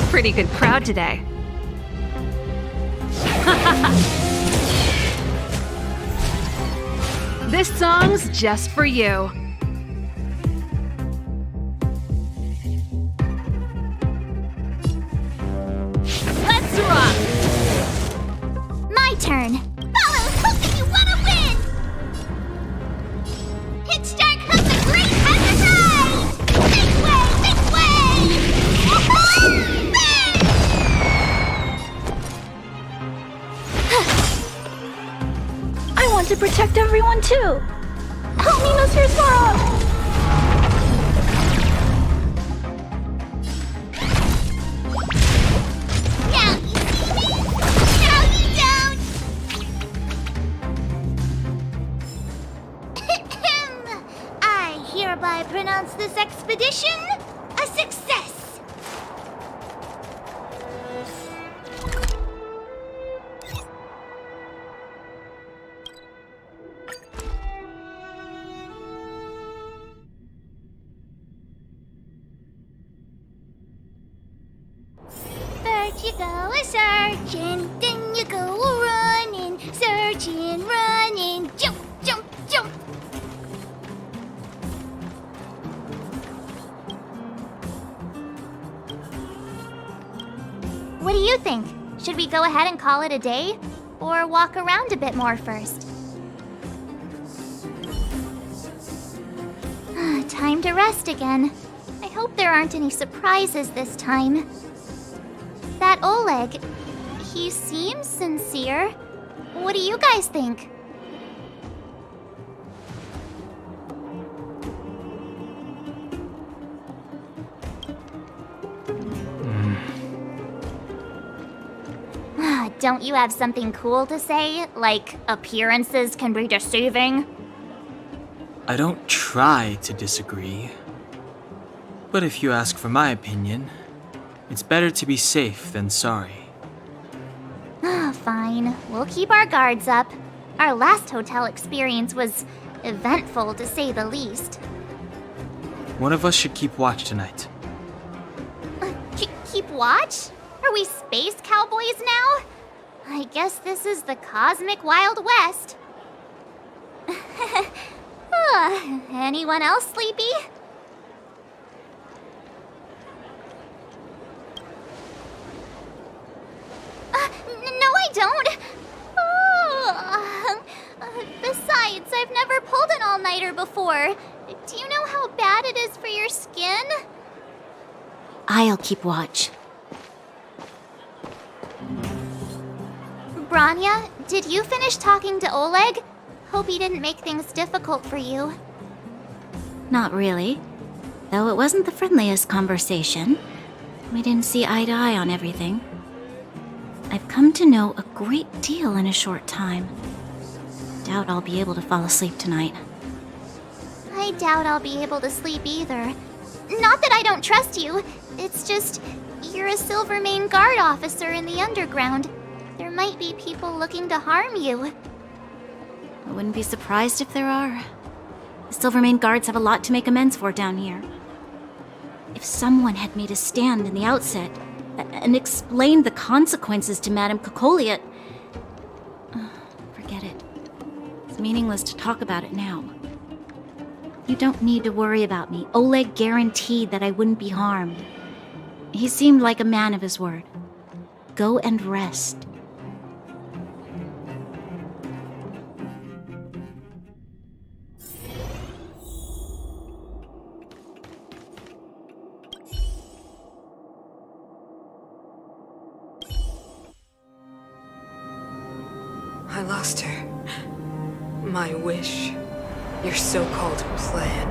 Pretty good crowd today. This song's just for you. Let's rock! My turn. Follow hope if you want to win! Pitch Dark has a great time to ride! Make way! Make way! Woohoo! I want to protect everyone too! Help me, Mr. Swirl! Now you see me! Now you don't! I hereby pronounce this expedition a success! First you go a-searching, then you go a-running, searching, running, jump, jump, jump. What do you think? Should we go ahead and call it a day? Or walk around a bit more first? Time to rest again. I hope there aren't any surprises this time. That Oleg, he seems sincere. What do you guys think? Don't you have something cool to say? Like, appearances can be deceiving? I don't try to disagree. But if you ask for my opinion, it's better to be safe than sorry. Fine. We'll keep our guards up. Our last hotel experience was eventful, to say the least. One of us should keep watch tonight. Keep watch? Are we space cowboys now? I guess this is the cosmic Wild West. Anyone else sleepy? No, I don't. Besides, I've never pulled an all-nighter before. Do you know how bad it is for your skin? I'll keep watch. Branya, did you finish talking to Oleg? Hope he didn't make things difficult for you. Not really. Though it wasn't the friendliest conversation. We didn't see eye to eye on everything. I've come to know a great deal in a short time. Doubt I'll be able to fall asleep tonight. I doubt I'll be able to sleep either. Not that I don't trust you. It's just, you're a Silvermane Guard officer in the underground. There might be people looking to harm you. I wouldn't be surprised if there are. The Silvermane Guards have a lot to make amends for down here. If someone had made a stand in the outset and explained the consequences to Madame Cocolia... forget it. It's meaningless to talk about it now. You don't need to worry about me. Oleg guaranteed that I wouldn't be harmed. He seemed like a man of his word. Go and rest. I lost her. My wish. Your so-called plan.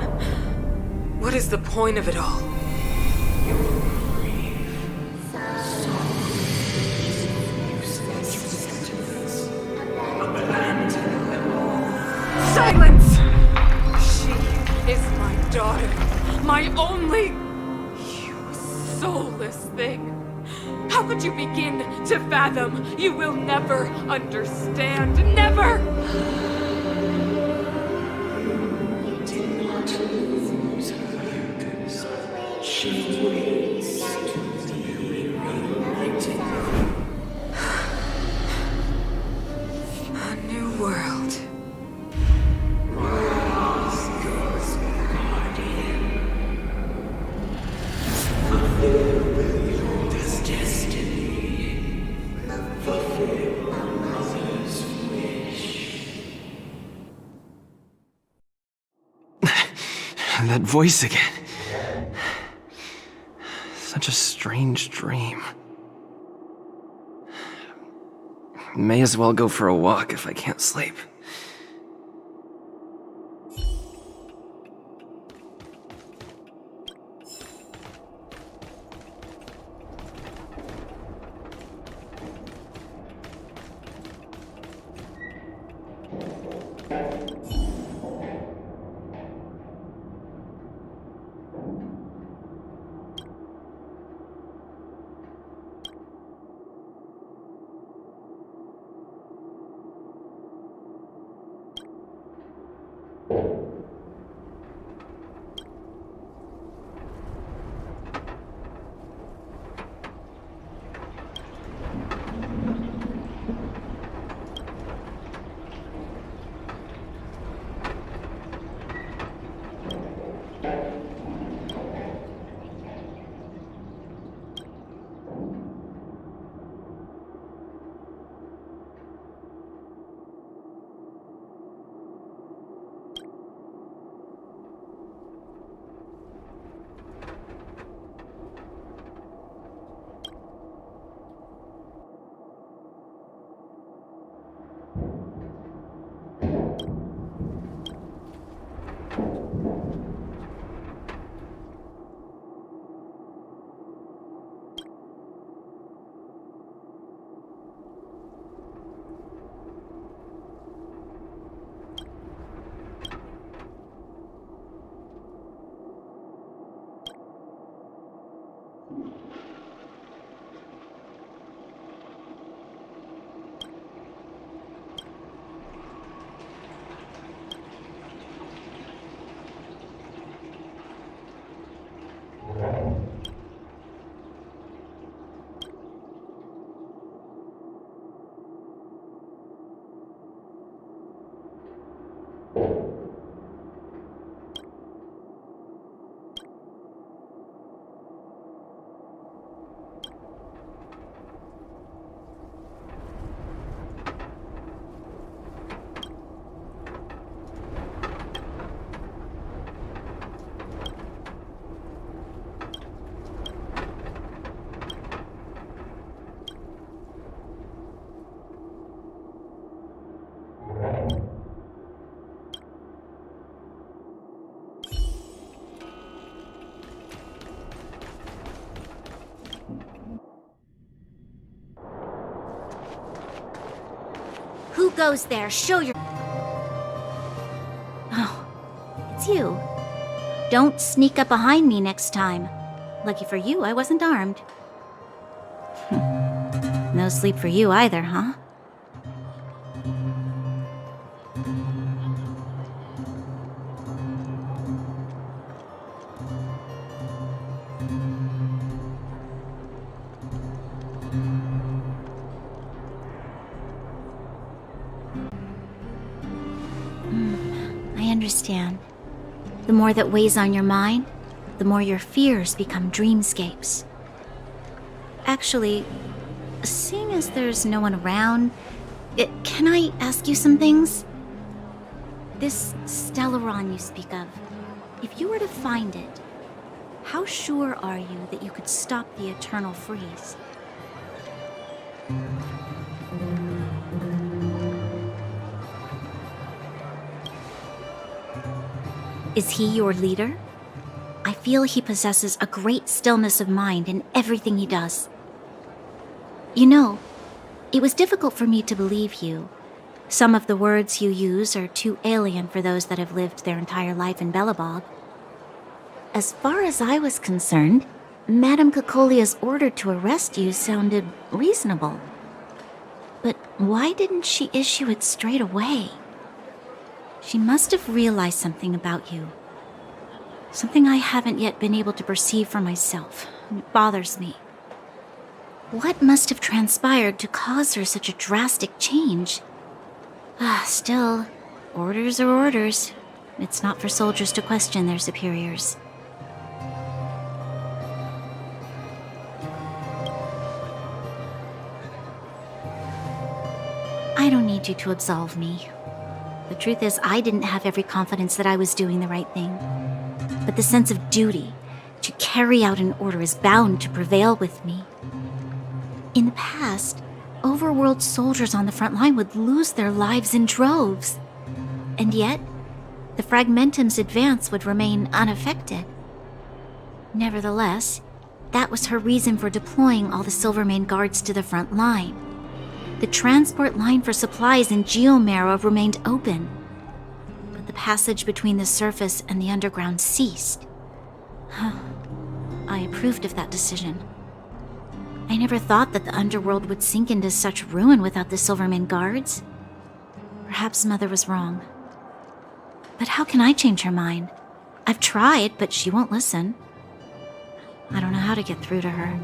What is the point of it all? Silence! She is my daughter. My only... You soulless thing. How could you begin to fathom? You will never understand. Never! A new world. That voice again. Such a strange dream. May as well go for a walk if I can't sleep. goes there? Show your... Oh, it's you. Don't sneak up behind me next time. Lucky for you, I wasn't armed. No sleep for you either, huh? I understand. The more that weighs on your mind, the more your fears become dreamscapes. Actually, seeing as there's no one around, can I ask you some things? This Stellaron you speak of, if you were to find it, how sure are you that you could stop the eternal freeze? Is he your leader? I feel he possesses a great stillness of mind in everything he does. You know, it was difficult for me to believe you. Some of the words you use are too alien for those that have lived their entire life in Belobog. As far as I was concerned, Madame Cocolia's order to arrest you sounded reasonable. But why didn't she issue it straight away? She must have realized something about you. Something I haven't yet been able to perceive for myself. It bothers me. What must have transpired to cause her such a drastic change? Still, orders are orders. It's not for soldiers to question their superiors. I don't need you to absolve me. The truth is, I didn't have every confidence that I was doing the right thing. But the sense of duty to carry out an order is bound to prevail with me. In the past, overworld soldiers on the front line would lose their lives in droves. And yet, the Fragmentum's advance would remain unaffected. Nevertheless, that was her reason for deploying all the Silvermane guards to the front line. The transport line for supplies in Geomera remained open, but the passage between the surface and the underground ceased. I approved of that decision. I never thought that the underworld would sink into such ruin without the Silvermane guards. Perhaps Mother was wrong. But how can I change her mind? I've tried, but she won't listen. I don't know how to get through to her.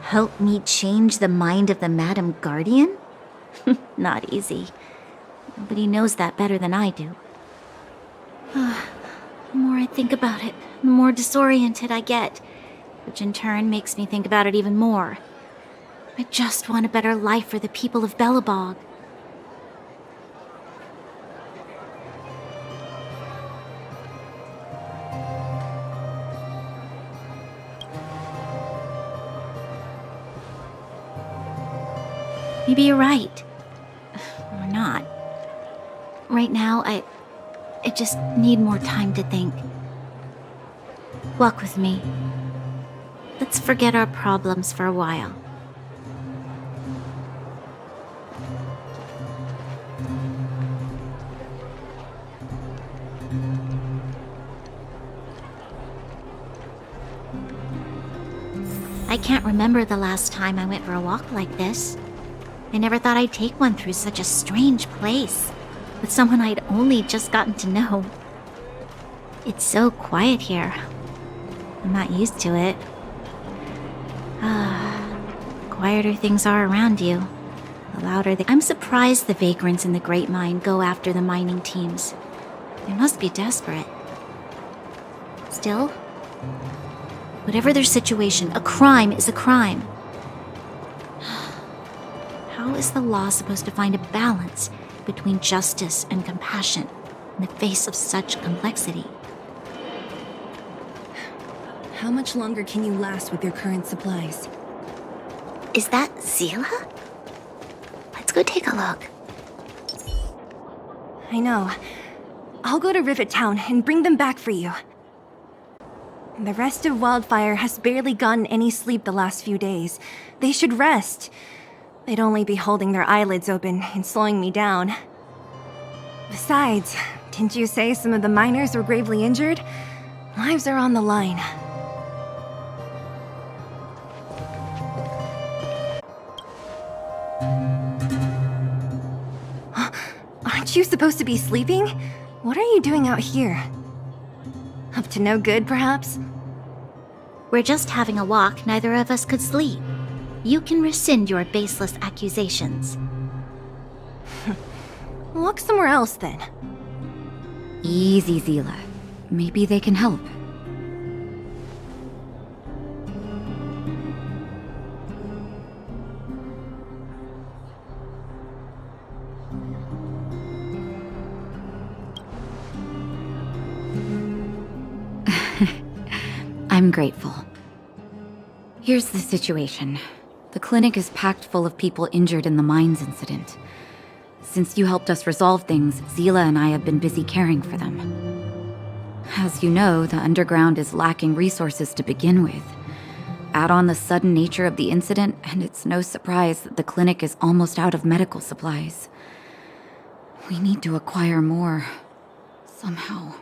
Help me change the mind of the Madam Guardian? Not easy. Nobody knows that better than I do. The more I think about it, the more disoriented I get, which in turn makes me think about it even more. I just want a better life for the people of Belobog. Maybe you're right. Or not. Right now, I just need more time to think. Walk with me. Let's forget our problems for a while. I can't remember the last time I went for a walk like this. I never thought I'd take one through such a strange place, with someone I'd only just gotten to know. It's so quiet here. I'm not used to it. Quieter things are around you, the louder they... I'm surprised the vagrants in the Great Mine go after the mining teams. They must be desperate. Still, whatever their situation, a crime is a crime. How is the law supposed to find a balance between justice and compassion in the face of such complexity? How much longer can you last with your current supplies? Is that Zila? Let's go take a look. I know. I'll go to Rivet Town and bring them back for you. The rest of Wildfire has barely gotten any sleep the last few days. They should rest. They'd only be holding their eyelids open and slowing me down. Besides, didn't you say some of the miners were gravely injured? Lives are on the line. Aren't you supposed to be sleeping? What are you doing out here? Up to no good, perhaps? We're just having a walk, neither of us could sleep. You can rescind your baseless accusations. Walk somewhere else, then. Easy, Zila. Maybe they can help. I'm grateful. Here's the situation. The clinic is packed full of people injured in the mines incident. Since you helped us resolve things, Zila and I have been busy caring for them. As you know, the underground is lacking resources to begin with. Add on the sudden nature of the incident, and it's no surprise that the clinic is almost out of medical supplies. We need to acquire more. Somehow.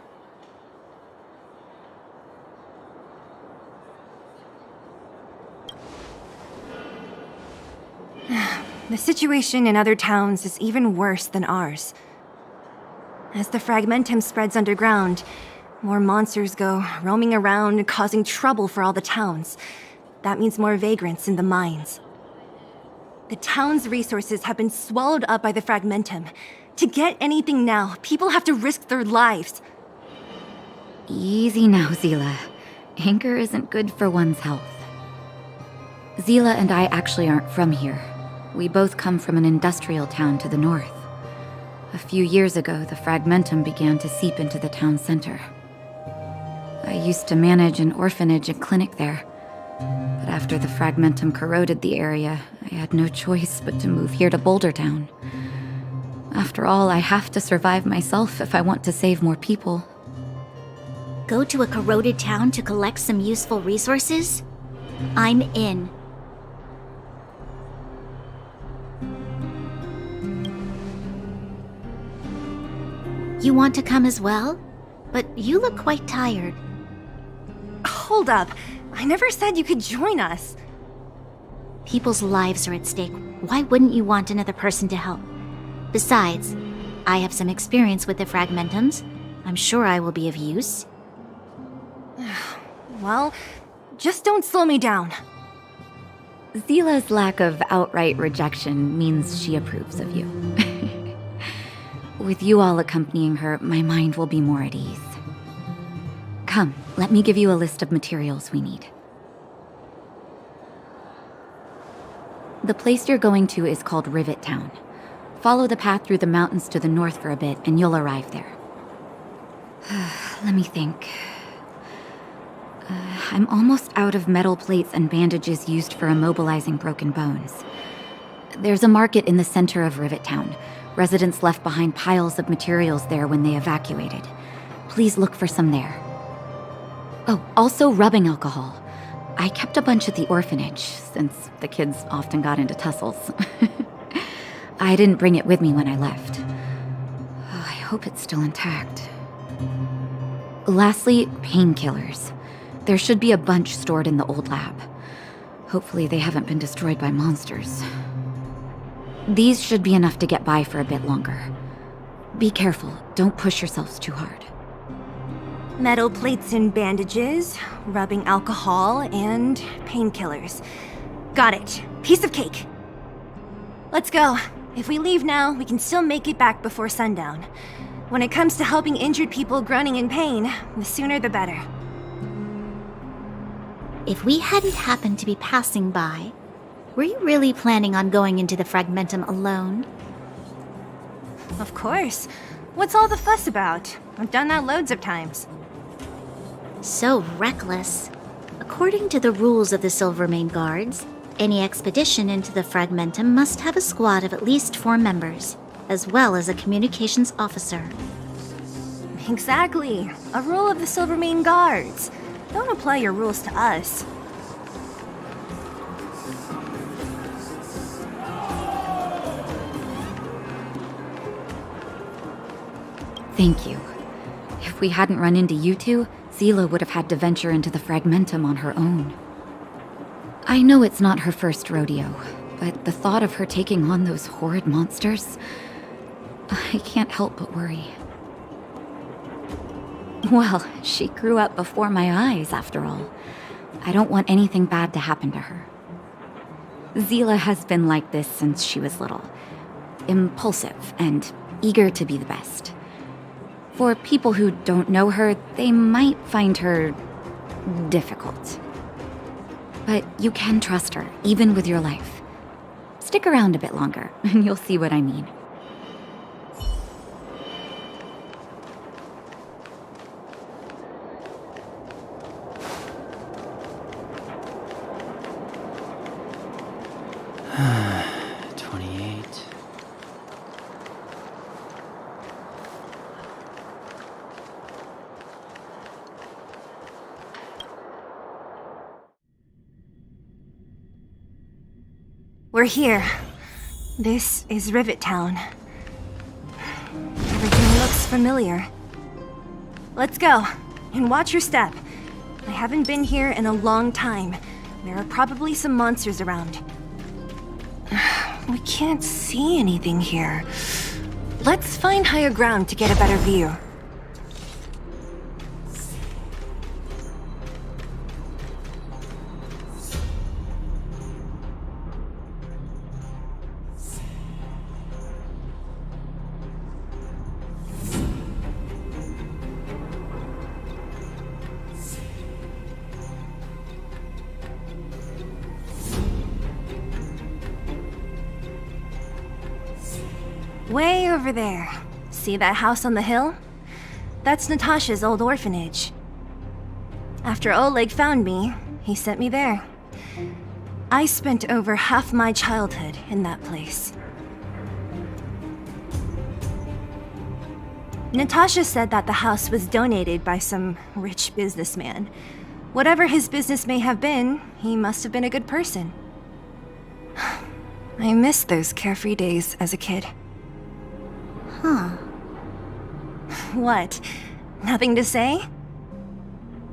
The situation in other towns is even worse than ours. As the fragmentum spreads underground, more monsters go roaming around, causing trouble for all the towns. That means more vagrants in the mines. The town's resources have been swallowed up by the fragmentum. To get anything now, people have to risk their lives. Easy now, Zila. Anger isn't good for one's health. Zila and I actually aren't from here. We both come from an industrial town to the north. A few years ago, the fragmentum began to seep into the town center. I used to manage an orphanage and clinic there. But after the fragmentum corroded the area, I had no choice but to move here to Boulder Town. After all, I have to survive myself if I want to save more people. Go to a corroded town to collect some useful resources? I'm in. You want to come as well? But you look quite tired. Hold up. I never said you could join us. People's lives are at stake. Why wouldn't you want another person to help? Besides, I have some experience with the fragmentums. I'm sure I will be of use. Well, just don't slow me down. Zila's lack of outright rejection means she approves of you. With you all accompanying her, my mind will be more at ease. Come, let me give you a list of materials we need. The place you're going to is called Rivet Town. Follow the path through the mountains to the north for a bit, and you'll arrive there. Let me think. I'm almost out of metal plates and bandages used for immobilizing broken bones. There's a market in the center of Rivet Town. Residents left behind piles of materials there when they evacuated. Please look for some there. Oh, also rubbing alcohol. I kept a bunch at the orphanage, since the kids often got into tussles. I didn't bring it with me when I left. Oh, I hope it's still intact. Lastly, painkillers. There should be a bunch stored in the old lab. Hopefully they haven't been destroyed by monsters. These should be enough to get by for a bit longer. Be careful, don't push yourselves too hard. Metal plates and bandages, rubbing alcohol, and painkillers. Got it. Piece of cake. Let's go. If we leave now, we can still make it back before sundown. When it comes to helping injured people groaning in pain, the sooner the better. If we hadn't happened to be passing by, were you really planning on going into the fragmentum alone? Of course. What's all the fuss about? I've done that loads of times. So reckless. According to the rules of the Silvermane Guards, any expedition into the fragmentum must have a squad of at least 4 members, as well as a communications officer. Exactly. A rule of the Silvermane Guards. Don't apply your rules to us. Thank you. If we hadn't run into you two, Zila would have had to venture into the Fragmentum on her own. I know it's not her first rodeo, but the thought of her taking on those horrid monsters, I can't help but worry. Well, she grew up before my eyes, after all. I don't want anything bad to happen to her. Zila has been like this since she was little. Impulsive and eager to be the best. For people who don't know her, they might find her difficult. But you can trust her, even with your life. Stick around a bit longer, and you'll see what I mean. We're here. This is Rivet Town. Everything looks familiar. Let's go, and watch your step. I haven't been here in a long time. There are probably some monsters around. We can't see anything here. Let's find higher ground to get a better view. Way over there. See that house on the hill? That's Natasha's old orphanage. After Oleg found me, he sent me there. I spent over half my childhood in that place. Natasha said that the house was donated by some rich businessman. Whatever his business may have been, he must have been a good person. I miss those carefree days as a kid. Huh. What? Nothing to say?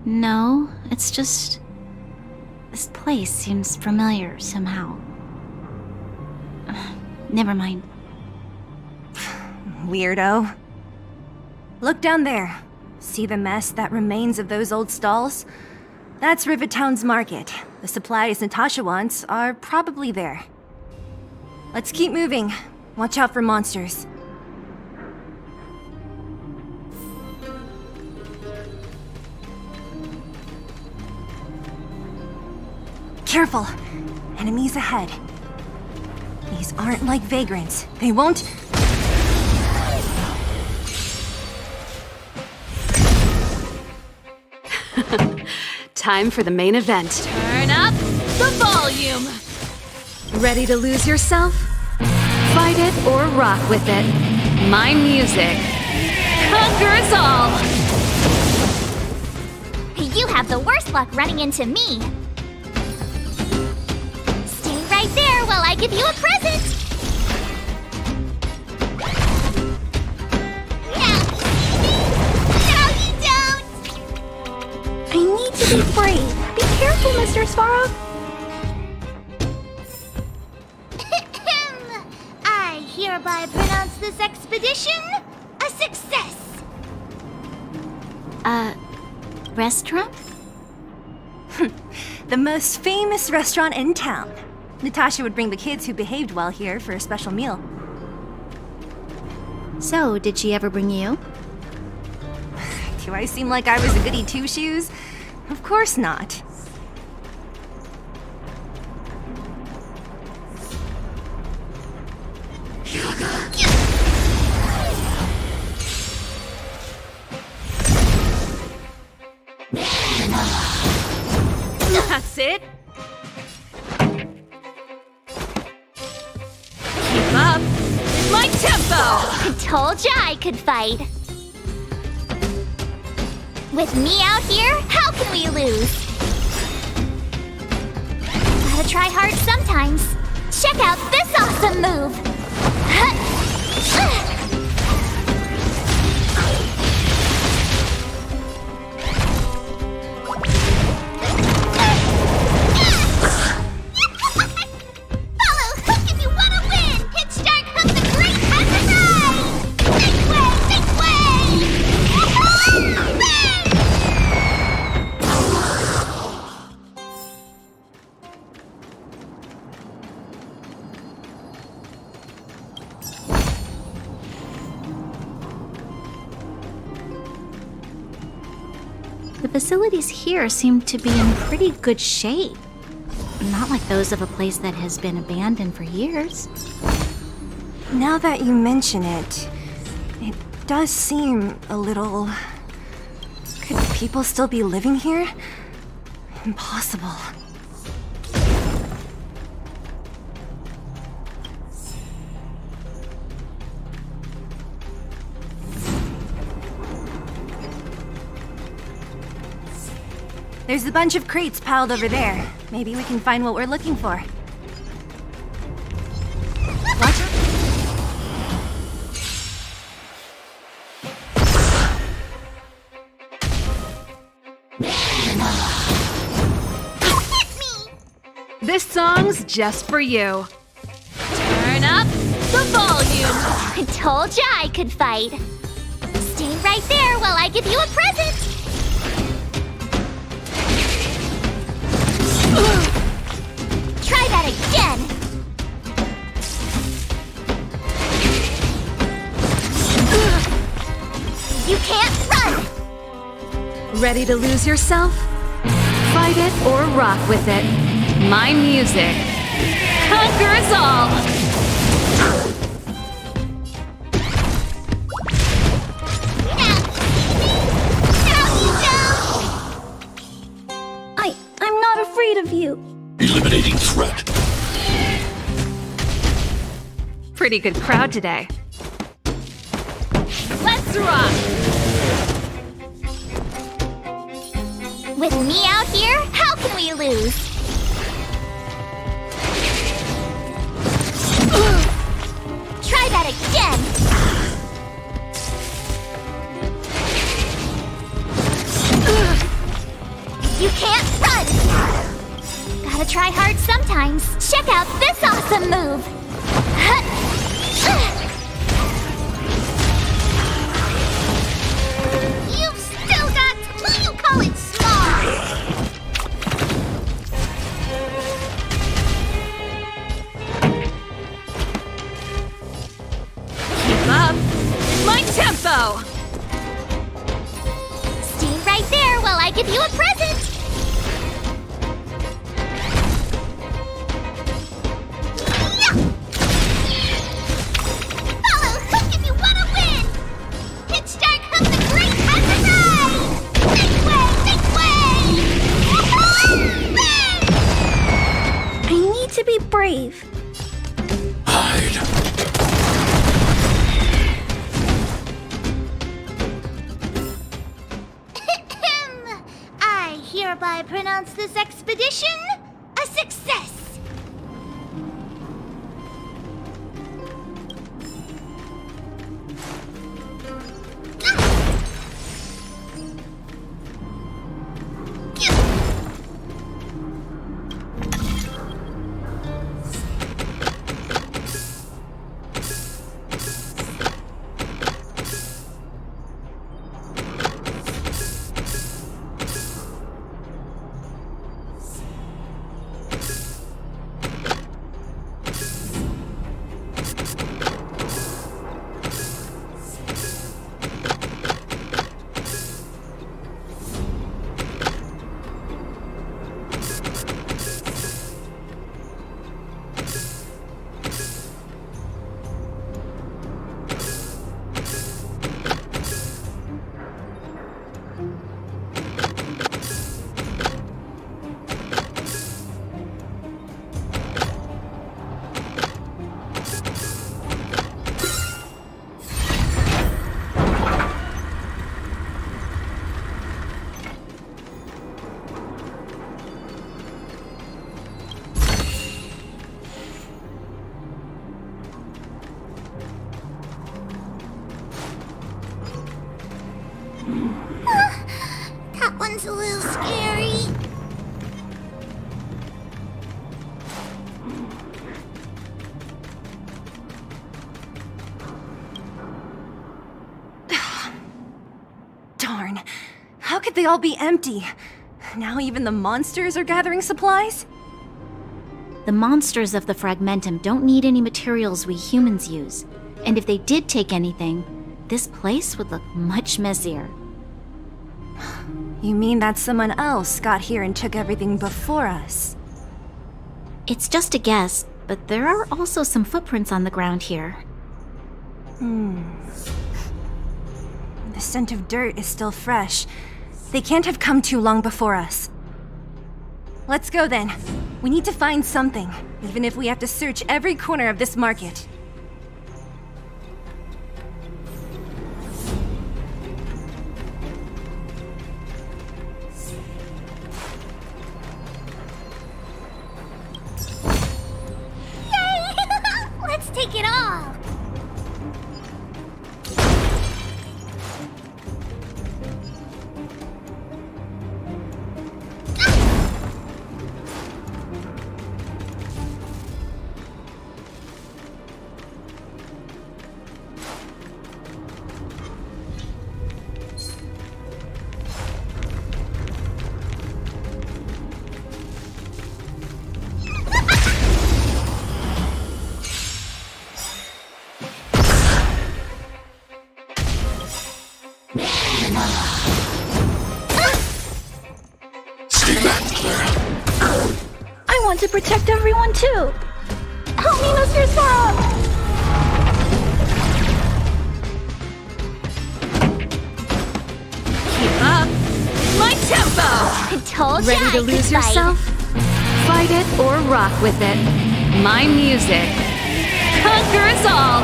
No, it's just... this place seems familiar somehow. Never mind. Weirdo. Look down there. See the mess that remains of those old stalls? That's Rivet Town's market. The supplies Natasha wants are probably there. Let's keep moving. Watch out for monsters. Careful! Enemies ahead. These aren't like vagrants. They won't... Time for the main event. Turn up the volume! Ready to lose yourself? Fight it or rock with it. My music conquers all! You have the worst luck running into me. Stay right there while I give you a present. No, you don't. I need to be brave. Be careful, Mr. Sparrow. I hereby pronounce this expedition a success. Restaurant? The most famous restaurant in town. Natasha would bring the kids who behaved well here for a special meal. So, did she ever bring you? Do I seem like I was a goody two-shoes? Of course not. That's it. Keep up with my tempo. I told ya I could fight. With me out here, how can we lose? Gotta try hard sometimes. Check out this awesome move! Follow Hook if you wanna win! Hit start Hook the Great has arrived! Make way! Make way! Win! The facilities here seem to be in pretty good shape. Not like those of a place that has been abandoned for years. Now that you mention it, it does seem a little... Could people still be living here? Impossible. There's a bunch of crates piled over there. Maybe we can find what we're looking for. What? This song's just for you. Turn up the volume. I told ya I could fight. Stay right there while I give you a present. Try that again. You can't run. Ready to lose yourself? Fight it or rock with it. My music conquers all. I'm not afraid of you. Eliminating threat. Pretty good crowd today. Let's rock! With me out here, how can we lose? Try that again. You can't run. Gotta try hard sometimes. Check out this awesome move. You've still got... What do you call it, small? Keep up my tempo. Stay right there while I give you a present. Yeah! Follow Hook if you wanna win. Hit start Hook the Great has arrived. Make way! Make way! Win! I need to be brave. Hide. I hereby pronounce this expedition a success. That one's a little scary. Darn. How could they all be empty? Now even the monsters are gathering supplies? The monsters of the Fragmentum don't need any materials we humans use. And if they did take anything, this place would look much messier. You mean that someone else got here and took everything before us? It's just a guess, but there are also some footprints on the ground here. The scent of dirt is still fresh. They can't have come too long before us. Let's go then. We need to find something, even if we have to search every corner of this market. Yay! Let's take it all! Stay back, Claire. I want to protect everyone too! Help me, Mr. Sparrow! Keep up my tempo! I told ya Ready I to could lose fight. yourself? Fight it or rock with it. My music conquers all!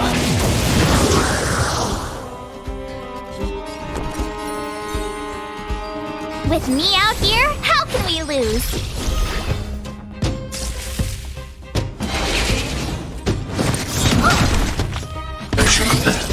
With me out here, how can we lose? Measure that.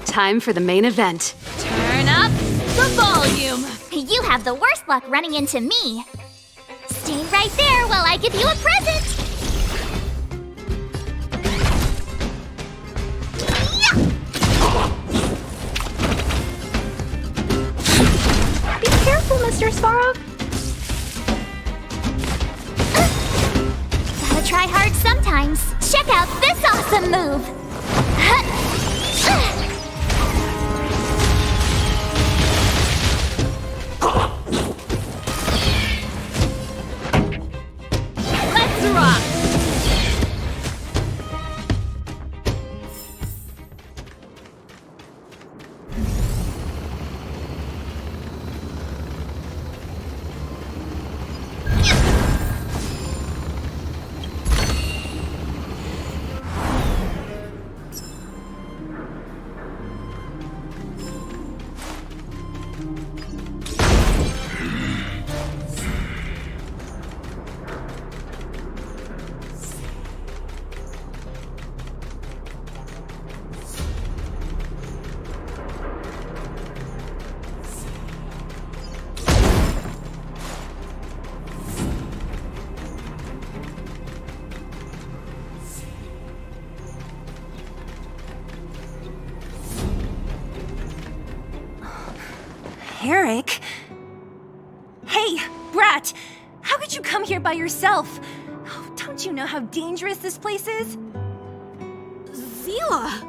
Time for the main event. Turn up the volume! You have the worst luck running into me. Stay right there while I give you a present. Be careful, Mr. Sparrow! Gotta try hard sometimes. Check out this awesome move. Let's rock! Eric? Hey, Brat! How could you come here by yourself? Oh, don't you know how dangerous this place is? Zila!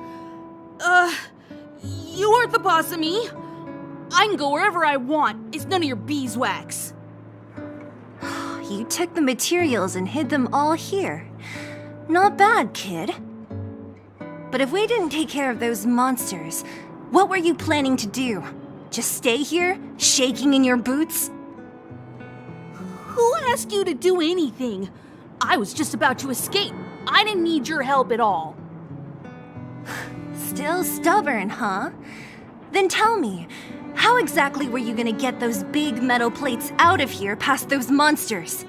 You aren't the boss of me. I can go wherever I want. It's none of your beeswax. You took the materials and hid them all here. Not bad, kid. But if we didn't take care of those monsters, what were you planning to do? Just stay here, shaking in your boots? Who asked you to do anything? I was just about to escape. I didn't need your help at all. Still stubborn, huh? Then tell me, how exactly were you gonna get those big metal plates out of here past those monsters?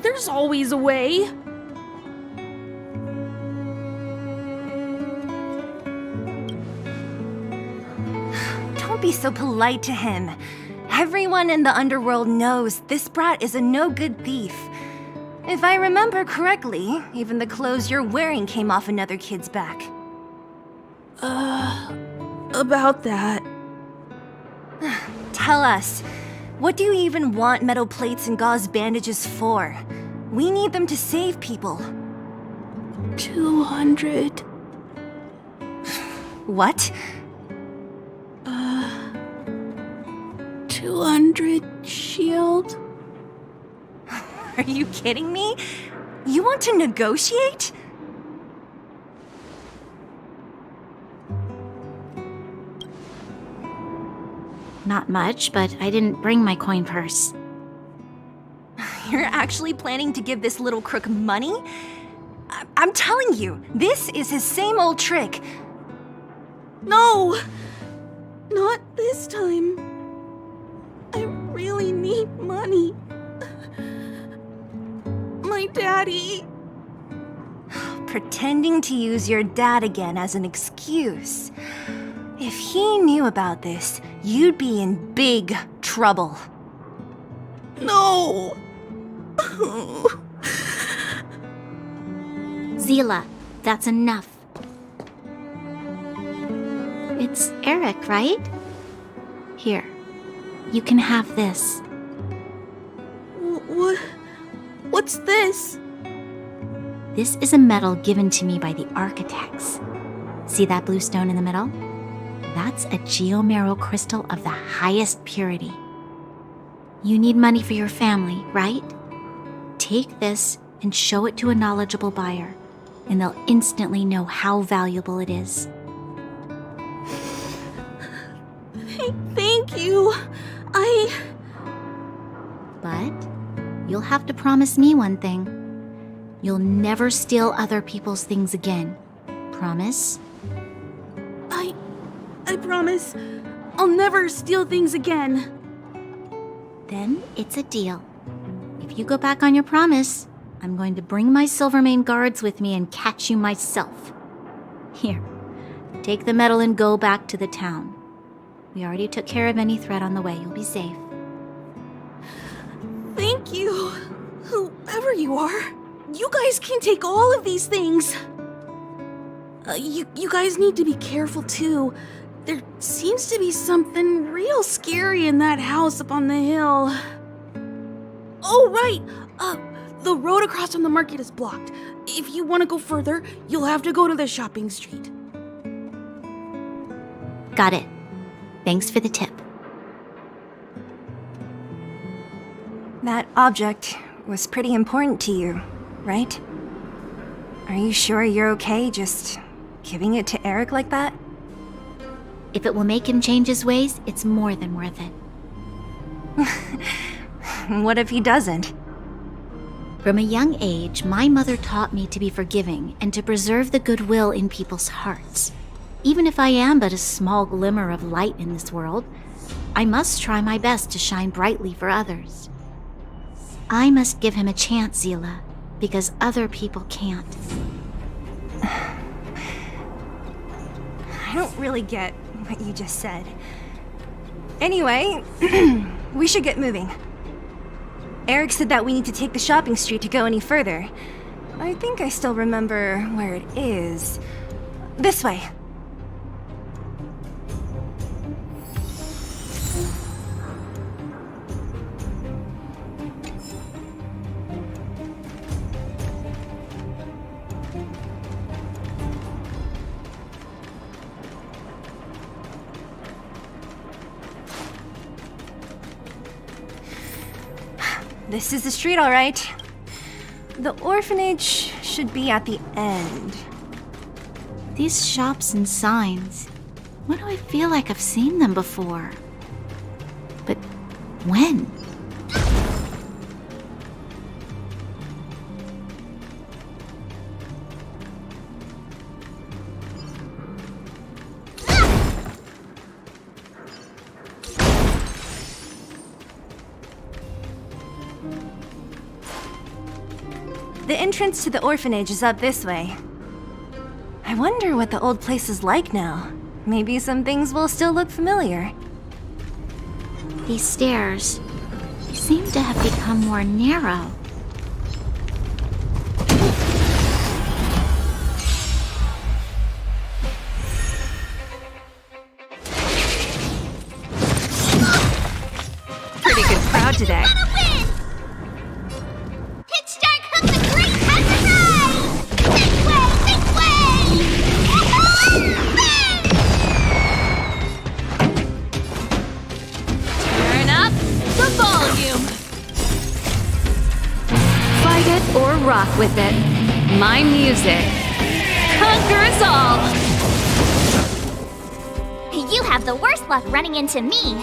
There's always a way. Don't be so polite to him. Everyone in the underworld knows this brat is a no-good thief. If I remember correctly, even the clothes you're wearing came off another kid's back. About that. Tell us, what do you even want metal plates and gauze bandages for? We need them to save people. 200. What? 200 shield. Are you kidding me? You want to negotiate? Not much, but I didn't bring my coin purse. You're actually planning to give this little crook money? I'm telling you, this is his same old trick. No! Not this time. I really need money. My daddy. Pretending to use your dad again as an excuse. If he knew about this, you'd be in big trouble. No! Zila, that's enough. It's Eric, right? Here, you can have this. What's this? This is a medal given to me by the architects. See that blue stone in the middle? That's a geomerald crystal of the highest purity. You need money for your family, right? Take this and show it to a knowledgeable buyer, and they'll instantly know how valuable it is. Thank you. But you'll have to promise me one thing. You'll never steal other people's things again. Promise? I promise. I'll never steal things again. Then it's a deal. If you go back on your promise, I'm going to bring my Silvermane guards with me and catch you myself. Here, take the medal and go back to the town. We already took care of any threat on the way. You'll be safe. Thank you. Whoever you are, you guys can take all of these things. You guys need to be careful too. There seems to be something real scary in that house up on the hill. Oh, right. The road across from the market is blocked. If you want to go further, you'll have to go to the shopping street. Got it. Thanks for the tip. That object was pretty important to you, right? Are you sure you're okay just giving it to Eric like that? If it will make him change his ways, it's more than worth it. What if he doesn't? From a young age, my mother taught me to be forgiving and to preserve the goodwill in people's hearts. Even if I am but a small glimmer of light in this world, I must try my best to shine brightly for others. I must give him a chance, Zila, because other people can't. I don't really get what you just said. Anyway, we should get moving. Eric said that we need to take the shopping street to go any further. I think I still remember where it is. This way. This is the street, all right. The orphanage should be at the end. These shops and signs. Why do I feel like I've seen them before? But when? The entrance to the orphanage is up this way. I wonder what the old place is like now. Maybe some things will still look familiar. These stairs, they seem to have become more narrow. Pretty good crowd today. Pitch Dark Hook the Great has arrived! This way! This way! Turn up the volume. Fight it or rock with it. My music conquers all. You have the worst luck running into me.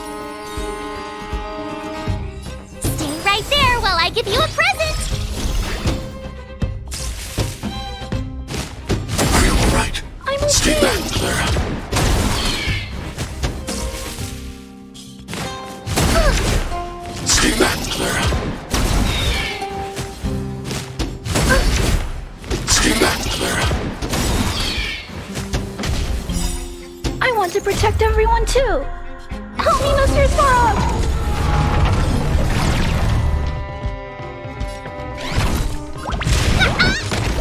Stay right there while I give you a present. Are you alright? I'm okay. Stay back, Clara. Stay back, Clara. Stay back, Clara. I want to protect everyone too! Help me, Mr. Sora!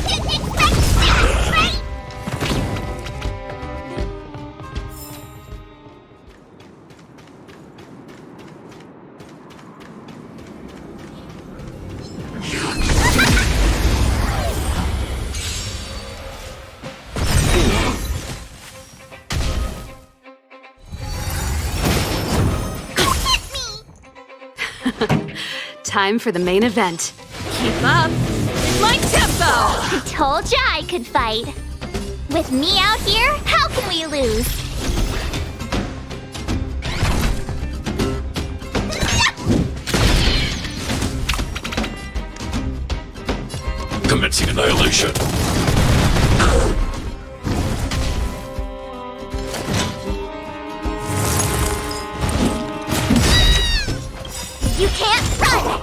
Didn't expect this, right? Time for the main event. Keep up my tempo. I told ya I could fight. With me out here, how can we lose? Commencing annihilation. You can't run!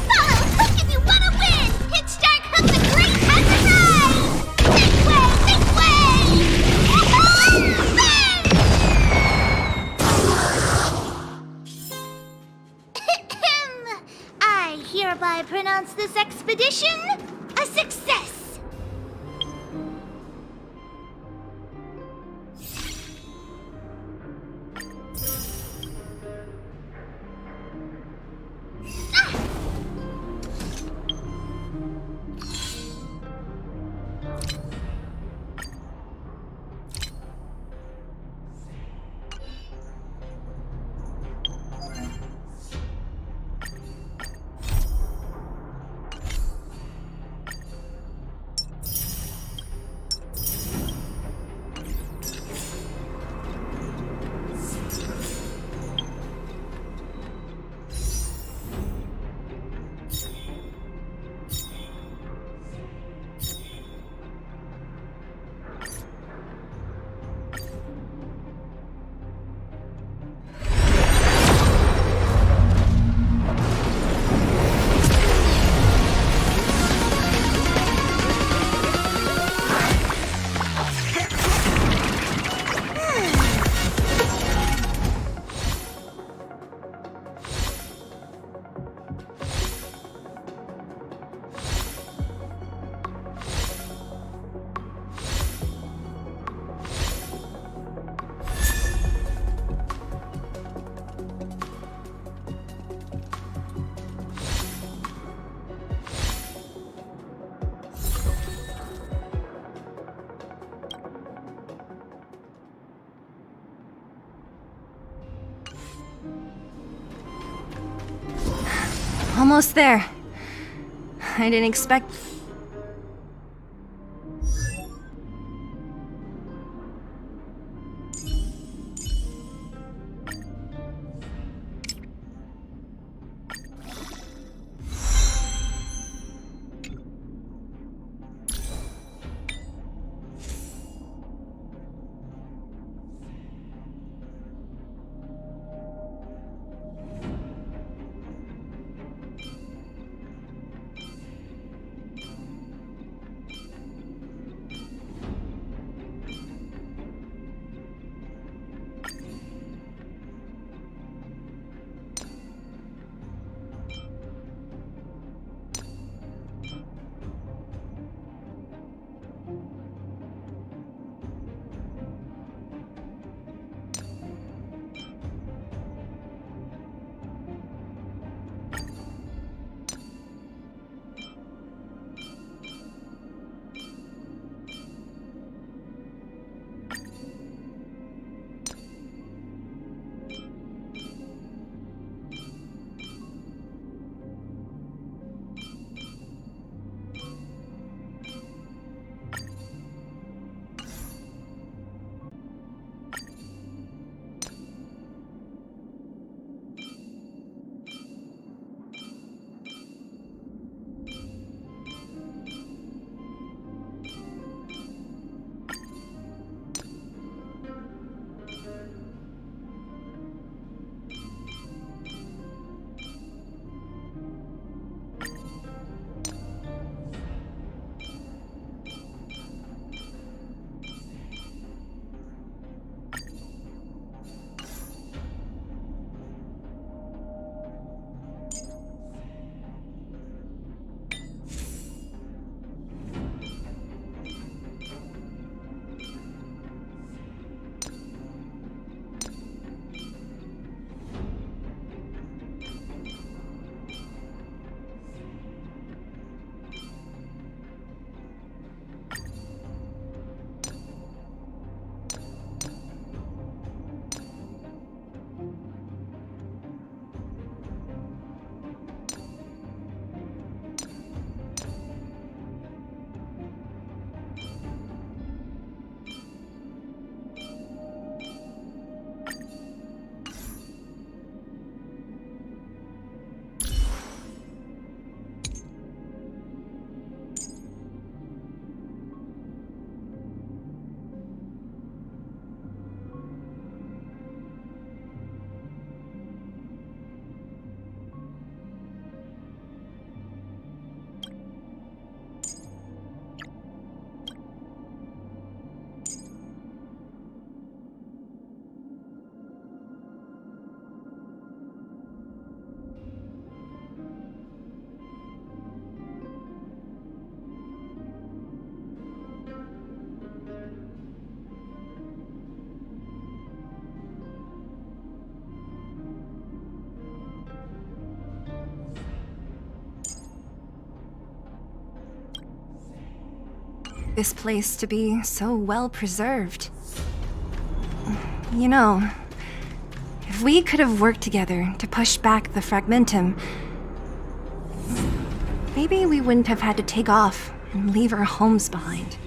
Follow Hook if you wanna win! Pitch Dark Hook the Great has arrived! This way! This way! I hereby pronounce this expedition a success! Almost there. I didn't expect... this place to be so well preserved. You know, if we could have worked together to push back the Fragmentum, maybe we wouldn't have had to take off and leave our homes behind.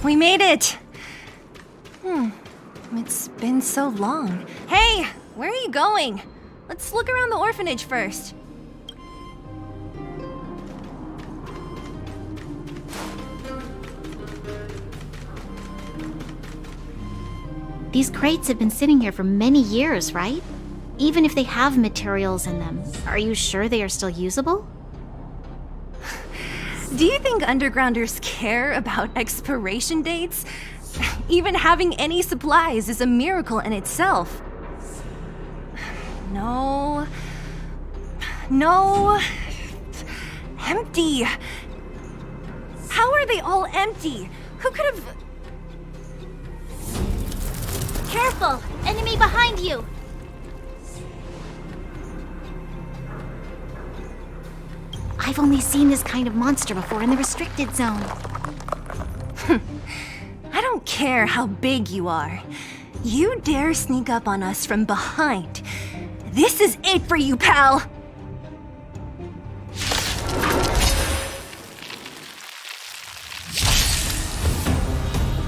We made it! It's been so long. Hey! Where are you going? Let's look around the orphanage first. These crates have been sitting here for many years, right? Even if they have materials in them, are you sure they are still usable? Do you think undergrounders care about expiration dates? Even having any supplies is a miracle in itself. No. No. Empty. How are they all empty? Who could have... Careful! Enemy behind you! I've only seen this kind of monster before in the restricted zone. I don't care how big you are. You dare sneak up on us from behind. This is it for you, pal!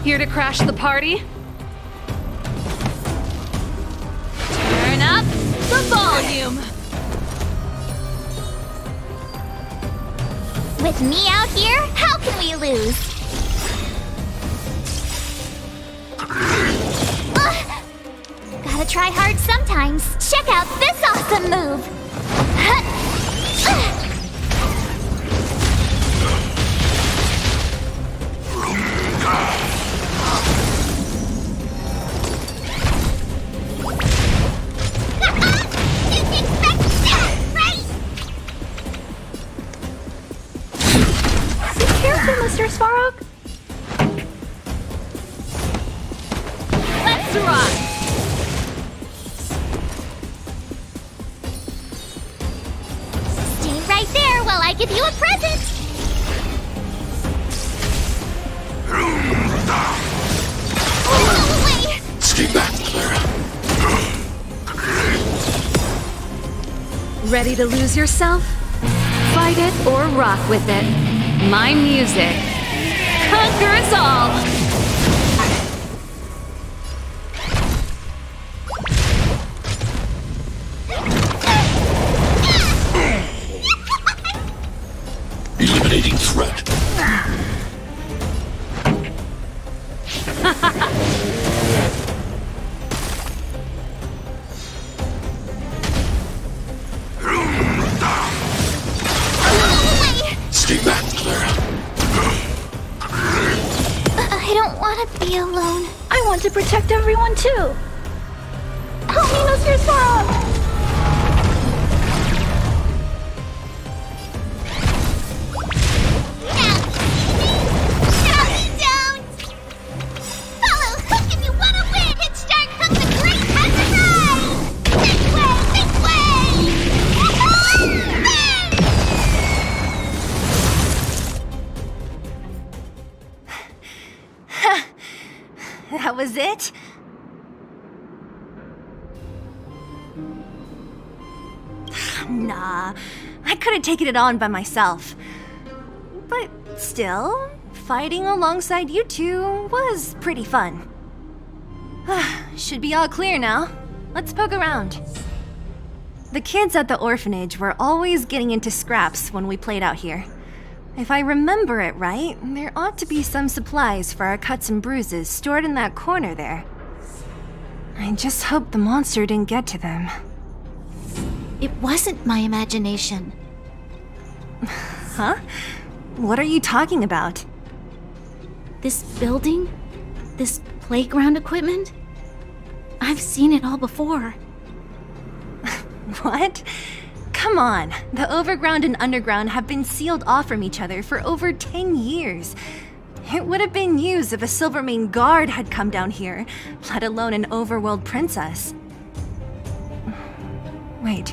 Here to crash the party? Turn up the volume! With me out here, how can we lose? Gotta try hard sometimes. Check out this awesome move! Didn't expect that, right? Careful, Mr. Svarog! Let's rock! Stay right there while I give you a present! Go away! Stay back, Clara. Ready to lose yourself? Fight it or rock with it. My music conquers all! Eliminating threat. Stay back, Clara. I don't want to be alone. I want to protect everyone too! Help me, Mr. Svarog! That was it? Nah, I could have taken it on by myself. But still, fighting alongside you two was pretty fun. Should be all clear now. Let's poke around. The kids at the orphanage were always getting into scraps when we played out here. If I remember it right, there ought to be some supplies for our cuts and bruises stored in that corner there. I just hope the monster didn't get to them. It wasn't my imagination. Huh? What are you talking about? This building? This playground equipment? I've seen it all before. What? Come on, the overground and underground have been sealed off from each other for over 10 years. It would have been used if a Silvermane guard had come down here, let alone an overworld princess. Wait,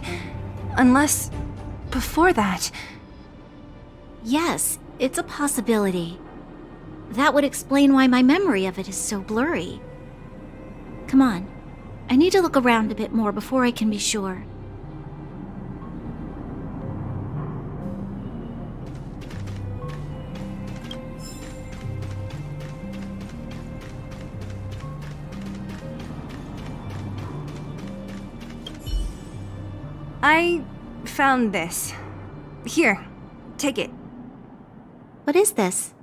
unless before that... Yes, it's a possibility. That would explain why my memory of it is so blurry. Come on, I need to look around a bit more before I can be sure. I found this. Here, take it. What is this?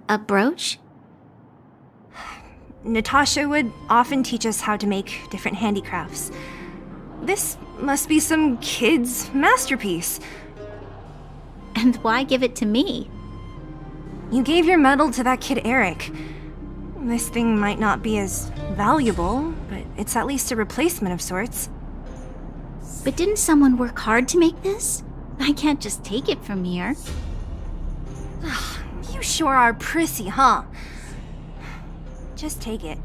A brooch? Natasha would often teach us how to make different handicrafts. This must be some kid's masterpiece. And why give it to me? You gave your medal to that kid Eric. This thing might not be as valuable, but it's at least a replacement of sorts. But didn't someone work hard to make this? I can't just take it from here. You sure are prissy, huh? Just take it.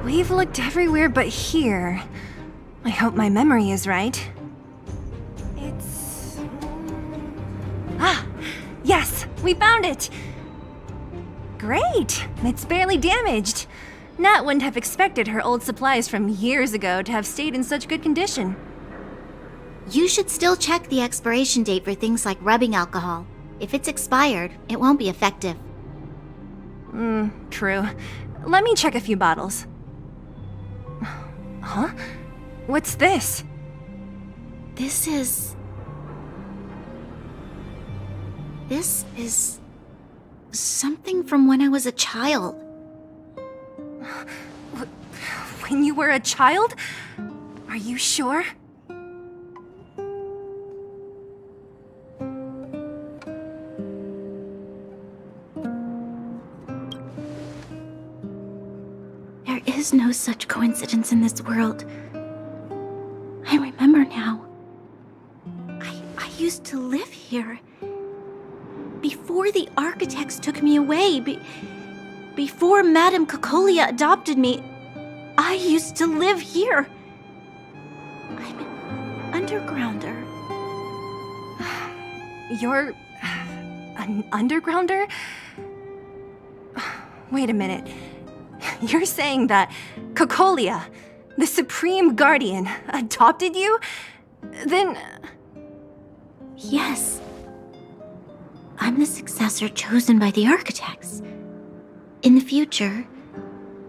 We've looked everywhere but here. I hope my memory is right. It's... Ah! Yes! We found it! Great! It's barely damaged. Nat wouldn't have expected her old supplies from years ago to have stayed in such good condition. You should still check the expiration date for things like rubbing alcohol. If it's expired, it won't be effective. True. Let me check a few bottles. Huh? What's this? This is something from when I was a child. When you were a child? Are you sure? There is no such coincidence in this world. I remember now. I used to live here. Before the architects took me away, before Madame Cocolia adopted me, I used to live here. I'm an undergrounder. You're... an undergrounder? Wait a minute. You're saying that Cocolia, the Supreme Guardian, adopted you? Then... Yes. I'm the successor chosen by the architects. In the future,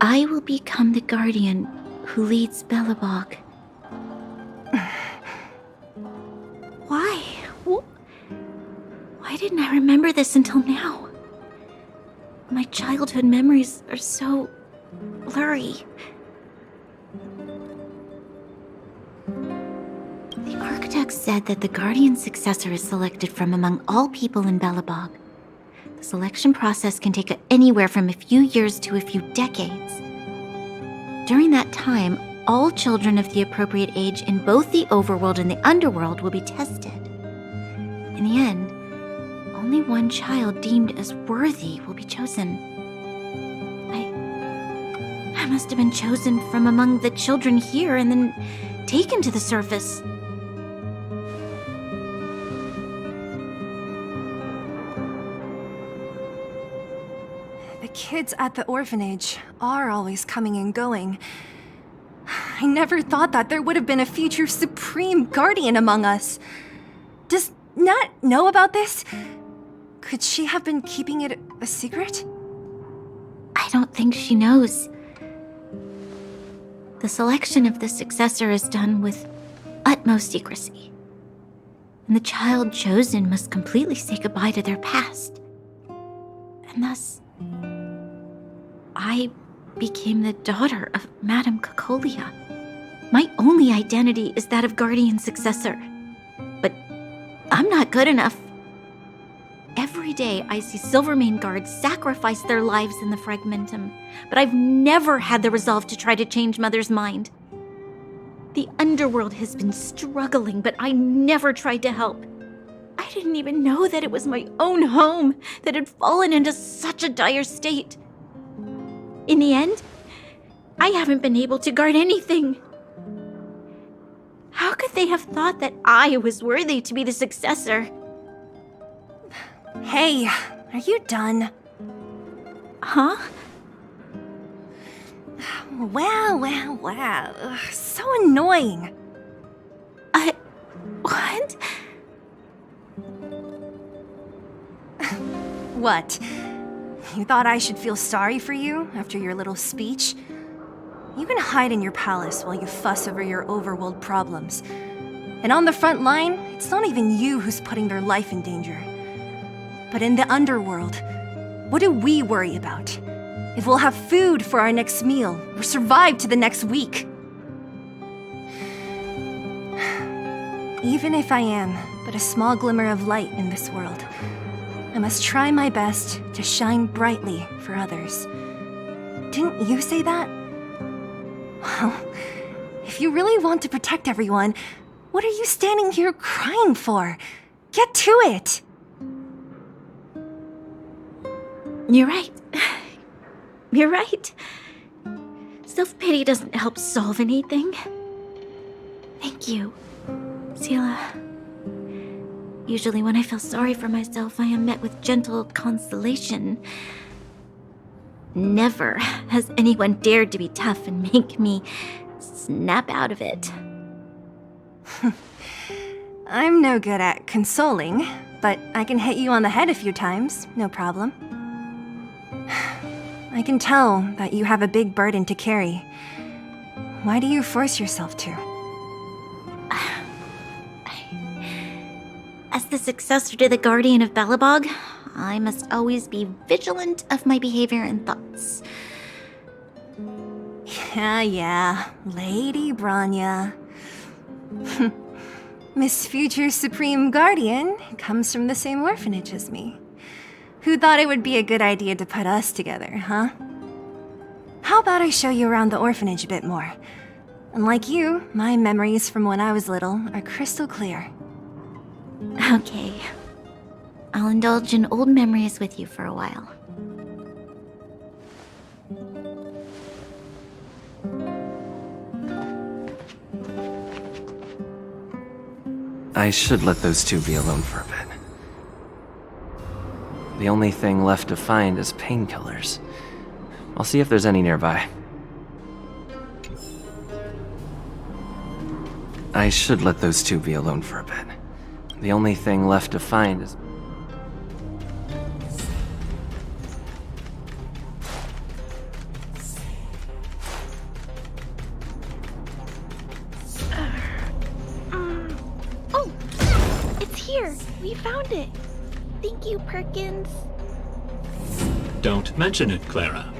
I will become the guardian who leads Belobog. Why? Why didn't I remember this until now? My childhood memories are so blurry. The architects said that the guardian's successor is selected from among all people in Belobog. The selection process can take anywhere from a few years to a few decades. During that time, all children of the appropriate age in both the overworld and the underworld will be tested. In the end, only one child deemed as worthy will be chosen. I must have been chosen from among the children here and then taken to the surface. The kids at the orphanage are always coming and going. I never thought that there would have been a future Supreme Guardian among us. Does Nat know about this? Could she have been keeping it a secret? I don't think she knows. The selection of the successor is done with utmost secrecy. And the child chosen must completely say goodbye to their past. And thus, I became the daughter of Madame Cocolia. My only identity is that of guardian successor. But I'm not good enough. Every day I see Silvermane guards sacrifice their lives in the Fragmentum, but I've never had the resolve to try to change Mother's mind. The underworld has been struggling, but I never tried to help. I didn't even know that it was my own home that had fallen into such a dire state. In the end, I haven't been able to guard anything. How could they have thought that I was worthy to be the successor? Hey, are you done? Huh? Wow. Ugh, so annoying. What? What? You thought I should feel sorry for you after your little speech? You can hide in your palace while you fuss over your overworld problems. And on the front line, it's not even you who's putting their life in danger. But in the underworld, what do we worry about? If we'll have food for our next meal, or survive to the next week. Even if I am but a small glimmer of light in this world, I must try my best to shine brightly for others. Didn't you say that? Well, if you really want to protect everyone, what are you standing here crying for? Get to it! You're right. You're right. Self-pity doesn't help solve anything. Thank you, Zila. Usually when I feel sorry for myself, I am met with gentle consolation. Never has anyone dared to be tough and make me snap out of it. I'm no good at consoling, but I can hit you on the head a few times, no problem. I can tell that you have a big burden to carry. Why do you force yourself to? As the successor to the Guardian of Belobog, I must always be vigilant of my behavior and thoughts. Yeah, Lady Branya. Miss Future Supreme Guardian comes from the same orphanage as me. Who thought it would be a good idea to put us together, huh? How about I show you around the orphanage a bit more? Unlike you, my memories from when I was little are crystal clear. Okay. I'll indulge in old memories with you for a while. I should let those two be alone for a bit. The only thing left to find is painkillers. I'll see if there's any nearby. I should let those two be alone for a bit. The only thing left to find is... Oh! It's here! We found it! Thank you, Perkins. Don't mention it, Clara.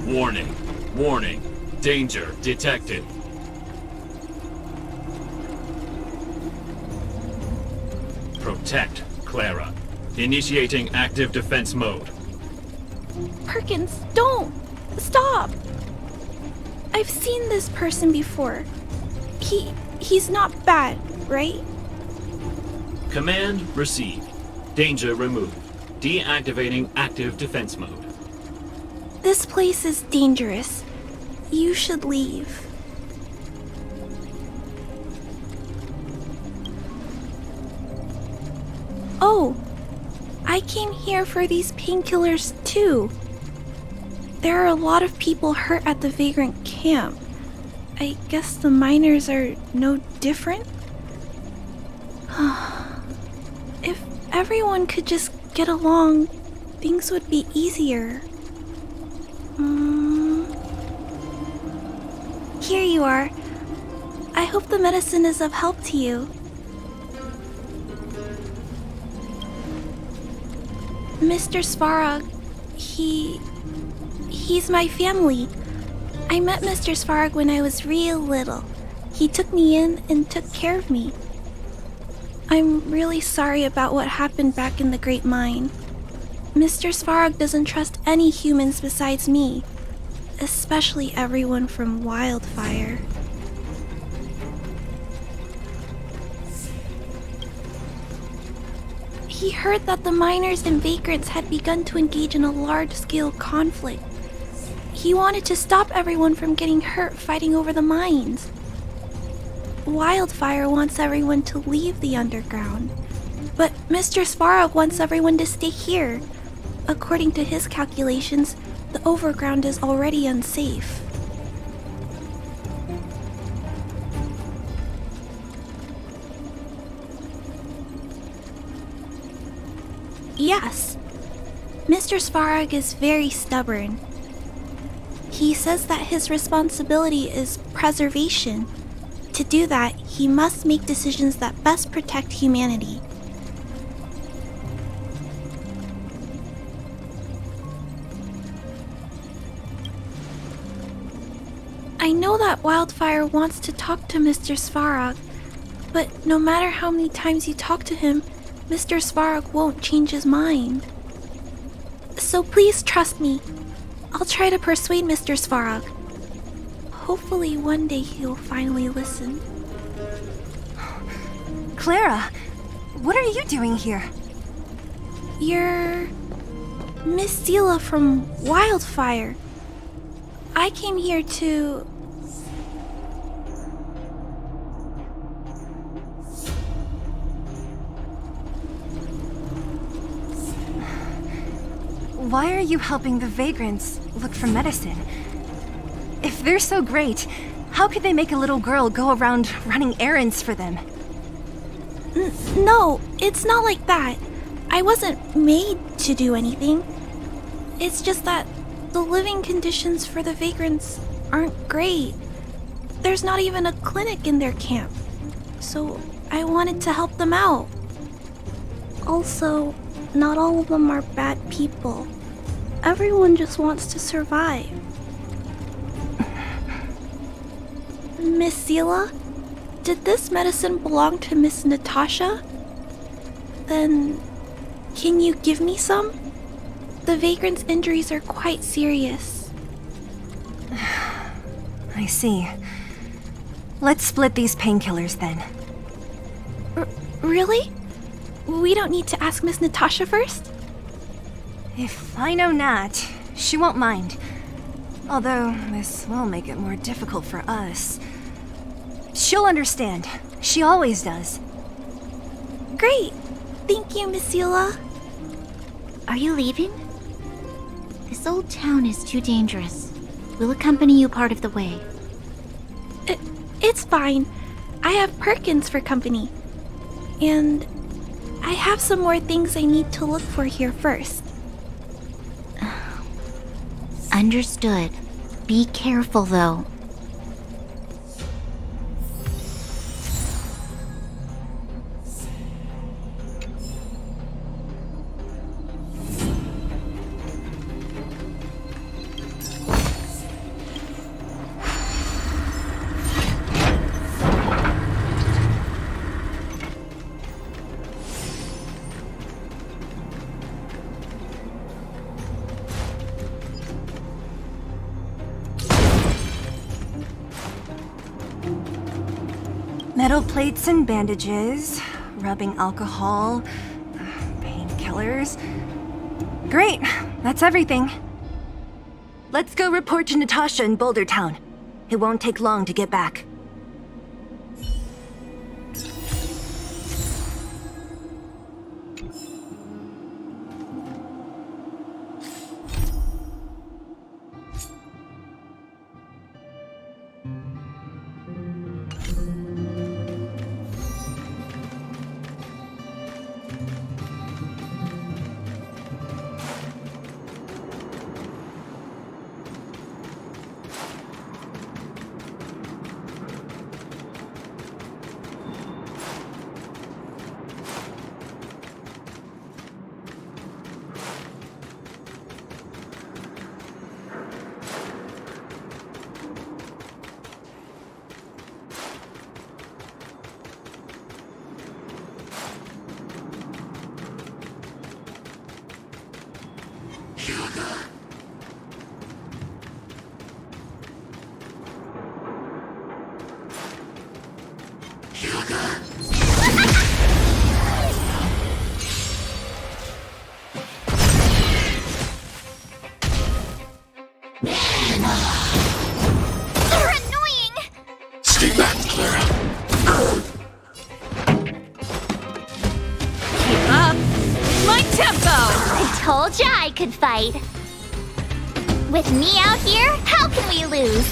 Warning. Warning. Danger detected. Protect Clara. Initiating active defense mode. Perkins, don't! Stop! I've seen this person before. He's not bad, right? Command received. Danger removed. Deactivating active defense mode. This place is dangerous. You should leave. Oh, I came here for these painkillers too. There are a lot of people hurt at the Vagrant camp. I guess the miners are no different? If everyone could just get along, things would be easier. Here you are. I hope the medicine is of help to you. Mr. Svarog, he's my family. I met Mr. Svarog when I was real little. He took me in and took care of me. I'm really sorry about what happened back in the Great Mine. Mr. Svarog doesn't trust any humans besides me, especially everyone from Wildfire. He heard that the miners and vagrants had begun to engage in a large-scale conflict. He wanted to stop everyone from getting hurt fighting over the mines. Wildfire wants everyone to leave the underground, but Mr. Svarog wants everyone to stay here. According to his calculations, the overground is already unsafe. Yes. Mr. Svarog is very stubborn. He says that his responsibility is preservation. To do that, he must make decisions that best protect humanity. I know that Wildfire wants to talk to Mr. Svarog, but no matter how many times you talk to him, Mr. Svarog won't change his mind. So please trust me. I'll try to persuade Mr. Svarog. Hopefully one day he'll finally listen. Clara, what are you doing here? You're Miss Zila from Wildfire. I came here to... Why are you helping the vagrants look for medicine? If they're so great, how could they make a little girl go around running errands for them? No, it's not like that. I wasn't made to do anything. It's just that the living conditions for the vagrants aren't great. There's not even a clinic in their camp. So I wanted to help them out. Also, not all of them are bad people. Everyone just wants to survive. Miss Zila, did this medicine belong to Miss Natasha? Then, can you give me some? The vagrant's injuries are quite serious. I see. Let's split these painkillers then. Really? We don't need to ask Miss Natasha first? If I know Nat, she won't mind. Although, this will make it more difficult for us. She'll understand. She always does. Great! Thank you, Miss Zila. Are you leaving? This old town is too dangerous. We'll accompany you part of the way. It's fine. I have Perkins for company. And I have some more things I need to look for here first. Understood. Be careful, though. Metal plates and bandages, rubbing alcohol, painkillers. Great, that's everything. Let's go report to Natasha in Boulder Town. It won't take long to get back. Told ya I could fight. With me out here, how can we lose?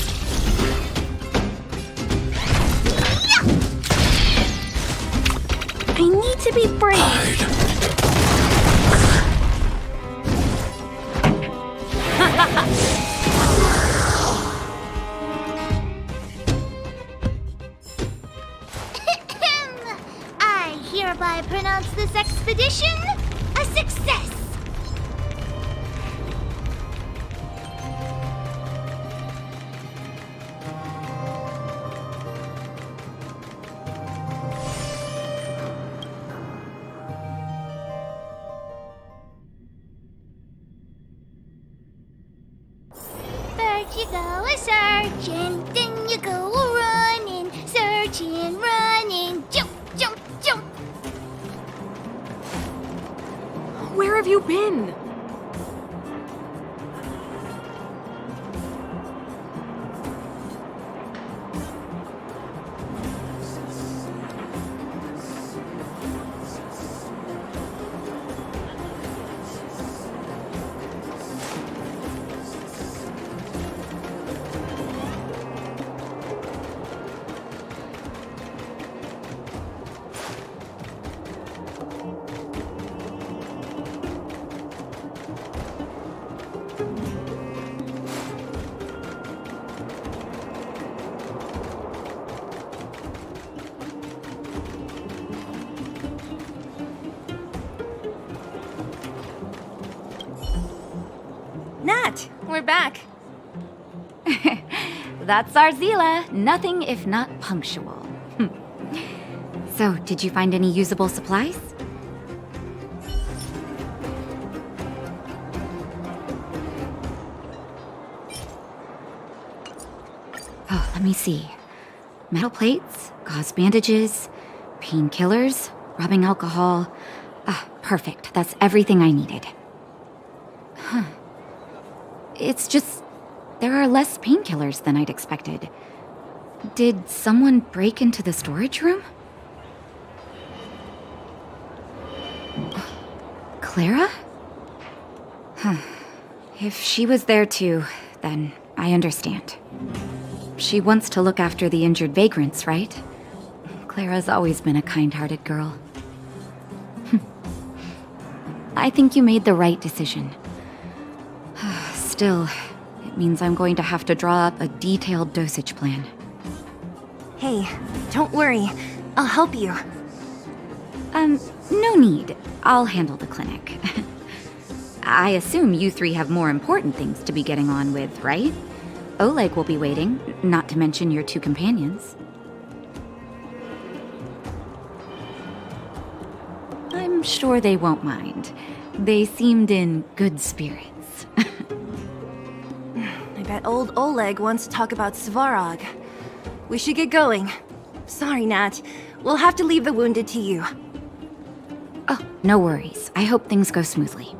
I need to be brave. I hereby pronounce this expedition a success! First you go a searching, then you go a running, searching, running, jump, jump, jump. Where have you been? Nat, we're back. That's our Zila, nothing if not punctual. So, did you find any usable supplies? Oh, let me see. Metal plates, gauze bandages, painkillers, rubbing alcohol. Ah, perfect. That's everything I needed. Huh. It's just, there are less painkillers than I'd expected. Did someone break into the storage room? Clara? Huh. If she was there too, then I understand. She wants to look after the injured vagrants, right? Clara's always been a kind-hearted girl. I think you made the right decision. Still, it means I'm going to have to draw up a detailed dosage plan. Hey, don't worry. I'll help you. No need. I'll handle the clinic. I assume you three have more important things to be getting on with, right? Oleg will be waiting, not to mention your two companions. I'm sure they won't mind. They seemed in good spirits. I bet old Oleg wants to talk about Svarog. We should get going. Sorry, Nat. We'll have to leave the wounded to you. Oh, no worries. I hope things go smoothly.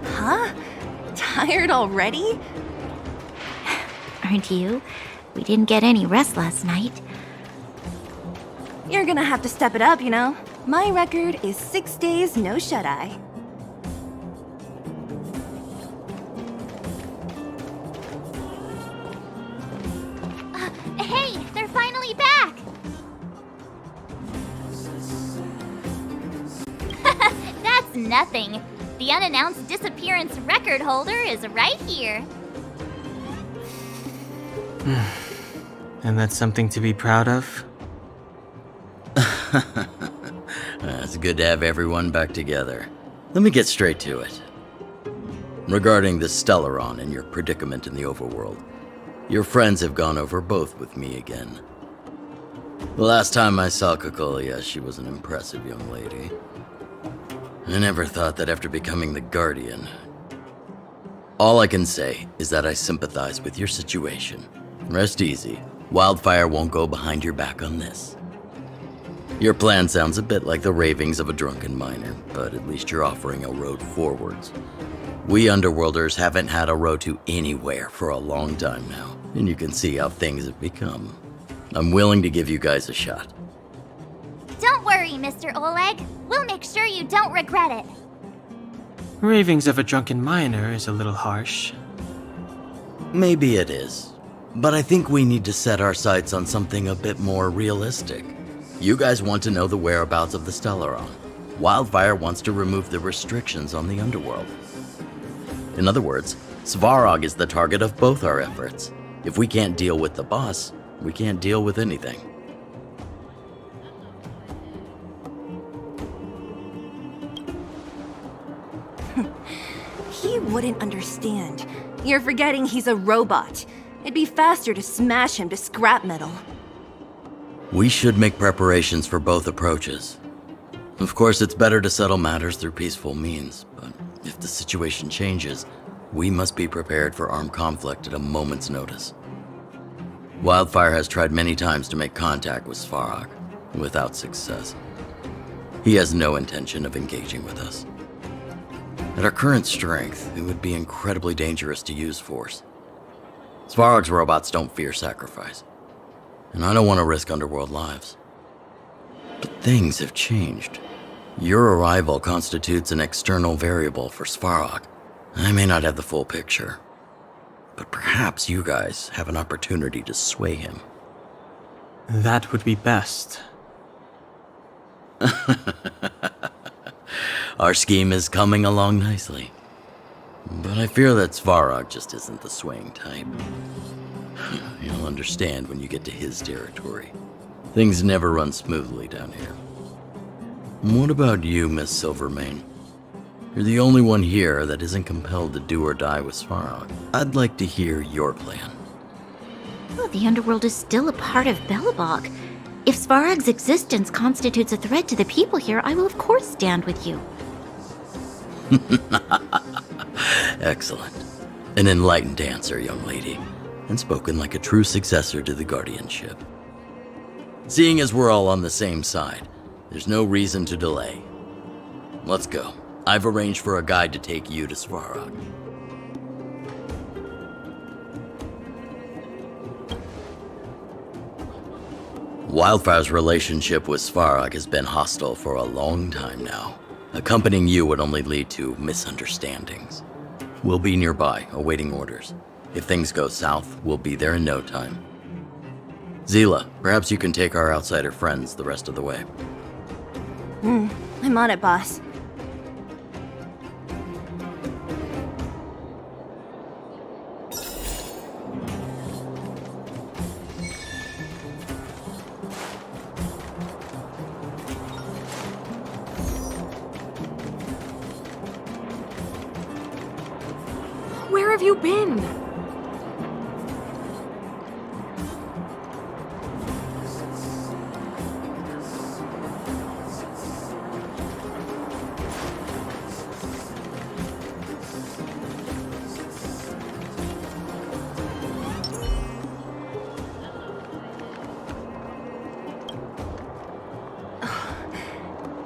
Huh? Tired already? Aren't you? We didn't get any rest last night. You're gonna have to step it up, you know? My record is 6 days, no shut-eye. Hey, they're finally back! That's nothing. The unannounced disappearance record holder is right here. And that's something to be proud of? It's good to have everyone back together. Let me get straight to it. Regarding the Stellaron and your predicament in the overworld, your friends have gone over both with me again. The last time I saw Kokolia, she was an impressive young lady. I never thought that after becoming the Guardian. All I can say is that I sympathize with your situation. Rest easy. Wildfire won't go behind your back on this. Your plan sounds a bit like the ravings of a drunken miner, but at least you're offering a road forwards. We Underworlders haven't had a road to anywhere for a long time now, and you can see how things have become. I'm willing to give you guys a shot. Don't worry, Mr. Oleg. We'll make sure you don't regret it. Ravings of a drunken miner is a little harsh. Maybe it is. But I think we need to set our sights on something a bit more realistic. You guys want to know the whereabouts of the Stellaron. Wildfire wants to remove the restrictions on the underworld. In other words, Svarog is the target of both our efforts. If we can't deal with the boss, we can't deal with anything. He wouldn't understand. You're forgetting he's a robot. It'd be faster to smash him to scrap metal. We should make preparations for both approaches. Of course, it's better to settle matters through peaceful means, but if the situation changes, we must be prepared for armed conflict at a moment's notice. Wildfire has tried many times to make contact with Svarog, without success. He has no intention of engaging with us. At our current strength, it would be incredibly dangerous to use force. Svarog's robots don't fear sacrifice, and I don't want to risk underworld lives. But things have changed. Your arrival constitutes an external variable for Svarog. I may not have the full picture, but perhaps you guys have an opportunity to sway him. That would be best. Our scheme is coming along nicely. But I fear that Svarog just isn't the swaying type. You'll understand when you get to his territory. Things never run smoothly down here. What about you, Miss Silvermane? You're the only one here that isn't compelled to do or die with Svarog. I'd like to hear your plan. Oh, the underworld is still a part of Belobog. If Svarog's existence constitutes a threat to the people here, I will of course stand with you. Excellent. An enlightened answer, young lady, and spoken like a true successor to the guardianship. Seeing as we're all on the same side, there's no reason to delay. Let's go. I've arranged for a guide to take you to Svarog. Wildfire's relationship with Svarog has been hostile for a long time now. Accompanying you would only lead to misunderstandings. We'll be nearby, awaiting orders. If things go south, we'll be there in no time. Zila, perhaps you can take our outsider friends the rest of the way. I'm on it, boss. Where have you been?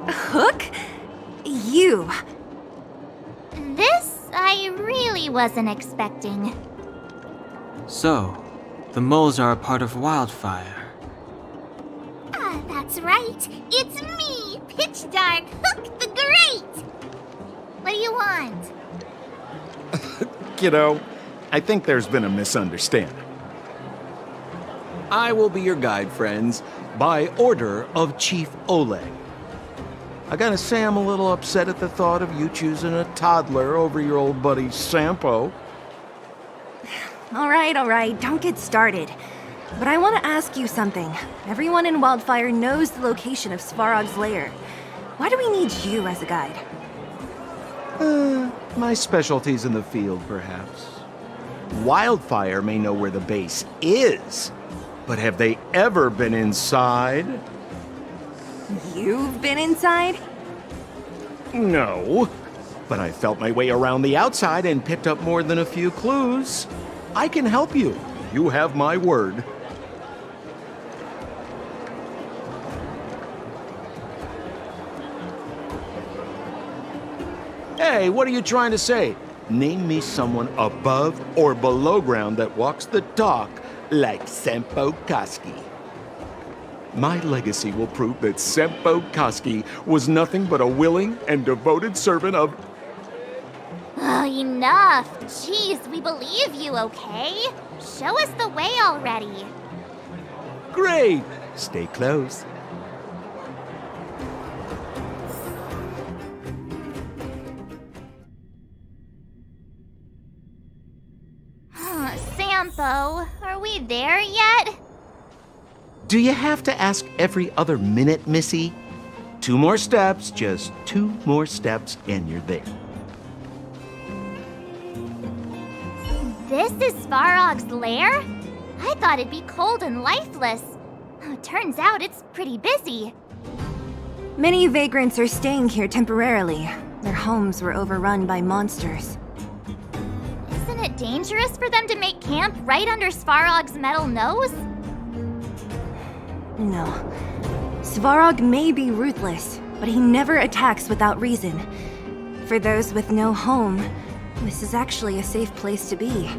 Hook? You. This I really wasn't expecting. So, the moles are a part of Wildfire. Ah, that's right. It's me, Pitch Dark Hook the Great. What do you want? Kiddo, I think there's been a misunderstanding. I will be your guide, friends, by order of Chief Oleg. I gotta say I'm a little upset at the thought of you choosing a toddler over your old buddy Sampo. All right, don't get started. But I want to ask you something. Everyone in Wildfire knows the location of Svarog's lair. Why do we need you as a guide? My specialty's in the field, perhaps. Wildfire may know where the base is, but have they ever been inside? You've been inside? No, but I felt my way around the outside and picked up more than a few clues. I can help you. You have my word. Hey, what are you trying to say? Name me someone above or below ground that walks the dock like Sempo Koski. My legacy will prove that Sempo Koski was nothing but a willing and devoted servant of... Oh, Enough! Jeez, we believe you, okay? Show us the way already. Great! Stay close. Sampo, are we there yet? Do you have to ask every other minute, Missy? 2 more steps, just 2 more steps, and you're there. This is Svarog's lair? I thought it'd be cold and lifeless. Turns out it's pretty busy. Many vagrants are staying here temporarily. Their homes were overrun by monsters. Isn't it dangerous for them to make camp right under Svarog's metal nose? No. Svarog may be ruthless, but he never attacks without reason. For those with no home, this is actually a safe place to be.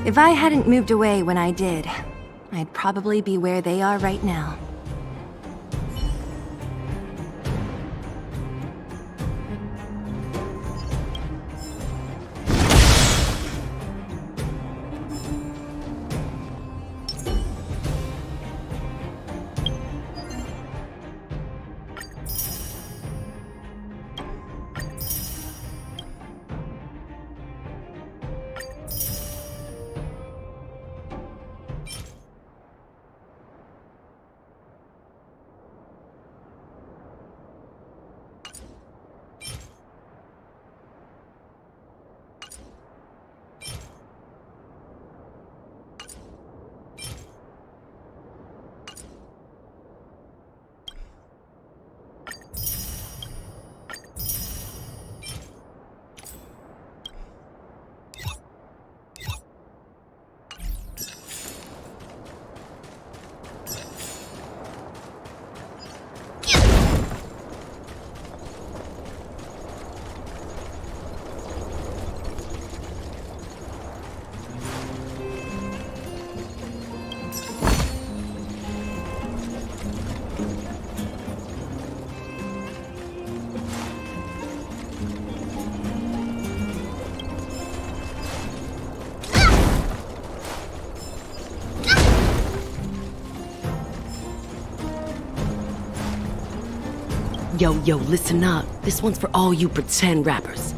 If I hadn't moved away when I did, I'd probably be where they are right now. Yo, listen up. This one's for all you pretend rappers.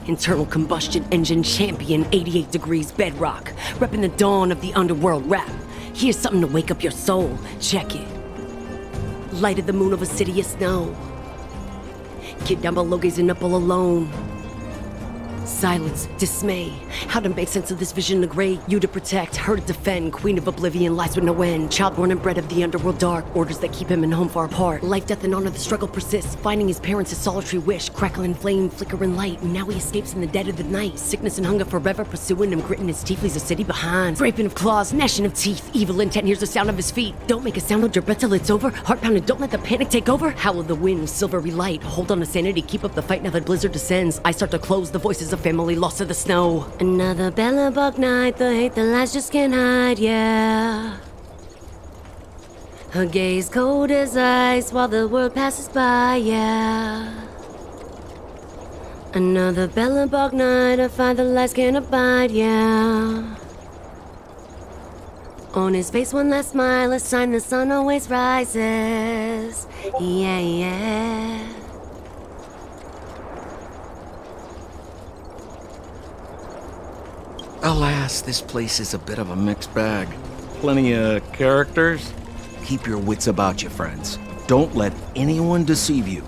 Internal combustion engine champion, 88 degrees bedrock, repping the dawn of the underworld rap. Here's something to wake up your soul. Check it. Light of the moon of a city of snow. Kid down below gazing up all alone. Silence, dismay. How to make sense of this vision the gray? You to protect, her to defend. Queen of oblivion lies with no end. Child born and bred of the underworld dark. Orders that keep him and home far apart. Life, death, and honor, the struggle persists. Finding his parents, his solitary wish. Crackling flame, flickering light. And now he escapes in the dead of the night. Sickness and hunger forever pursuing him. Gritting his teeth, leaves a city behind. Scraping of claws, gnashing of teeth. Evil intent hears the sound of his feet. Don't make a sound, hold your breath till it's over. Heart pounding, don't let the panic take over. Howl of the wind, silvery light. Hold on to sanity, keep up the fight now that blizzard descends. I start to close the voices of family lost to the snow. Another Bellabog night, the hate, the lies just can't hide, yeah. Her gaze cold as ice while the world passes by, yeah. Another Bellabog night, I find the lies can't abide, yeah. On his face one last smile, a sign the sun always rises, yeah, yeah. Alas, this place is a bit of a mixed bag. Plenty of characters. Keep your wits about you, friends. Don't let anyone deceive you.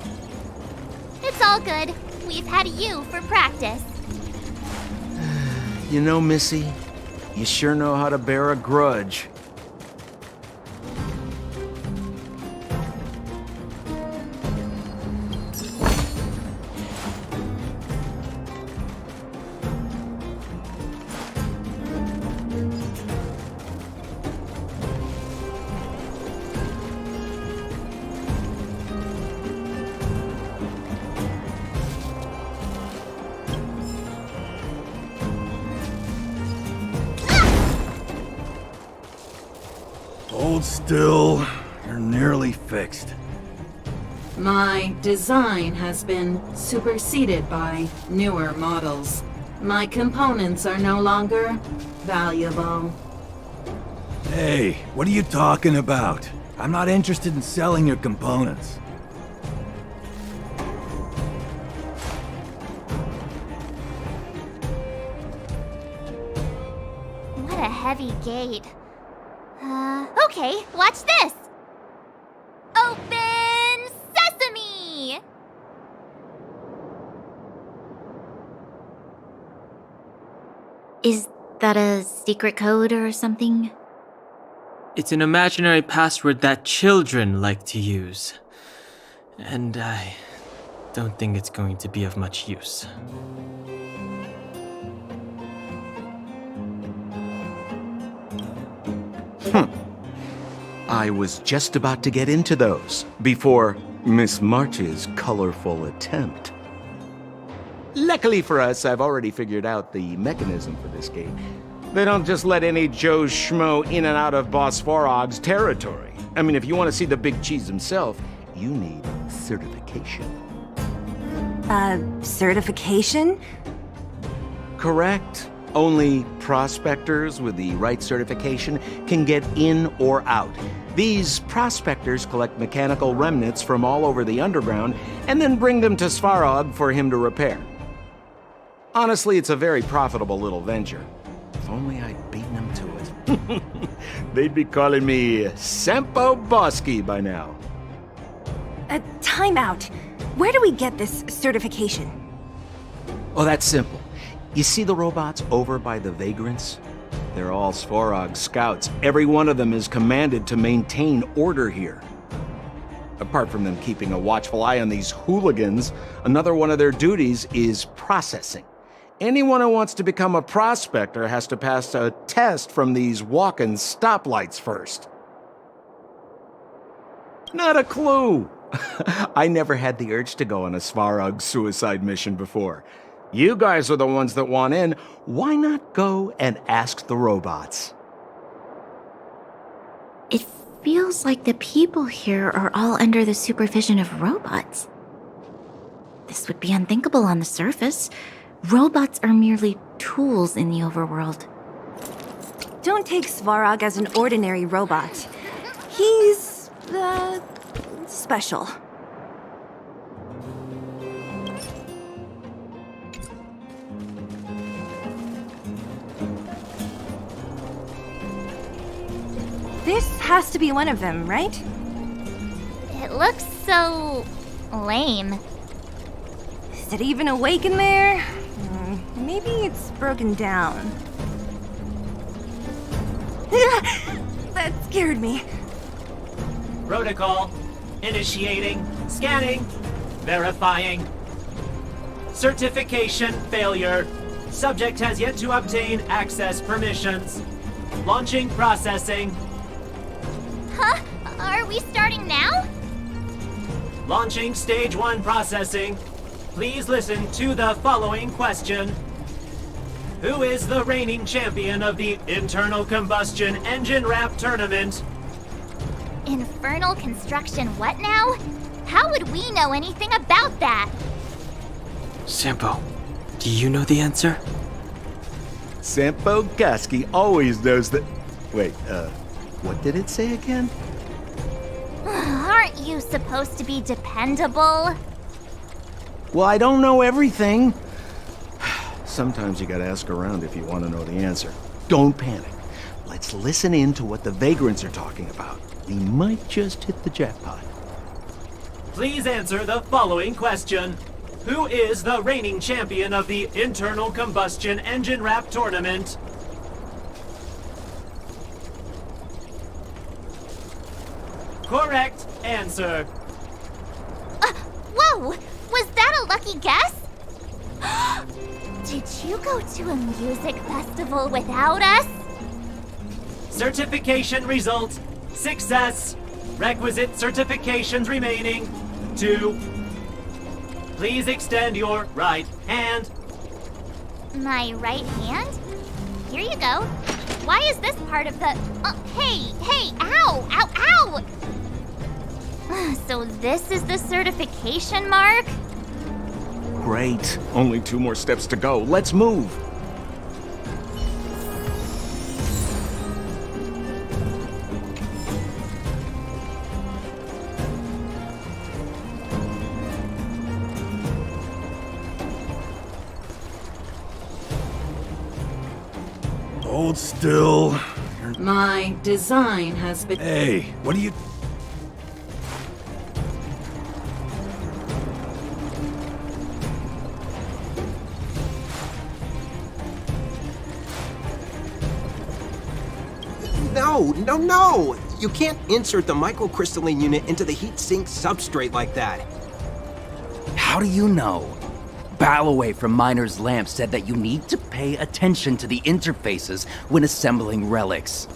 It's all good. We've had you for practice. You know, Missy, you sure know how to bear a grudge. Hold still. You're nearly fixed. My design has been superseded by newer models. My components are no longer valuable. Hey, what are you talking about? I'm not interested in selling your components. What a heavy gate. Okay, watch this! Open sesame! Is that a secret code or something? It's an imaginary password that children like to use. And I don't think it's going to be of much use. I was just about to get into those before Miss March's colorful attempt. Luckily for us, I've already figured out the mechanism for this gate. They don't just let any Joe Schmo in and out of Boss Farog's territory. I mean, if you want to see the big cheese himself, you need certification. Certification? Correct. Only prospectors with the right certification can get in or out. These prospectors collect mechanical remnants from all over the underground and then bring them to Svarog for him to repair. Honestly, it's a very profitable little venture. If only I'd beaten them to it. They'd be calling me Sempo Bosky by now. Time out. Where do we get this certification? Oh, that's simple. You see the robots over by the Vagrants? They're all Svarog scouts. Every one of them is commanded to maintain order here. Apart from them keeping a watchful eye on these hooligans, another one of their duties is processing. Anyone who wants to become a prospector has to pass a test from these walking stoplights first. Not a clue. I never had the urge to go on a Svarog suicide mission before. You guys are the ones that want in. Why not go and ask the robots? It feels like the people here are all under the supervision of robots. This would be unthinkable on the surface. Robots are merely tools in the overworld. Don't take Svarog as an ordinary robot. He's, special. This has to be one of them, right? It looks so lame. Is it even awake in there? Maybe it's broken down. That scared me. Protocol. Initiating. Scanning. Verifying. Certification failure. Subject has yet to obtain access permissions. Launching processing. Huh? Are we starting now? Launching stage 1 processing. Please listen to the following question. Who is the reigning champion of the Internal Combustion Engine Rap Tournament? Infernal construction what now? How would we know anything about that? Sampo, do you know the answer? Sempo Bosky always knows that... Wait, what did it say again? Aren't you supposed to be dependable? Well, I don't know everything. Sometimes you gotta ask around if you want to know the answer. Don't panic. Let's listen in to what the Vagrants are talking about. We might just hit the jackpot. Please answer the following question. Who is the reigning champion of the Internal Combustion Engine Rap Tournament? Correct answer. Whoa! Was that a lucky guess? Did you go to a music festival without us? Certification result. Success. Requisite certifications remaining. 2. Please extend your right hand. My right hand? Here you go. Why is this part of the... hey, ow, ow, ow! So this is the certification mark? Great. Only 2 more steps to go. Let's move. Hold still. My design has been... Hey, what are you... No! You can't insert the microcrystalline unit into the heat sink substrate like that. How do you know? Balloway from Miner's Lamp said that you need to pay attention to the interfaces when assembling relics.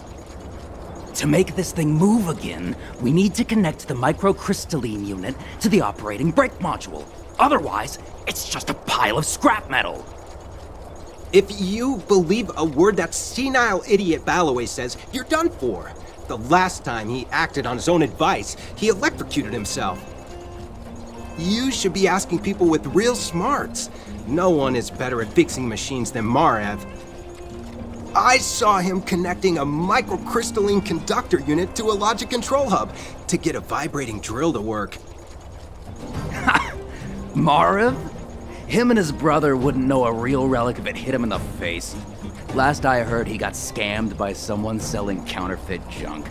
To make this thing move again, we need to connect the microcrystalline unit to the operating brake module. Otherwise, it's just a pile of scrap metal. If you believe a word that senile idiot Balloway says, you're done for. The last time he acted on his own advice, he electrocuted himself. You should be asking people with real smarts. No one is better at fixing machines than Marev. I saw him connecting a microcrystalline conductor unit to a logic control hub to get a vibrating drill to work. Marev? Him and his brother wouldn't know a real relic if it hit him in the face. Last I heard, he got scammed by someone selling counterfeit junk.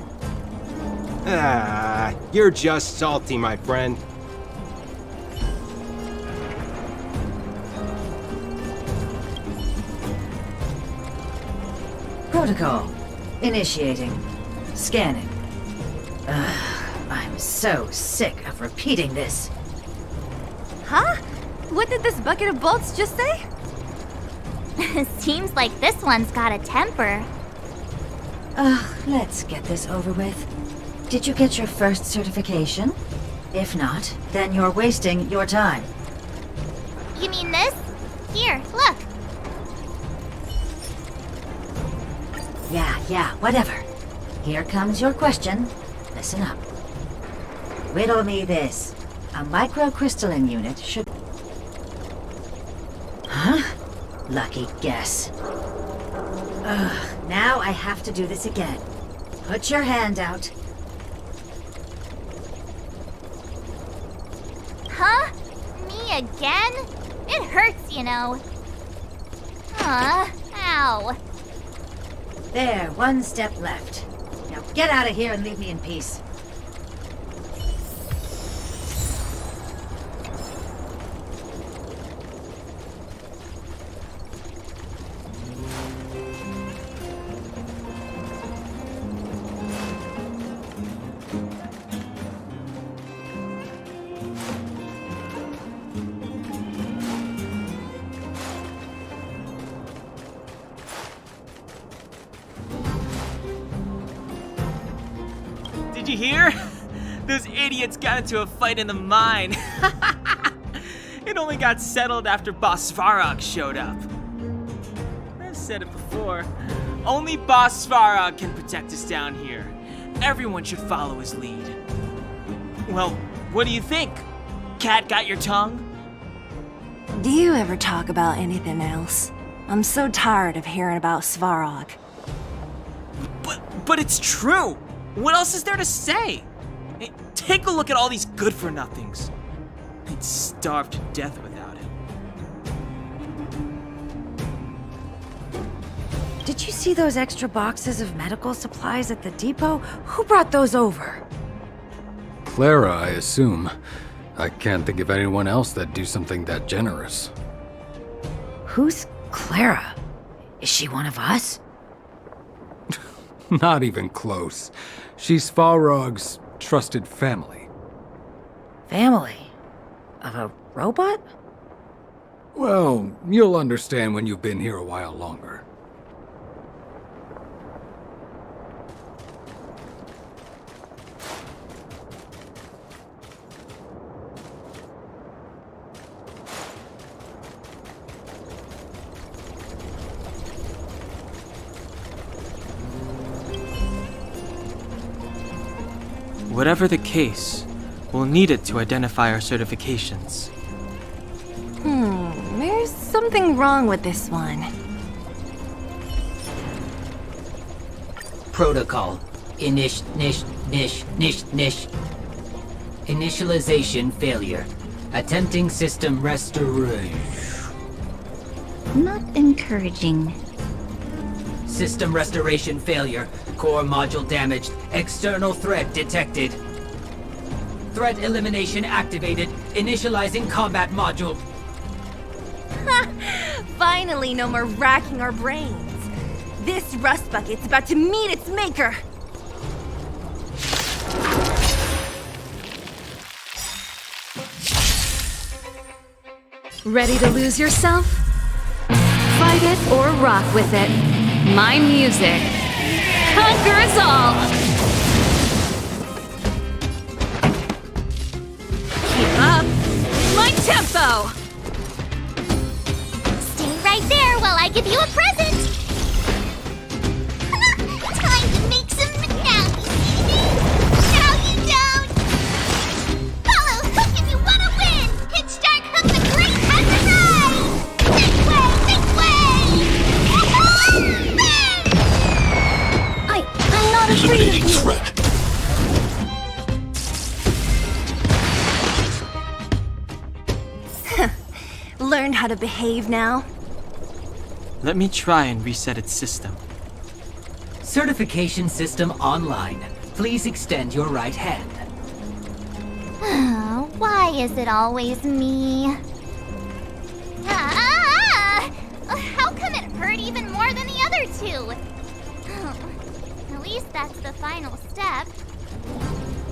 Ah, you're just salty, my friend. Protocol. Initiating. Scanning. I'm so sick of repeating this. Huh? What did this bucket of bolts just say? Seems like this one's got a temper. Let's get this over with. Did you get your first certification? If not, then you're wasting your time. You mean this? Here, look. Yeah, whatever. Here comes your question. Listen up. Riddle me this. A microcrystalline unit should... Huh? Lucky guess. Now I have to do this again. Put your hand out. Huh? Me again? It hurts, you know. Ow. There, one step left. Now get out of here and leave me in peace. Did you hear? Those idiots got into a fight in the mine. It only got settled after Boss Svarog showed up. I've said it before. Only Boss Svarog can protect us down here. Everyone should follow his lead. Well, what do you think? Cat got your tongue? Do you ever talk about anything else? I'm so tired of hearing about Svarog. But it's true! What else is there to say? Hey, take a look at all these good-for-nothings. They'd starve to death without it. Did you see those extra boxes of medical supplies at the depot? Who brought those over? Clara, I assume. I can't think of anyone else that'd do something that generous. Who's Clara? Is she one of us? Not even close. She's Farog's trusted family. Family? Of a robot? Well, you'll understand when you've been here a while longer. Whatever the case, We'll need it to identify our certifications. There's something wrong with this one. Protocol. Initialization failure. Attempting system restoration. Not encouraging. System restoration failure. Core module damaged. External threat detected. Threat elimination activated. Initializing combat module. Finally, no more racking our brains. This rust bucket's about to meet its maker. Ready to lose yourself? Fight it or rock with it. My music conquers all! Keep up my tempo! Stay right there while I give you a present! Time to make some now you don't! Follow Hook if you wanna win! Hit Start Hook the Great has arrived! This way! I'm not afraid of you! Learn how to behave now. Let me try and reset its system. Certification system online. Please extend your right hand. Why is it always me? How come it hurt even more than the other two? At least that's the final step.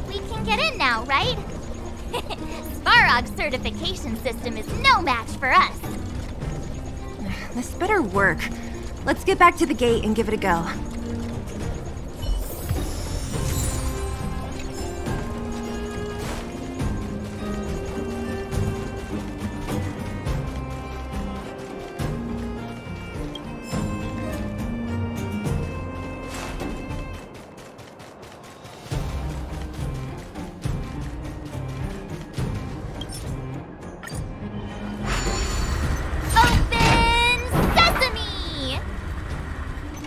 We can get in now, right? Svarog's certification system is no match for us. This better work. Let's get back to the gate and give it a go.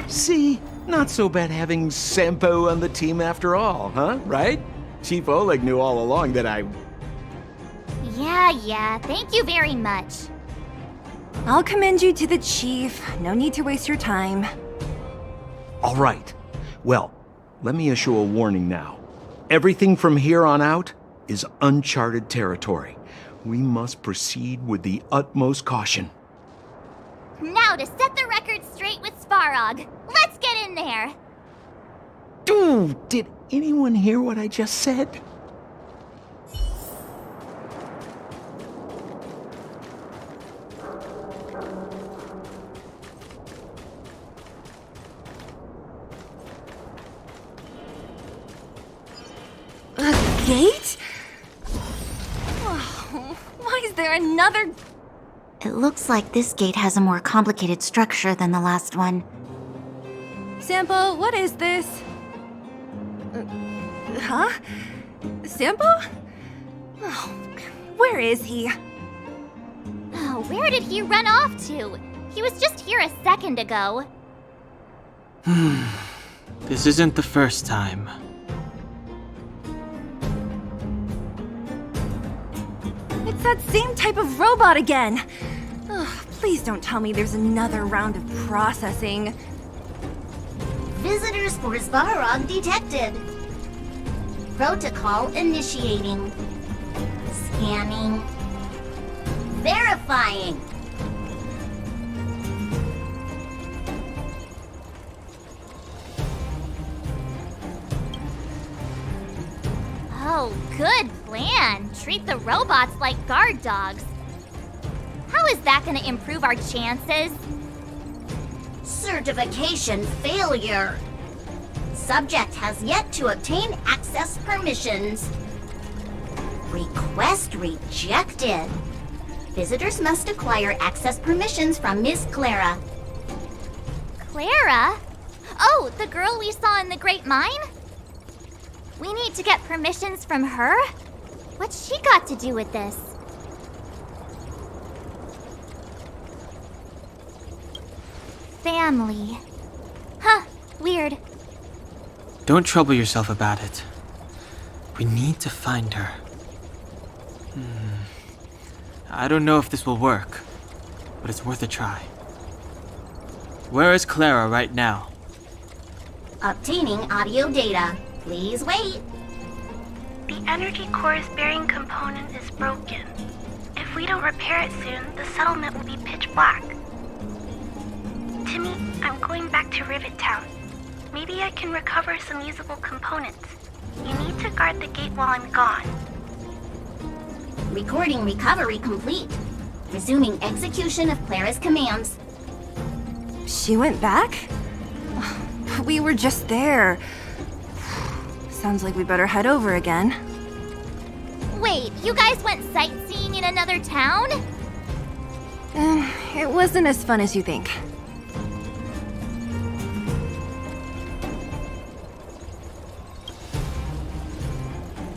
See? Not so bad having Sampo on the team after all, huh? Right? Chief Oleg knew all along that I... Yeah, thank you very much. I'll commend you to the chief. No need to waste your time. All right. Well, let me issue a warning now. Everything from here on out is uncharted territory. We must proceed with the utmost caution. Now to set the record straight with Svarog. Let's get in there. Dude, did anyone hear what I just said? A gate? Oh, why is there another... It looks like this gate has a more complicated structure than the last one. Sampo, what is this? Huh? Sampo? Oh, where is he? Oh, where did he run off to? He was just here a second ago. This isn't the first time. It's that same type of robot again. Ugh, please don't tell me there's another round of processing. Visitors for Svarog detected. Protocol initiating. Scanning. Verifying. Oh, good plan. Treat the robots like guard dogs. How is that gonna improve our chances? Certification failure. Subject has yet to obtain access permissions. Request rejected. Visitors must acquire access permissions from Miss Clara. Clara? Oh, the girl we saw in the Great Mine? We need to get permissions from her? What's she got to do with this? Family. Huh, weird. Don't trouble yourself about it. We need to find her. I don't know if this will work, but it's worth a try. Where is Clara right now? Obtaining audio data. Please wait. The energy core's bearing component is broken. If we don't repair it soon, the settlement will be pitch black. Timmy, I'm going back to Rivet Town. Maybe I can recover some usable components. You need to guard the gate while I'm gone. Recording recovery complete. Resuming execution of Clara's commands. She went back? We were just there. Sounds like we better head over again. Wait, you guys went sightseeing in another town? It wasn't as fun as you think.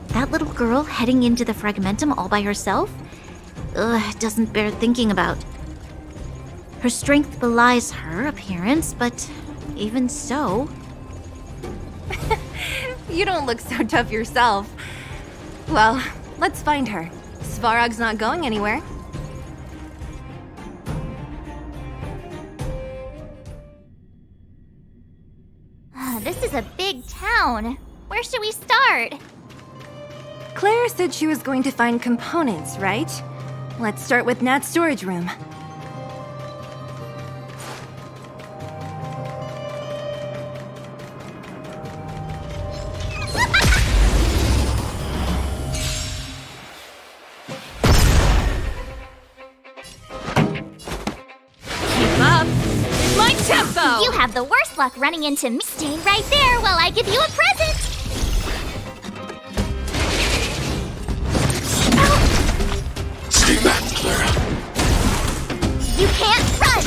That little girl heading into the Fragmentum all by herself? It doesn't bear thinking about. Her strength belies her appearance, but even so... You don't look so tough yourself. Well, let's find her. Svarog's not going anywhere. This is a big town. Where should we start? Claire said she was going to find components, right? Let's start with Nat's storage room. You have the worst luck running into me. Stay right there while I give you a present! Stay back, Clara. You can't run!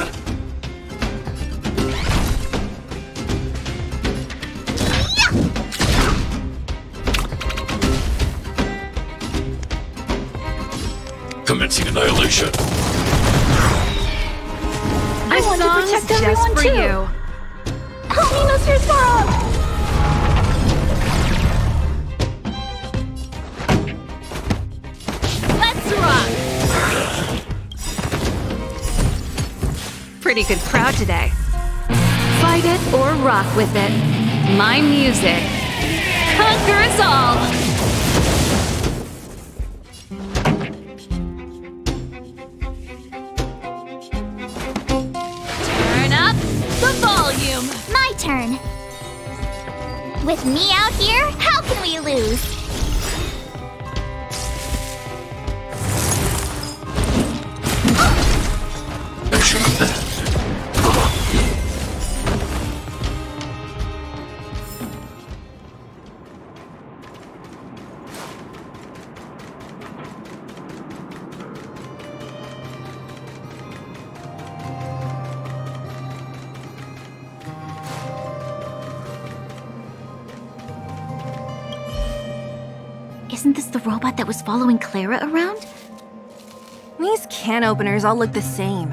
Commencing annihilation. I want to protect everyone too. You. Help me, Mr. Svarog! Let's rock! Pretty good crowd today. Fight it or rock with it. My music conquers all. The volume! My turn. With me out here, how can we lose? Isn't this the robot that was following Clara around? These can openers all look the same.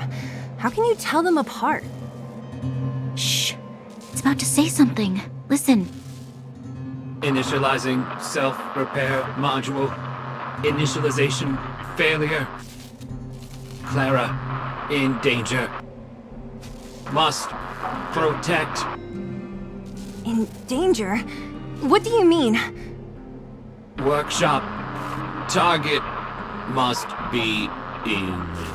How can you tell them apart? Shh. It's about to say something. Listen. Initializing self-repair module. Initialization failure. Clara in danger. Must protect. In danger? What do you mean? Workshop. Target must be eliminated.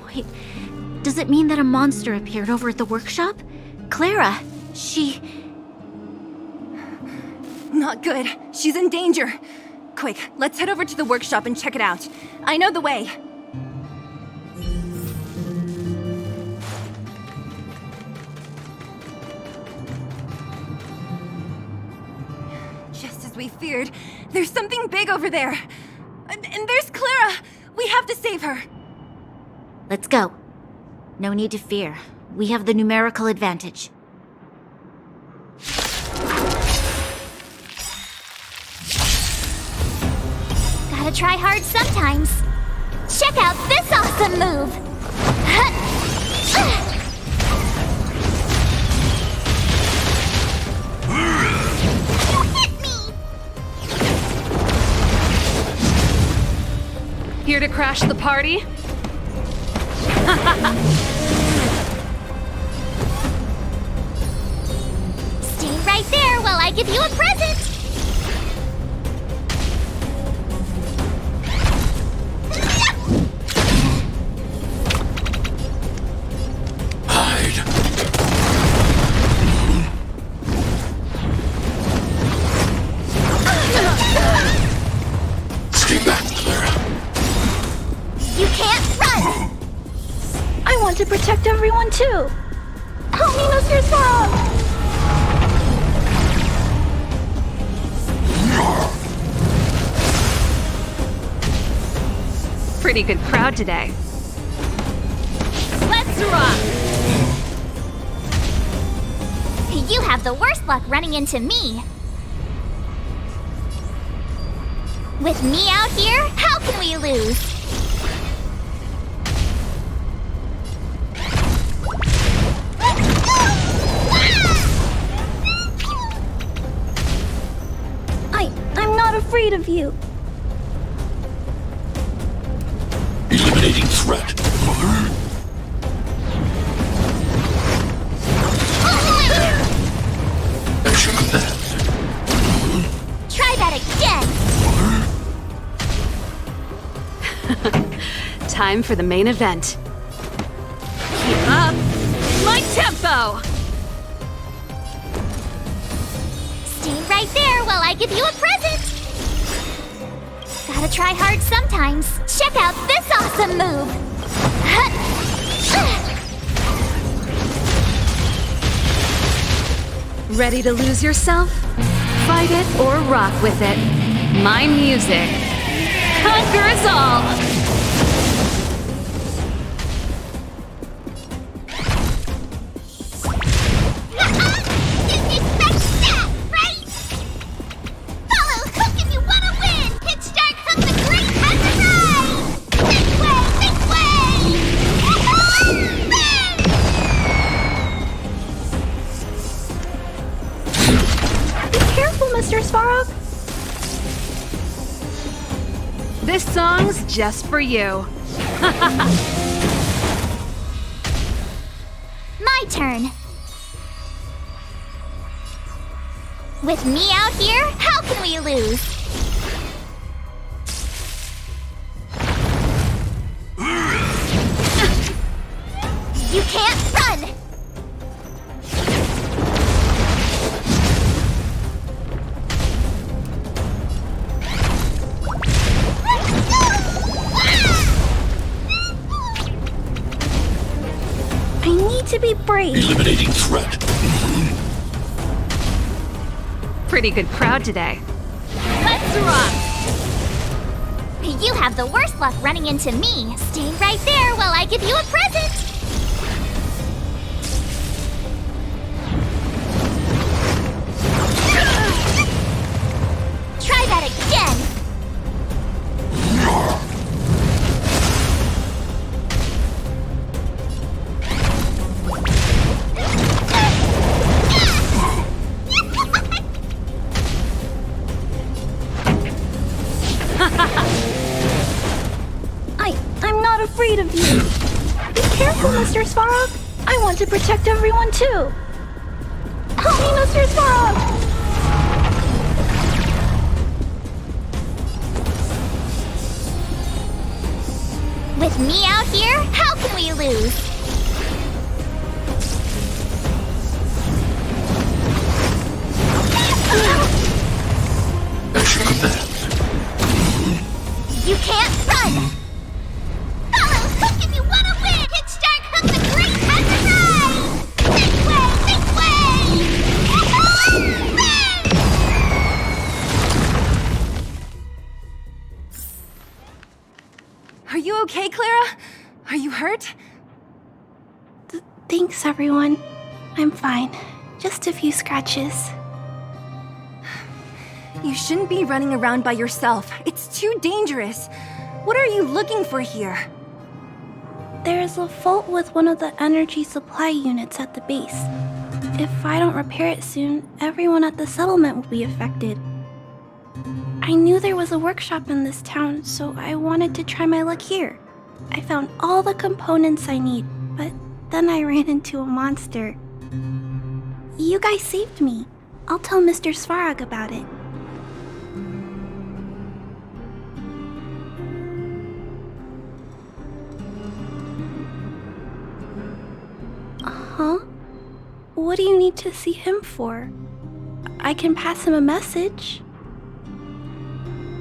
Wait, does it mean that a monster appeared over at the workshop? Clara, she... Not good. She's in danger. Quick, let's head over to the workshop and check it out. I know the way. Just as we feared, there's something big over there. And there's Clara! We have to save her. Let's go. No need to fear. We have the numerical advantage. Gotta try hard sometimes. Check out this awesome move! You hit me! Here to crash the party? Stay right there while I give you a present! You can't run! I want to protect everyone too. Help me, Mr. Sparrow! Pretty good crowd today. Let's rock! You have the worst luck running into me. With me out here, how can we lose? I'm not afraid of you. Eliminating threat. Action command. Try that again! Time for the main event. Keep up my tempo! Stay right there while I give you a present! Gotta try hard sometimes. Check out this awesome move! Ready to lose yourself? Fight it or rock with it. My music conquers all! Mr. Svarog? This song's just for you. My turn. With me out here, how can we lose? You can't run! I need to be brave. Eliminating threat. Pretty good crowd today. Let's rock! You have the worst luck running into me. Stay right there while I give you a present! Try that again! I'm not afraid of you. Be careful, Mr. Svarog. I want to protect everyone too. Help me, Mr. Svarog! With me out here, how can we lose? Action command. You can't run! Follow Hook if you want to win! Kickstart Hook the Great Hazard Ride! This way! This way! Are you okay, Clara? Are you hurt? Thanks, everyone. I'm fine. Just a few scratches. You shouldn't be running around by yourself. It's too dangerous. What are you looking for here? There's a fault with one of the energy supply units at the base. If I don't repair it soon, everyone at the settlement will be affected. I knew there was a workshop in this town, so I wanted to try my luck here. I found all the components I need, but then I ran into a monster. You guys saved me. I'll tell Mr. Svarog about it. Huh? What do you need to see him for? I can pass him a message.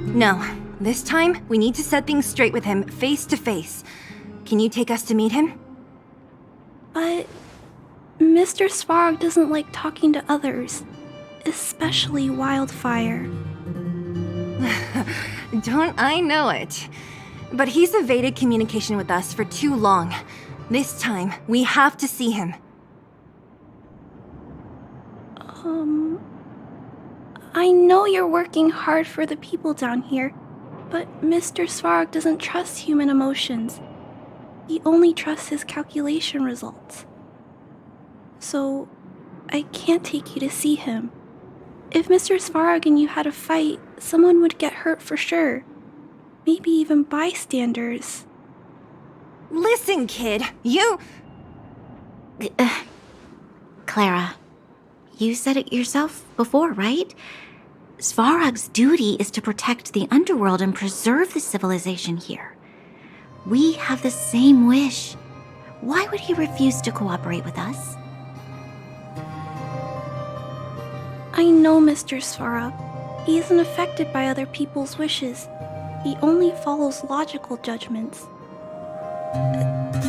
No. This time, we need to set things straight with him, face to face. Can you take us to meet him? But Mr. Svarog doesn't like talking to others, especially Wildfire. Don't I know it? But he's evaded communication with us for too long. This time, we have to see him. I know you're working hard for the people down here, but Mr. Svarog doesn't trust human emotions. He only trusts his calculation results. So, I can't take you to see him. If Mr. Svarog and you had a fight, someone would get hurt for sure. Maybe even bystanders. Listen, kid, you... Clara, you said it yourself before, right? Svarog's duty is to protect the underworld and preserve the civilization here. We have the same wish. Why would he refuse to cooperate with us? I know Mr. Svarog. He isn't affected by other people's wishes. He only follows logical judgments.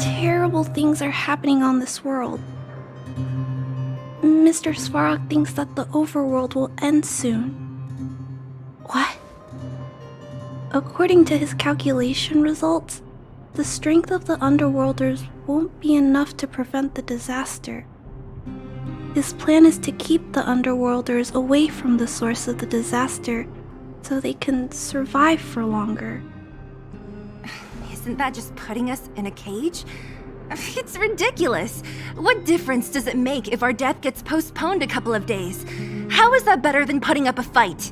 Terrible things are happening on this world. Mr. Svarog thinks that the overworld will end soon. What? According to his calculation results, the strength of the Underworlders won't be enough to prevent the disaster. His plan is to keep the Underworlders away from the source of the disaster so they can survive for longer. Isn't that just putting us in a cage? It's ridiculous. What difference does it make if our death gets postponed a couple of days? How is that better than putting up a fight?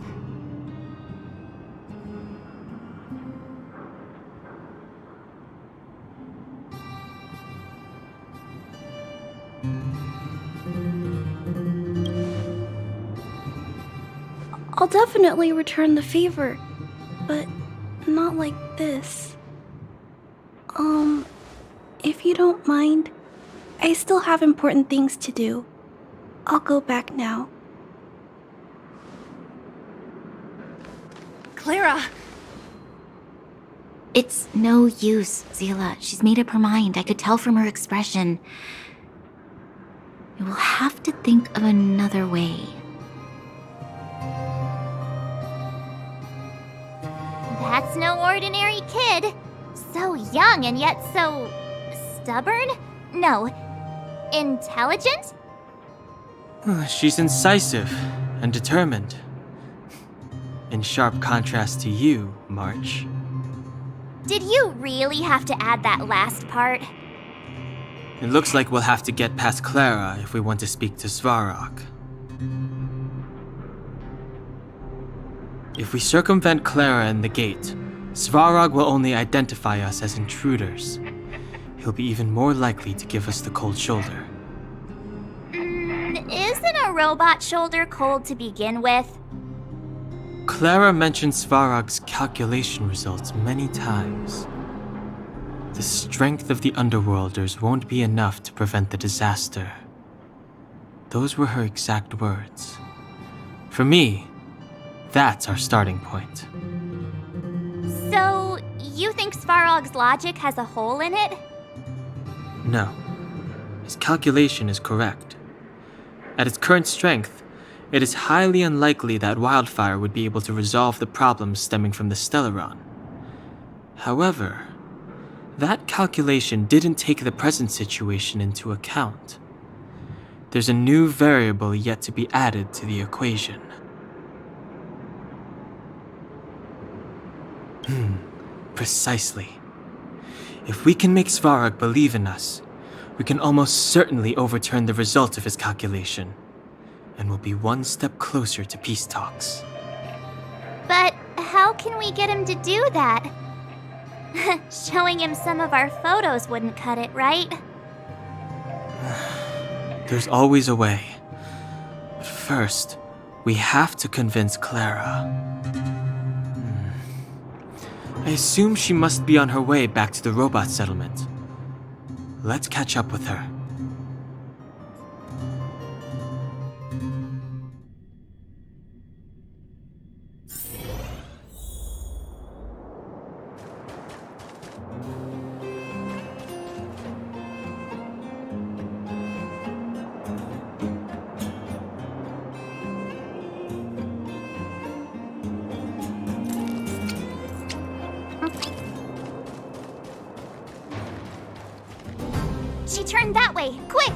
I'll definitely return the favor, but not like this. If you don't mind, I still have important things to do. I'll go back now. Clara! It's no use, Zila. She's made up her mind. I could tell from her expression. We will have to think of another way. That's no ordinary kid. So young and yet so... stubborn? No. Intelligent? She's incisive and determined. In sharp contrast to you, March. Did you really have to add that last part? It looks like we'll have to get past Clara if we want to speak to Svarog. If we circumvent Clara and the gate, Svarog will only identify us as intruders. He'll be even more likely to give us the cold shoulder. Isn't a robot shoulder cold to begin with? Clara mentioned Svarog's calculation results many times. The strength of the Underworlders won't be enough to prevent the disaster. Those were her exact words. For me, that's our starting point. So, you think Svarog's logic has a hole in it? No. His calculation is correct. At its current strength, it is highly unlikely that Wildfire would be able to resolve the problems stemming from the Stellaron. However, that calculation didn't take the present situation into account. There's a new variable yet to be added to the equation. Precisely. If we can make Svarog believe in us, we can almost certainly overturn the result of his calculation, and we'll be one step closer to peace talks. But how can we get him to do that? Showing him some of our photos wouldn't cut it, right? There's always a way. But first, we have to convince Clara. I assume she must be on her way back to the robot settlement. Let's catch up with her. She turned that way! Quick!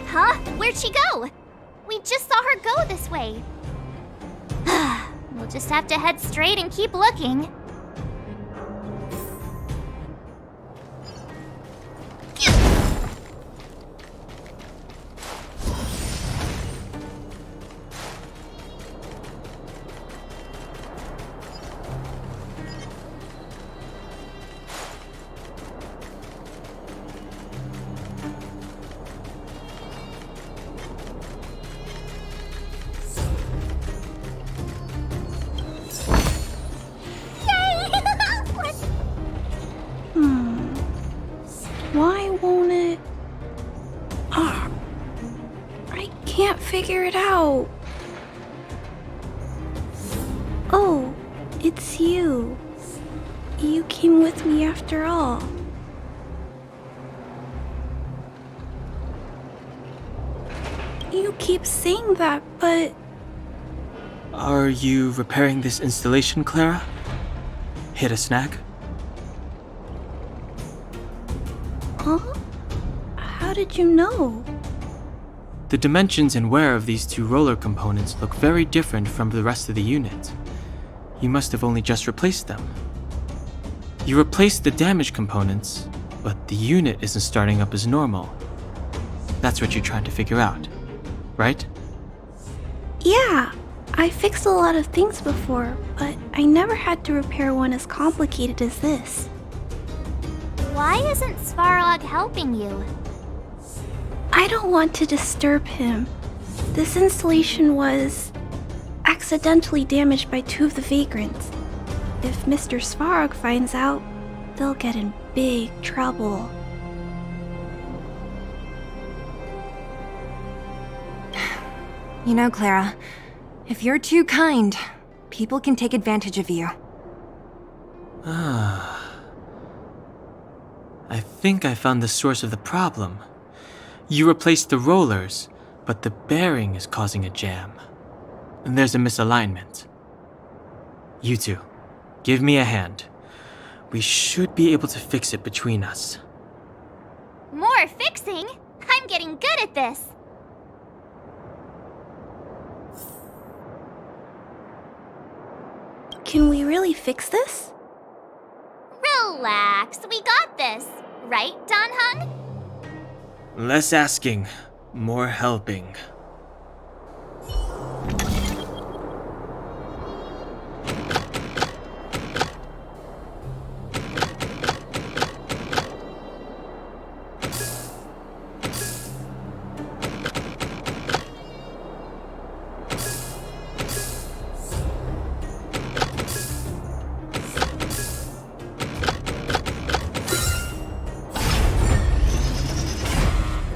Huh? Where'd she go? We just saw her go this way. We'll just have to head straight and keep looking. Why won't it? I can't figure it out. Oh, it's you. You came with me after all. You keep saying that, but... Are you repairing this installation, Clara? Hit a snag? Huh? How did you know? The dimensions and wear of these two roller components look very different from the rest of the unit. You must have only just replaced them. You replaced the damaged components, but the unit isn't starting up as normal. That's what you're trying to figure out, right? Yeah, I fixed a lot of things before, but I never had to repair one as complicated as this. Why isn't Svarog helping you? I don't want to disturb him. This installation was accidentally damaged by two of the vagrants. If Mr. Svarog finds out, they'll get in big trouble. You know, Clara, if you're too kind, people can take advantage of you. I think I found the source of the problem. You replaced the rollers, but the bearing is causing a jam. And there's a misalignment. You two, give me a hand. We should be able to fix it between us. More fixing? I'm getting good at this. Can we really fix this? Relax, we got this. Right, Don Hung? Less asking, more helping.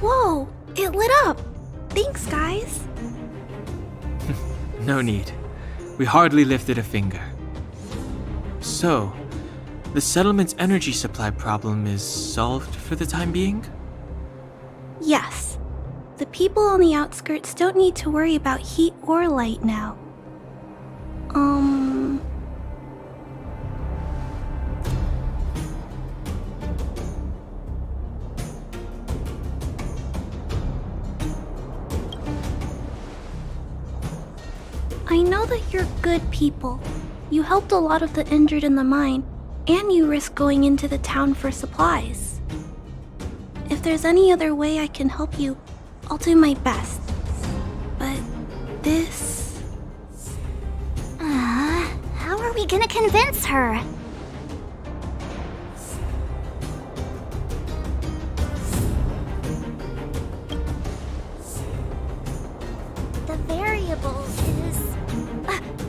Whoa, it lit up. Thanks, guys. No need. We hardly lifted a finger. So, the settlement's energy supply problem is solved for the time being? Yes. The people on the outskirts don't need to worry about heat or light now. I know that you're good people. You helped a lot of the injured in the mine, and you risked going into the town for supplies. If there's any other way I can help you, I'll do my best. But this... How are we gonna convince her? The variable is...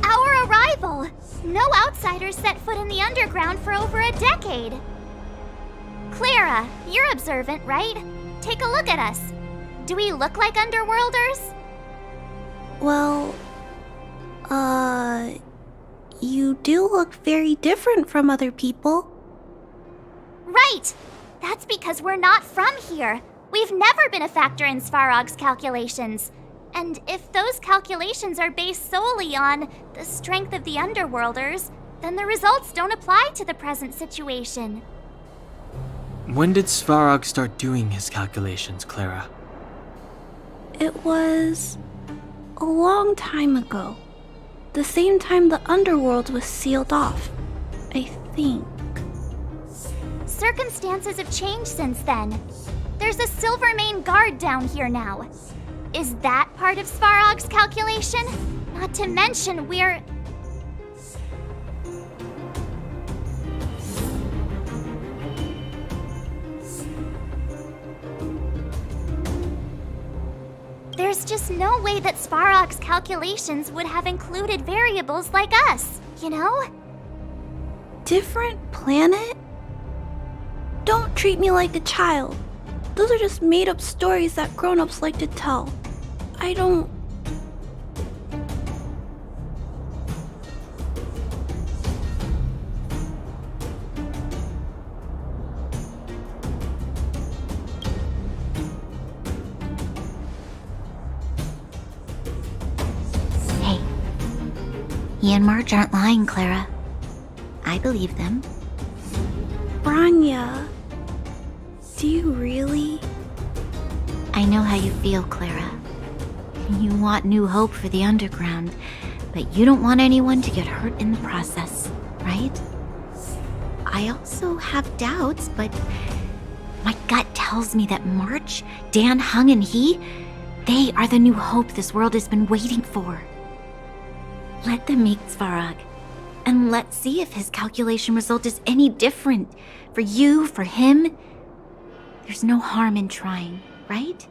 our arrival! No outsiders set foot in the underground for over a decade. Clara, you're observant, right? Take a look at us. Do we look like underworlders? Well, you do look very different from other people. Right! That's because we're not from here. We've never been a factor in Svarog's calculations. And if those calculations are based solely on the strength of the Underworlders, then the results don't apply to the present situation. When did Svarog start doing his calculations, Clara? It was a long time ago. The same time the Underworld was sealed off, I think. Circumstances have changed since then. There's a Silvermane guard down here now. Is that part of Svarog's calculation? Not to mention we're... There's just no way that Svarog's calculations would have included variables like us, you know? Different planet? Don't treat me like a child. Those are just made-up stories that grown-ups like to tell. I don't... Hey, he and Marge aren't lying, Clara. I believe them. Branya, do you really? I know how you feel, Clara. You want new hope for the underground, but you don't want anyone to get hurt in the process, right? I also have doubts, but my gut tells me that March, Dan, Hung, and they are the new hope this world has been waiting for. Let them meet Svarog, and let's see if his calculation result is any different. For you, for him, there's no harm in trying, right?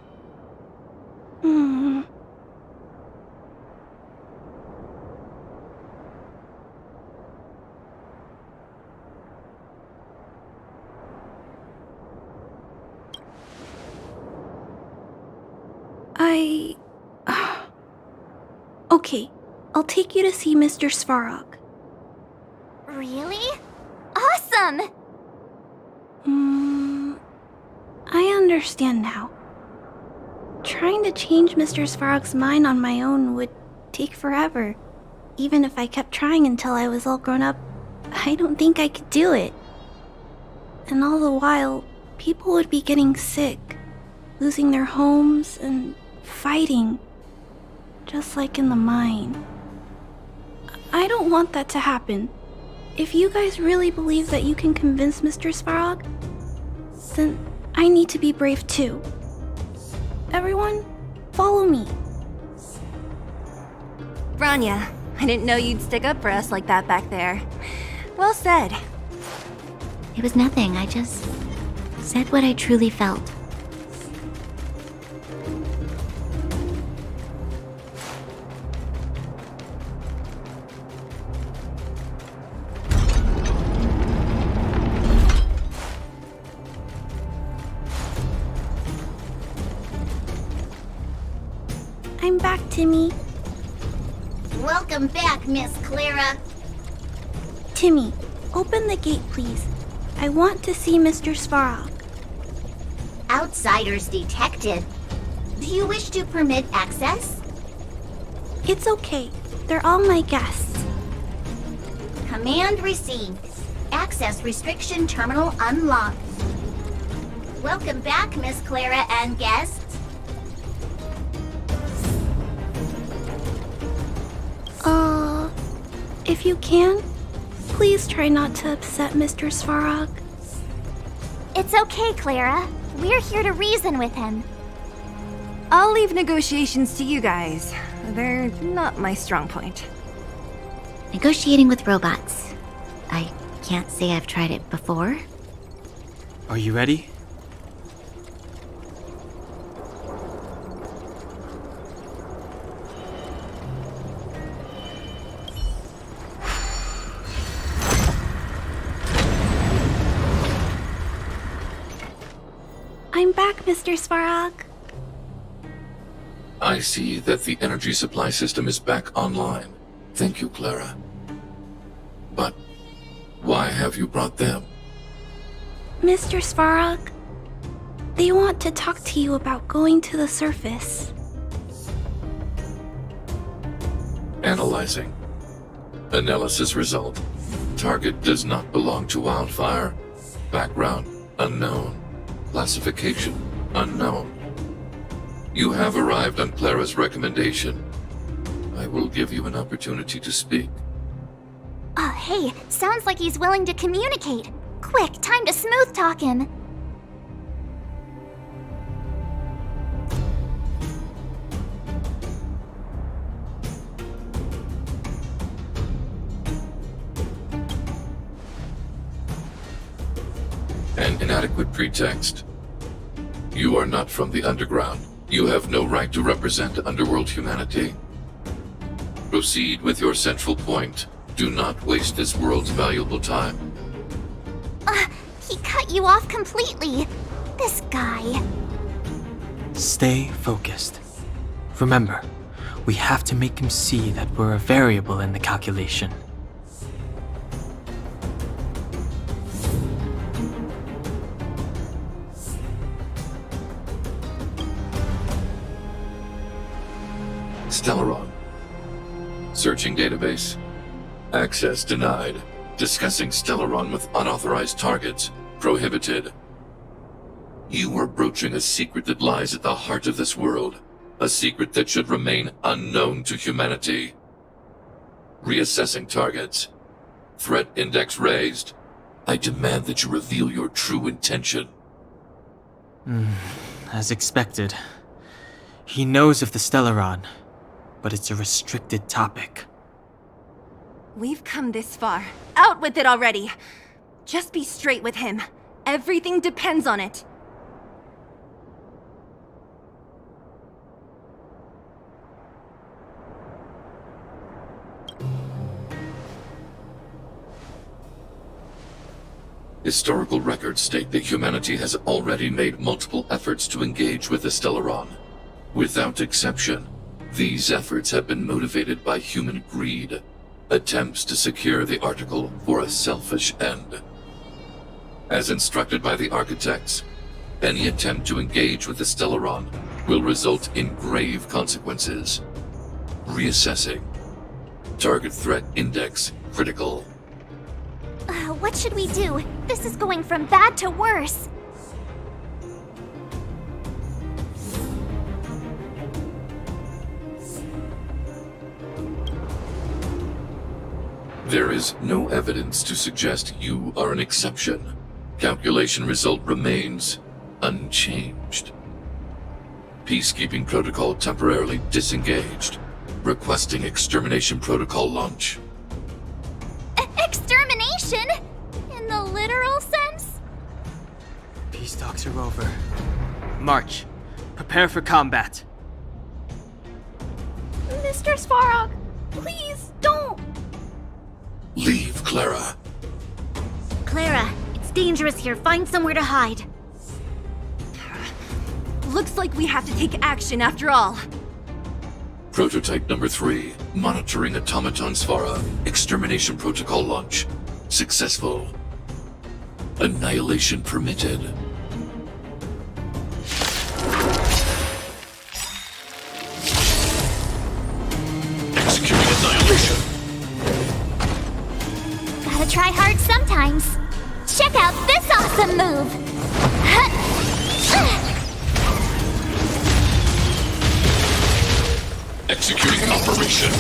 Okay, I'll take you to see Mr. Svarog. Really? Awesome! I understand now. Trying to change Mr. Svarog's mind on my own would take forever. Even if I kept trying until I was all grown up, I don't think I could do it. And all the while, people would be getting sick, losing their homes, and fighting. Just like in the mine. I don't want that to happen. If you guys really believe that you can convince Mr. Svarog, then I need to be brave too. Everyone, follow me. Branya, I didn't know you'd stick up for us like that back there. Well said. It was nothing, I just said what I truly felt. I'm back, Timmy. Welcome back, Miss Clara. Timmy, open the gate, please. I want to see Mr. Svarog. Outsiders detected. Do you wish to permit access? It's okay. They're all my guests. Command received. Access restriction terminal unlocked. Welcome back, Miss Clara and guests. If you can, please try not to upset Mr. Svarog. It's okay, Clara. We're here to reason with him. I'll leave negotiations to you guys. They're not my strong point. Negotiating with robots. I can't say I've tried it before. Are you ready? I'm back, Mr. Svarog. I see that the energy supply system is back online. Thank you, Clara. But why have you brought them? Mr. Svarog, they want to talk to you about going to the surface. Analyzing. Analysis result. Target does not belong to Wildfire. Background unknown. Classification unknown. You have arrived on Clara's recommendation. I will give you an opportunity to speak. Oh, hey, sounds like he's willing to communicate. Quick, time to smooth talk him. An inadequate pretext. You are not from the underground. You have no right to represent underworld humanity. Proceed with your central point. Do not waste this world's valuable time. He cut you off completely. This guy. Stay focused. Remember, we have to make him see that we're a variable in the calculation. Stellaron. Searching database. Access denied. Discussing Stellaron with unauthorized targets. Prohibited. You are broaching a secret that lies at the heart of this world. A secret that should remain unknown to humanity. Reassessing targets. Threat index raised. I demand that you reveal your true intention. As expected. He knows of the Stellaron, but it's a restricted topic. We've come this far. Out with it already! Just be straight with him. Everything depends on it. Historical records state that humanity has already made multiple efforts to engage with the Stellaron. Without exception, these efforts have been motivated by human greed, attempts to secure the article for a selfish end. As instructed by the architects, any attempt to engage with the Stellaron will result in grave consequences. Reassessing. Target threat index critical. What should we do? This is going from bad to worse. There is no evidence to suggest you are an exception. Calculation result remains unchanged. Peacekeeping protocol temporarily disengaged. Requesting extermination protocol launch. Extermination? In the literal sense? Peace talks are over. March. Prepare for combat. Mr. Svarog, please don't! Leave, Clara. Clara, it's dangerous here. Find somewhere to hide. Looks like we have to take action after all. Prototype number 3. Monitoring automaton Svara. Extermination protocol launch. Successful. Annihilation permitted. Gotta try hard sometimes. Check out this awesome move! Executing operation.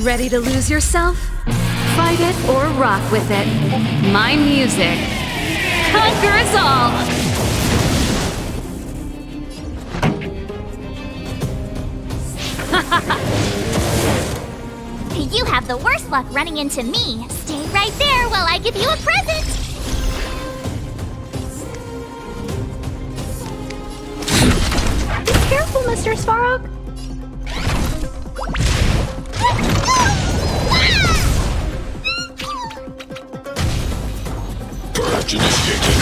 Ready to lose yourself? Fight it or rock with it. My music conquers all! You have the worst luck running into me. Stay right there while I give you a present! Be careful, Mr. Svarog. Purge initiated.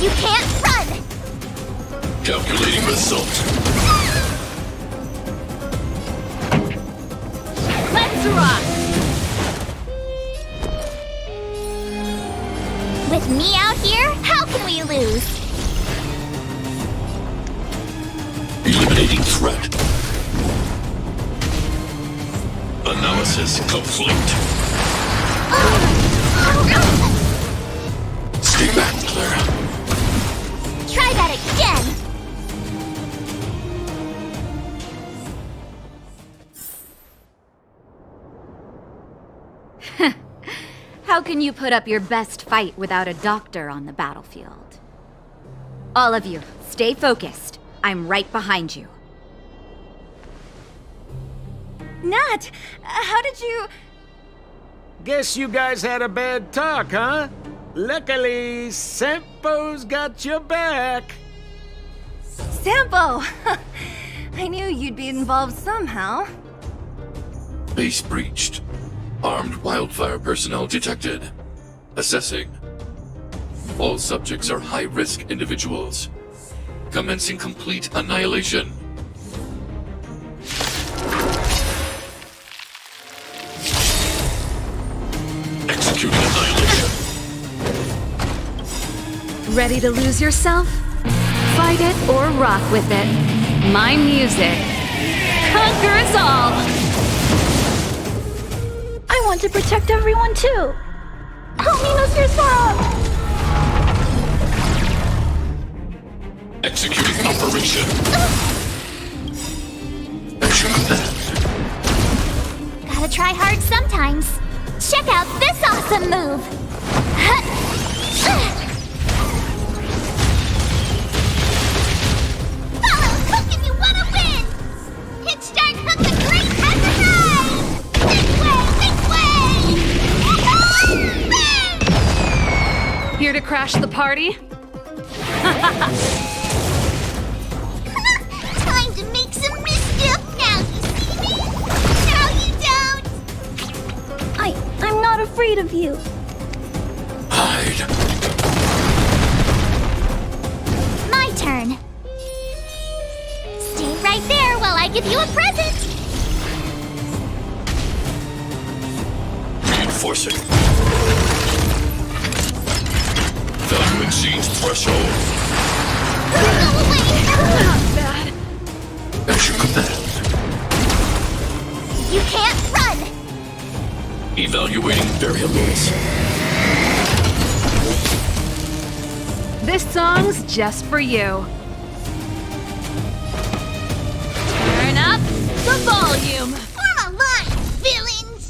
You can't run! Calculating result. Let's rock! With me out here, how can we lose? Eliminating threat. Analysis complete. Stay back, Clara. Try that again! How can you put up your best fight without a doctor on the battlefield? All of you, stay focused. I'm right behind you. Nat, how did you... Guess you guys had a bad talk, huh? Luckily, Sempo's got your back. Sampo! I knew you'd be involved somehow. Base breached. Armed wildfire personnel detected. Assessing. All subjects are high-risk individuals. Commencing complete annihilation. Executing annihilation. Ready to lose yourself? Fight it or rock with it. My music conquers all! I want to protect everyone too. Help me, Mr. Svarog! Executing operation. Action command. Gotta try hard sometimes. Check out this awesome move! Follow Hook if you wanna win! Hit start Hook the Great has arrived! This way! Here to crash the party? Time to make some mischief! Now you see me? Now you don't! I'm not afraid of you. Hide. My turn. Stay right there while I give you a present! Reinforcing. Value exceeds threshold. Not bad. Action command. You can't run! Evaluating variables. This song's just for you. Turn up the volume. Form a line, villains!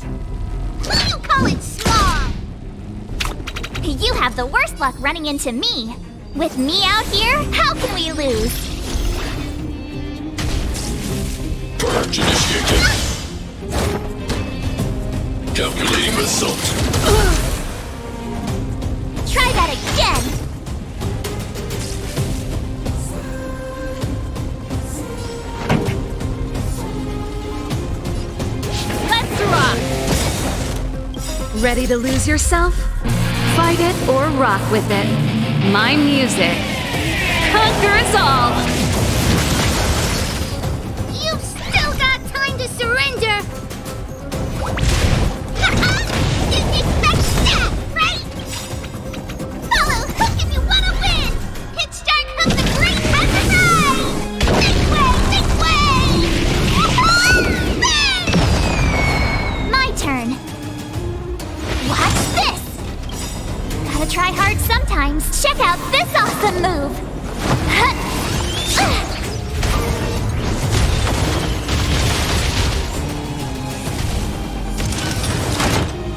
What do you call it small? You have the worst luck running into me. With me out here, how can we lose? Purge initiated. Calculating result. Try that again! Let's rock! Ready to lose yourself? Fight it or rock with it. My music conquers all! You've still got time to surrender! Didn't expect that, right? Follow Hook if you wanna win! Hit start Hook the Great has arrived! This way! This way! gotta try hard sometimes. Check out this awesome move!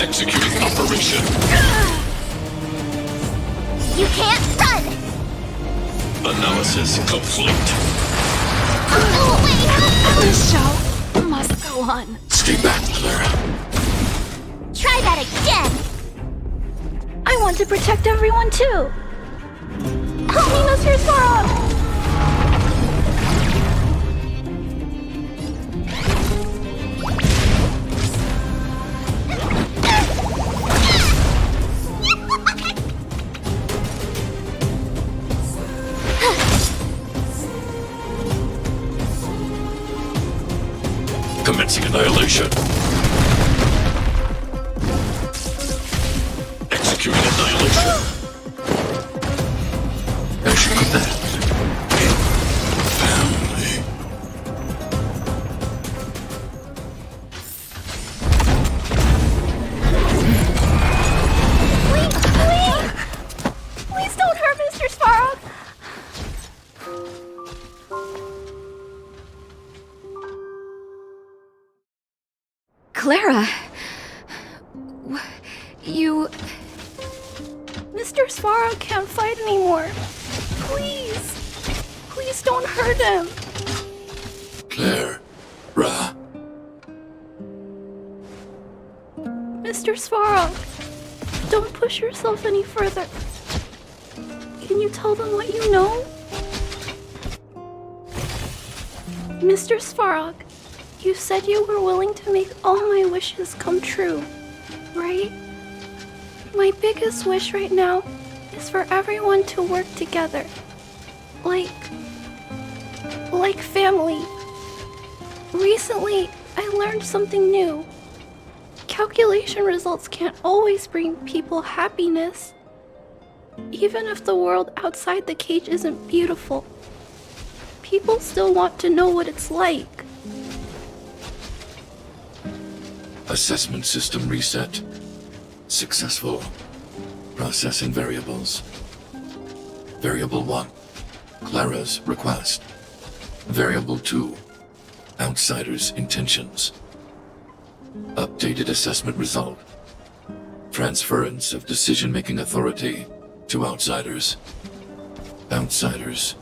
Executing operation. You can't run! Analysis complete. Oh, wait! The show must go on. Stay back, Clara. Try that again! I want to protect everyone too. Help me, Mr. Svarog! Commencing annihilation. Executing annihilation. As you command. Family. Please don't hurt Mr. Svarog! Clara! You... Mr. Svarog can't fight anymore. Please. Please don't hurt him. Clara. Mr. Svarog, don't push yourself any further. Can you tell them what you know? Mr. Svarog, you said you were willing to make all my wishes come true, right? My biggest wish right now is for everyone to work together. Like family. Recently, I learned something new. Calculation results can't always bring people happiness. Even if the world outside the cage isn't beautiful, people still want to know what it's like. Assessment system reset. Successful. Processing variables. Variable 1. Clara's request. Variable 2. Outsider's intentions. Updated assessment result. Transference of decision-making authority to outsiders. Outsiders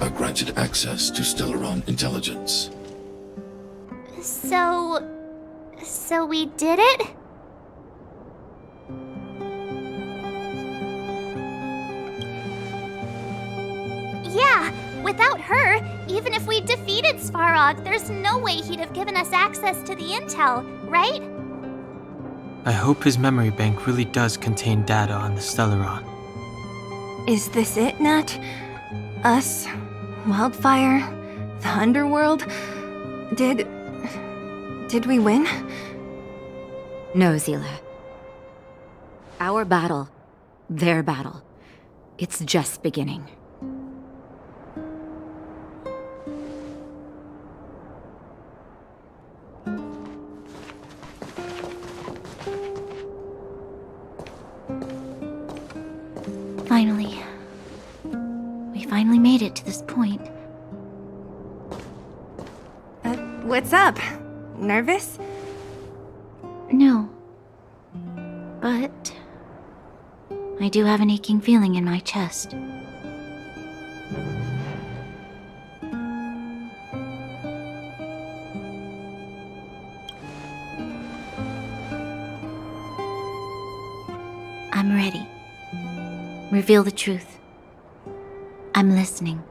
are granted access to Stellaron intelligence. So we did it? Yeah, without her, even if we defeated Svarog, there's no way he'd have given us access to the intel, right? I hope his memory bank really does contain data on the Stellaron. Is this it, Nat? Us? Wildfire? The underworld? Did we win? No, Zila. Our battle, their battle, it's just beginning. Finally. We finally made it to this point. What's up? Nervous? No. But I do have an aching feeling in my chest. I'm ready. Reveal the truth. I'm listening.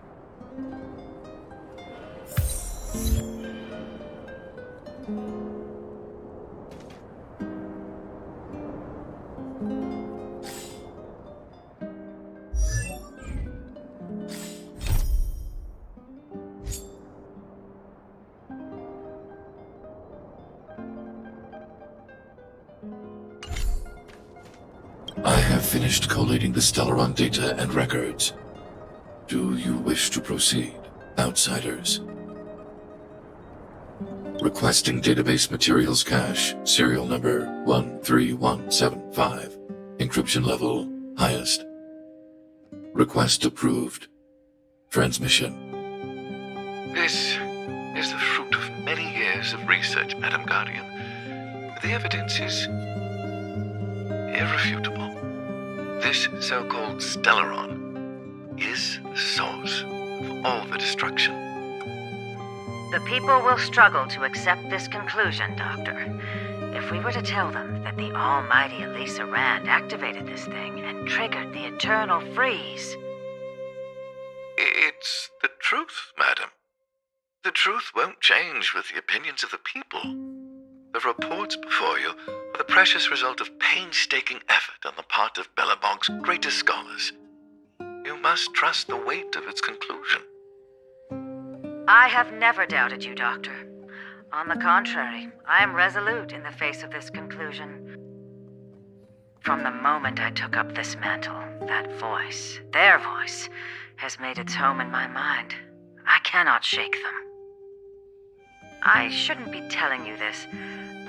I have finished collating the Stellaron data and records. Do you wish to proceed, outsiders? Requesting database materials cache, serial number 13175. Encryption level highest. Request approved. Transmission. This is the fruit of many years of research, Madam Guardian. The evidence is irrefutable. This so-called Stellaron is the source of all the destruction. The people will struggle to accept this conclusion, Doctor. If we were to tell them that the almighty Elisa Rand activated this thing and triggered the eternal freeze... It's the truth, madam. The truth won't change with the opinions of the people. The reports before you are the precious result of painstaking effort on the part of Bellabog's greatest scholars. You must trust the weight of its conclusion. I have never doubted you, Doctor. On the contrary, I am resolute in the face of this conclusion. From the moment I took up this mantle, that voice, their voice, has made its home in my mind. I cannot shake them. I shouldn't be telling you this.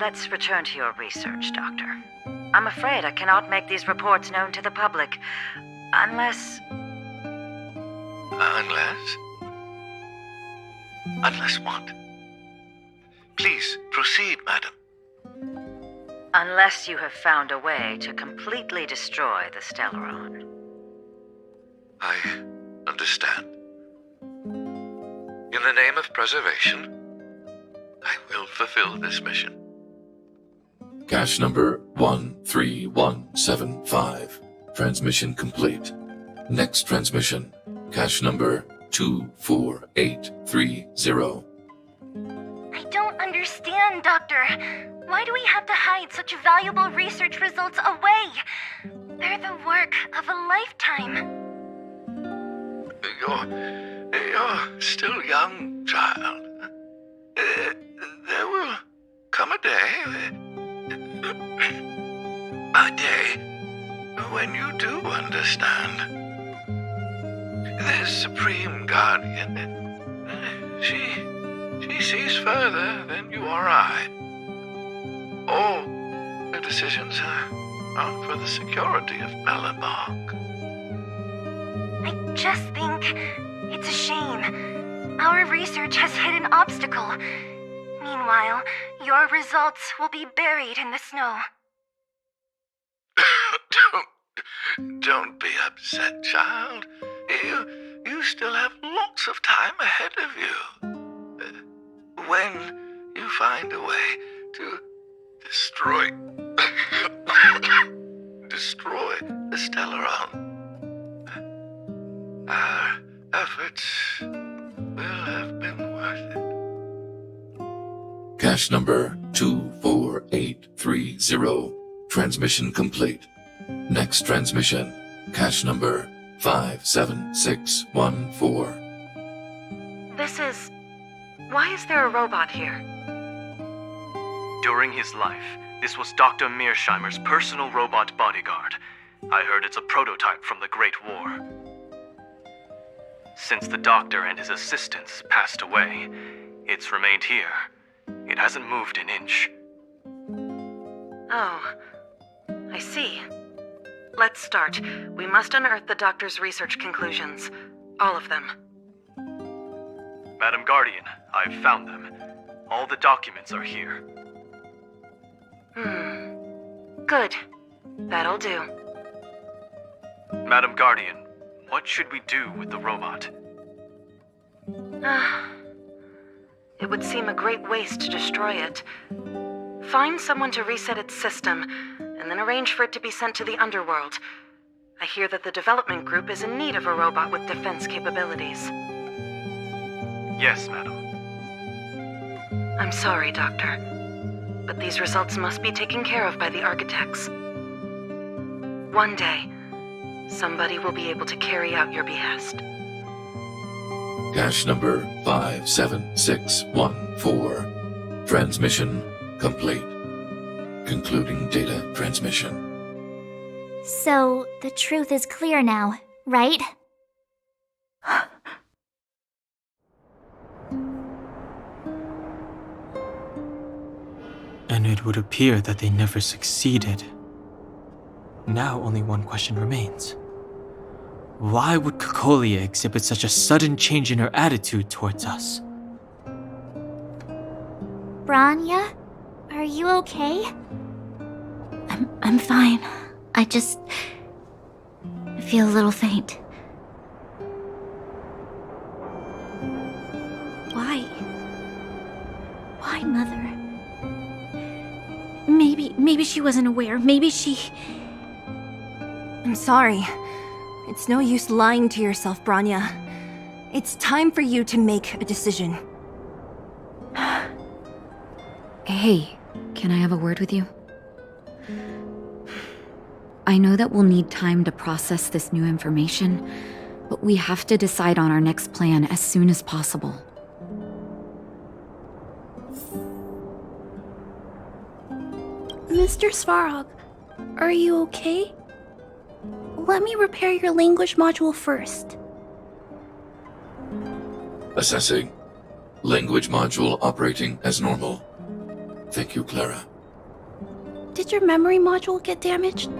Let's return to your research, Doctor. I'm afraid I cannot make these reports known to the public, unless... Unless? Unless what? Please, proceed, madam. Unless you have found a way to completely destroy the Stellaron. I understand. In the name of preservation, I will fulfill this mission. Cache number 13175. Transmission complete. Next transmission. Cache number 24830. I don't understand, Doctor. Why do we have to hide such valuable research results away? They're the work of a lifetime. You're still young, child. There will come a day when you do understand. This Supreme Guardian, she sees further than you or I. All the decisions are for the security of Bellabog. I just think it's a shame. Our research has hit an obstacle. Meanwhile, your results will be buried in the snow. Don't be upset, child. You still have lots of time ahead of you. When you find a way to destroy the Stellaron, our efforts will have been worth it. Cache number 24830. Transmission complete. Next transmission. Cache number 57614. This is... Why is there a robot here? During his life, this was Dr. Mearsheimer's personal robot bodyguard. I heard it's a prototype from the Great War. Since the doctor and his assistants passed away, it's remained here. It hasn't moved an inch. Oh, I see. Let's start. We must unearth the doctor's research conclusions. All of them. Madam Guardian, I've found them. All the documents are here. Good. That'll do. Madam Guardian, what should we do with the robot? It would seem a great waste to destroy it. Find someone to reset its system, and then arrange for it to be sent to the underworld. I hear that the development group is in need of a robot with defense capabilities. Yes, madam. I'm sorry, Doctor, but these results must be taken care of by the architects. One day, somebody will be able to carry out your behest. Cache number 57614. Transmission complete. Concluding data transmission. So, the truth is clear now, right? And it would appear that they never succeeded. Now only one question remains. Why would Cocolia exhibit such a sudden change in her attitude towards us? Branya, are you okay? I'm fine. I feel a little faint. Why? Why, Mother? Maybe she wasn't aware. Maybe she... I'm sorry. It's no use lying to yourself, Branya. It's time for you to make a decision. Hey, can I have a word with you? I know that we'll need time to process this new information, but we have to decide on our next plan as soon as possible. Mr. Svarog, are you okay? Let me repair your language module first. Assessing. Language module operating as normal. Thank you, Clara. Did your memory module get damaged?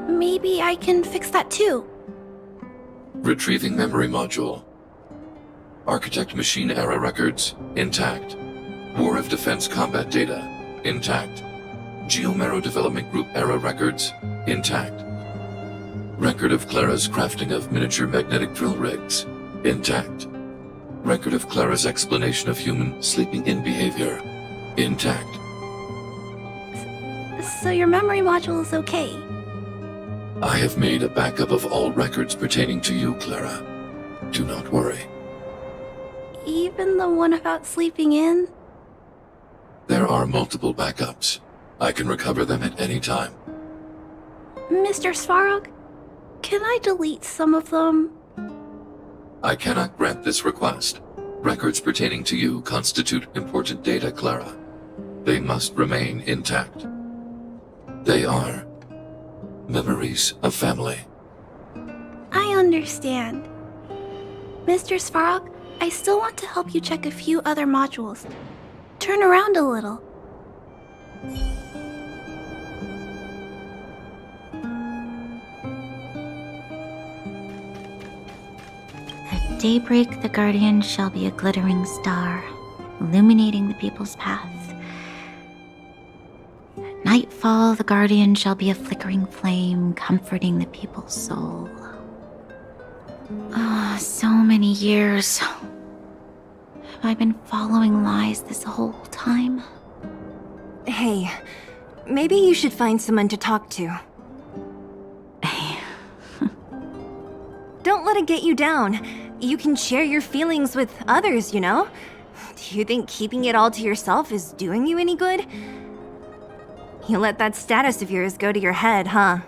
Maybe I can fix that too. Retrieving memory module. Architect machine error records, intact. War of Defense combat data, intact. Geomero Development Group error records, intact. Record of Clara's crafting of miniature magnetic drill rigs, intact. Record of Clara's explanation of human sleeping-in behavior, intact. So your memory module is okay? I have made a backup of all records pertaining to you, Clara. Do not worry. Even the one about sleeping in? There are multiple backups. I can recover them at any time. Mr. Svarog, can I delete some of them? I cannot grant this request. Records pertaining to you constitute important data, Clara. They must remain intact. They are memories of family. I understand. Mr. Svarog, I still want to help you check a few other modules. Turn around a little. At daybreak, the Guardian shall be a glittering star, illuminating the people's path. At nightfall, the Guardian shall be a flickering flame, comforting the people's soul. Ah, so many years. Have I been following lies this whole time? Hey, maybe you should find someone to talk to. Don't let it get you down. You can share your feelings with others, you know? Do you think keeping it all to yourself is doing you any good? You let that status of yours go to your head, huh?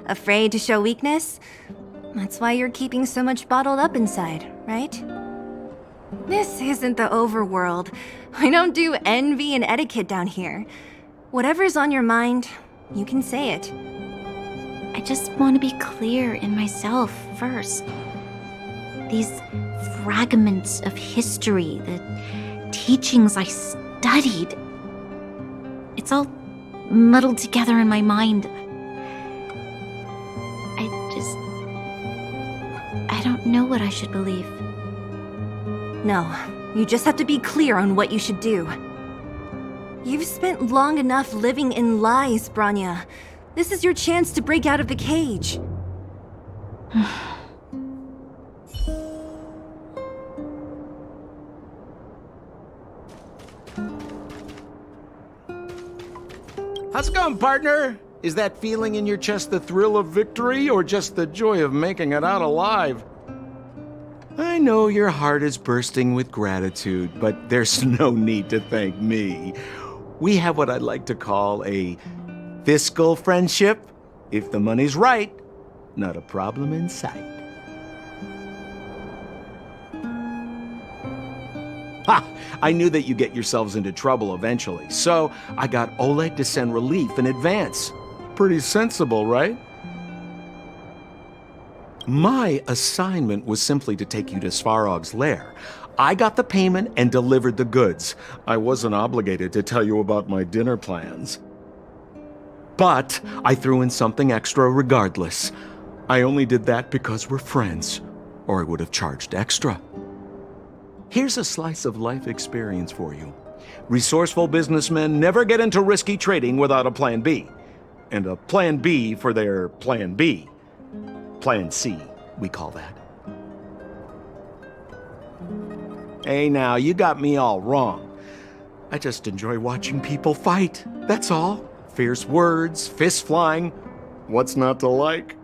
Afraid to show weakness? That's why you're keeping so much bottled up inside, right? This isn't the overworld. We don't do envy and etiquette down here. Whatever's on your mind, you can say it. I just want to be clear in myself first. These fragments of history, the teachings I studied, it's all muddled together in my mind. I don't know what I should believe. No, you just have to be clear on what you should do. You've spent long enough living in lies, Branya. This is your chance to break out of the cage. How's it going, partner? Is that feeling in your chest the thrill of victory or just the joy of making it out alive? I know your heart is bursting with gratitude, but there's no need to thank me. We have what I'd like to call a fiscal friendship. If the money's right, not a problem in sight. Ha! I knew that you'd get yourselves into trouble eventually, so I got Oleg to send relief in advance. Pretty sensible, right? My assignment was simply to take you to Svarog's lair. I got the payment and delivered the goods. I wasn't obligated to tell you about my dinner plans. But I threw in something extra regardless. I only did that because we're friends, or I would have charged extra. Here's a slice of life experience for you. Resourceful businessmen never get into risky trading without a plan B. And a plan B for their plan B. Plan C, we call that. Hey now, you got me all wrong. I just enjoy watching people fight, that's all. Fierce words, fists flying. What's not to like?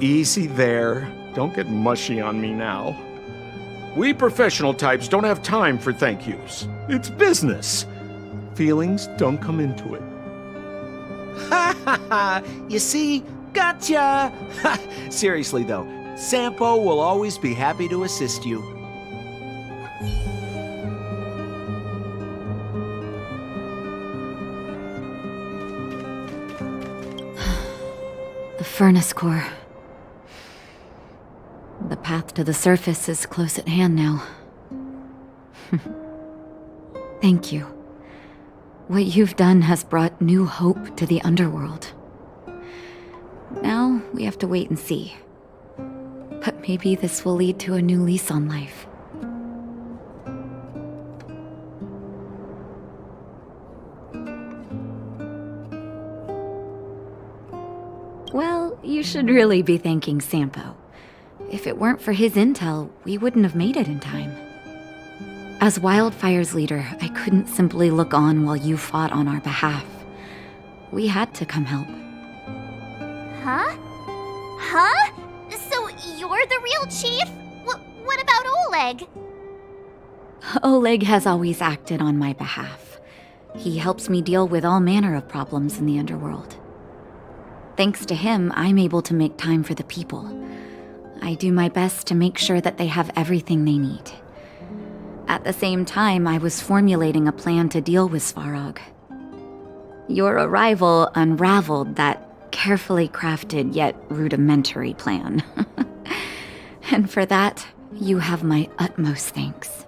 Easy there. Don't get mushy on me now. We professional types don't have time for thank yous. It's business. Feelings don't come into it. Ha ha ha! You see? Gotcha! Seriously though, Sampo will always be happy to assist you. The furnace core. The path to the surface is close at hand now. Thank you. What you've done has brought new hope to the underworld. Now we have to wait and see. But maybe this will lead to a new lease on life. Well, you should really be thanking Sampo. If it weren't for his intel, we wouldn't have made it in time. As Wildfire's leader, I couldn't simply look on while you fought on our behalf. We had to come help. Huh? Huh? So you're the real chief? What about Oleg? Oleg has always acted on my behalf. He helps me deal with all manner of problems in the underworld. Thanks to him, I'm able to make time for the people. I do my best to make sure that they have everything they need. At the same time, I was formulating a plan to deal with Svarog. Your arrival unraveled that carefully crafted yet rudimentary plan. And for that, you have my utmost thanks.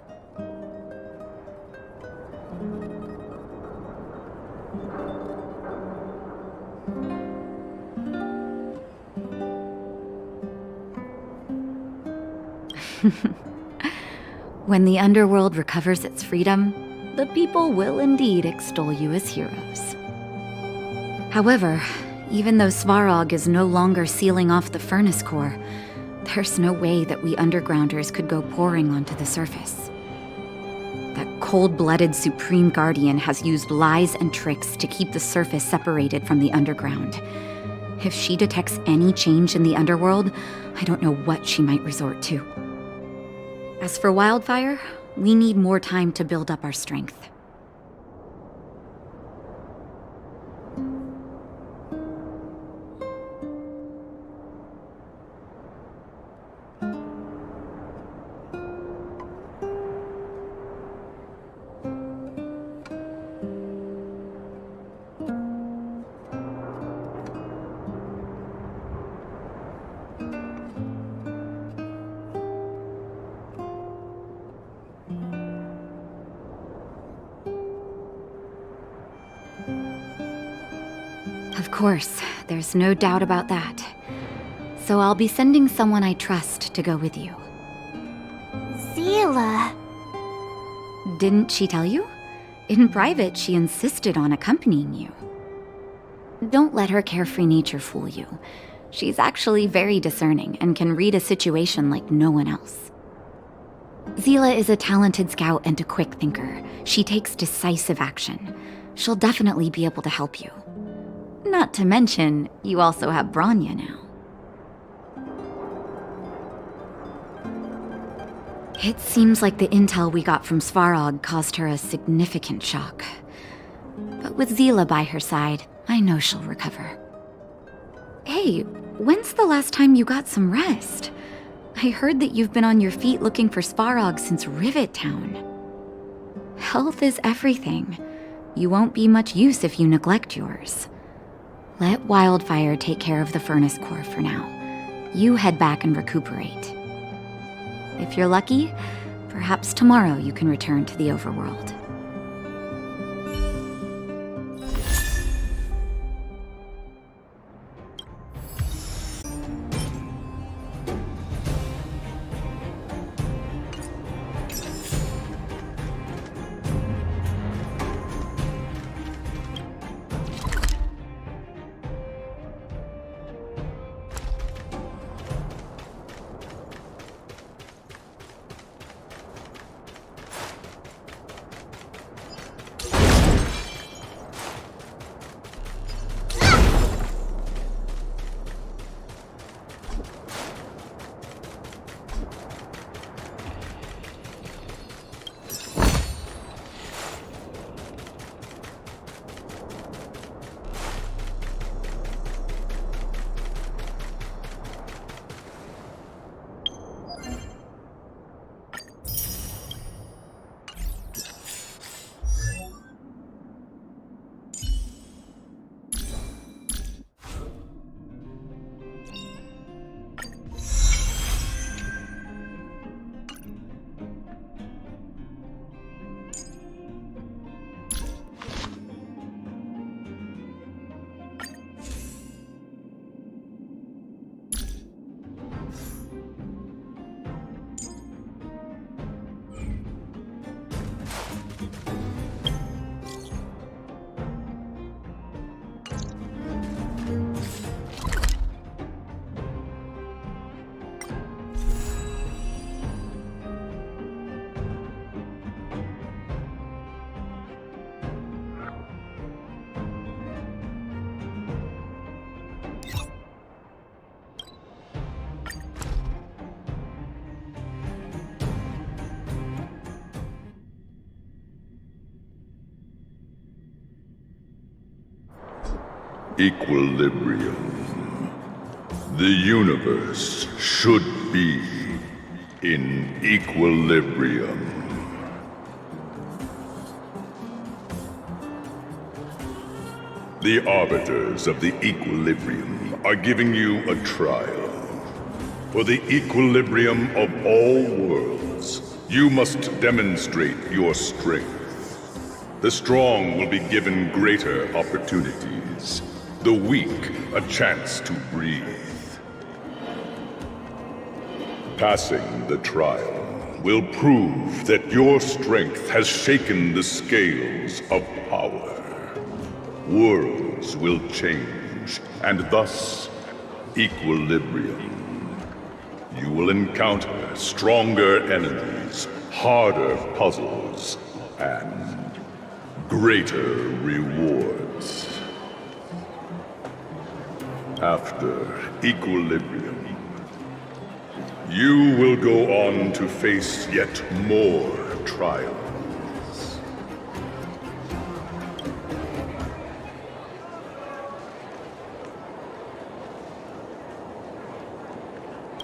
When the underworld recovers its freedom, the people will indeed extol you as heroes. However, even though Svarog is no longer sealing off the furnace core, there's no way that we undergrounders could go pouring onto the surface. That cold-blooded Supreme Guardian has used lies and tricks to keep the surface separated from the underground. If she detects any change in the underworld, I don't know what she might resort to. As for Wildfire, we need more time to build up our strength. Of course, there's no doubt about that. So I'll be sending someone I trust to go with you. Zila. Didn't she tell you? In private, she insisted on accompanying you. Don't let her carefree nature fool you. She's actually very discerning and can read a situation like no one else. Zila is a talented scout and a quick thinker. She takes decisive action. She'll definitely be able to help you. Not to mention, you also have Branya now. It seems like the intel we got from Svarog caused her a significant shock. But with Zila by her side, I know she'll recover. Hey, when's the last time you got some rest? I heard that you've been on your feet looking for Svarog since Rivet Town. Health is everything. You won't be much use if you neglect yours. Let Wildfire take care of the furnace core for now. You head back and recuperate. If you're lucky, perhaps tomorrow you can return to the overworld. Equilibrium. The universe should be in equilibrium. The arbiters of the equilibrium are giving you a trial. For the equilibrium of all worlds, you must demonstrate your strength. The strong will be given greater opportunities. The weak, a chance to breathe. Passing the trial will prove that your strength has shaken the scales of power. Worlds will change, and thus, equilibrium. You will encounter stronger enemies, harder puzzles, and greater rewards. After equilibrium, you will go on to face yet more trials.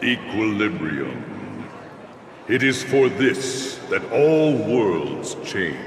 Equilibrium. It is for this that all worlds change.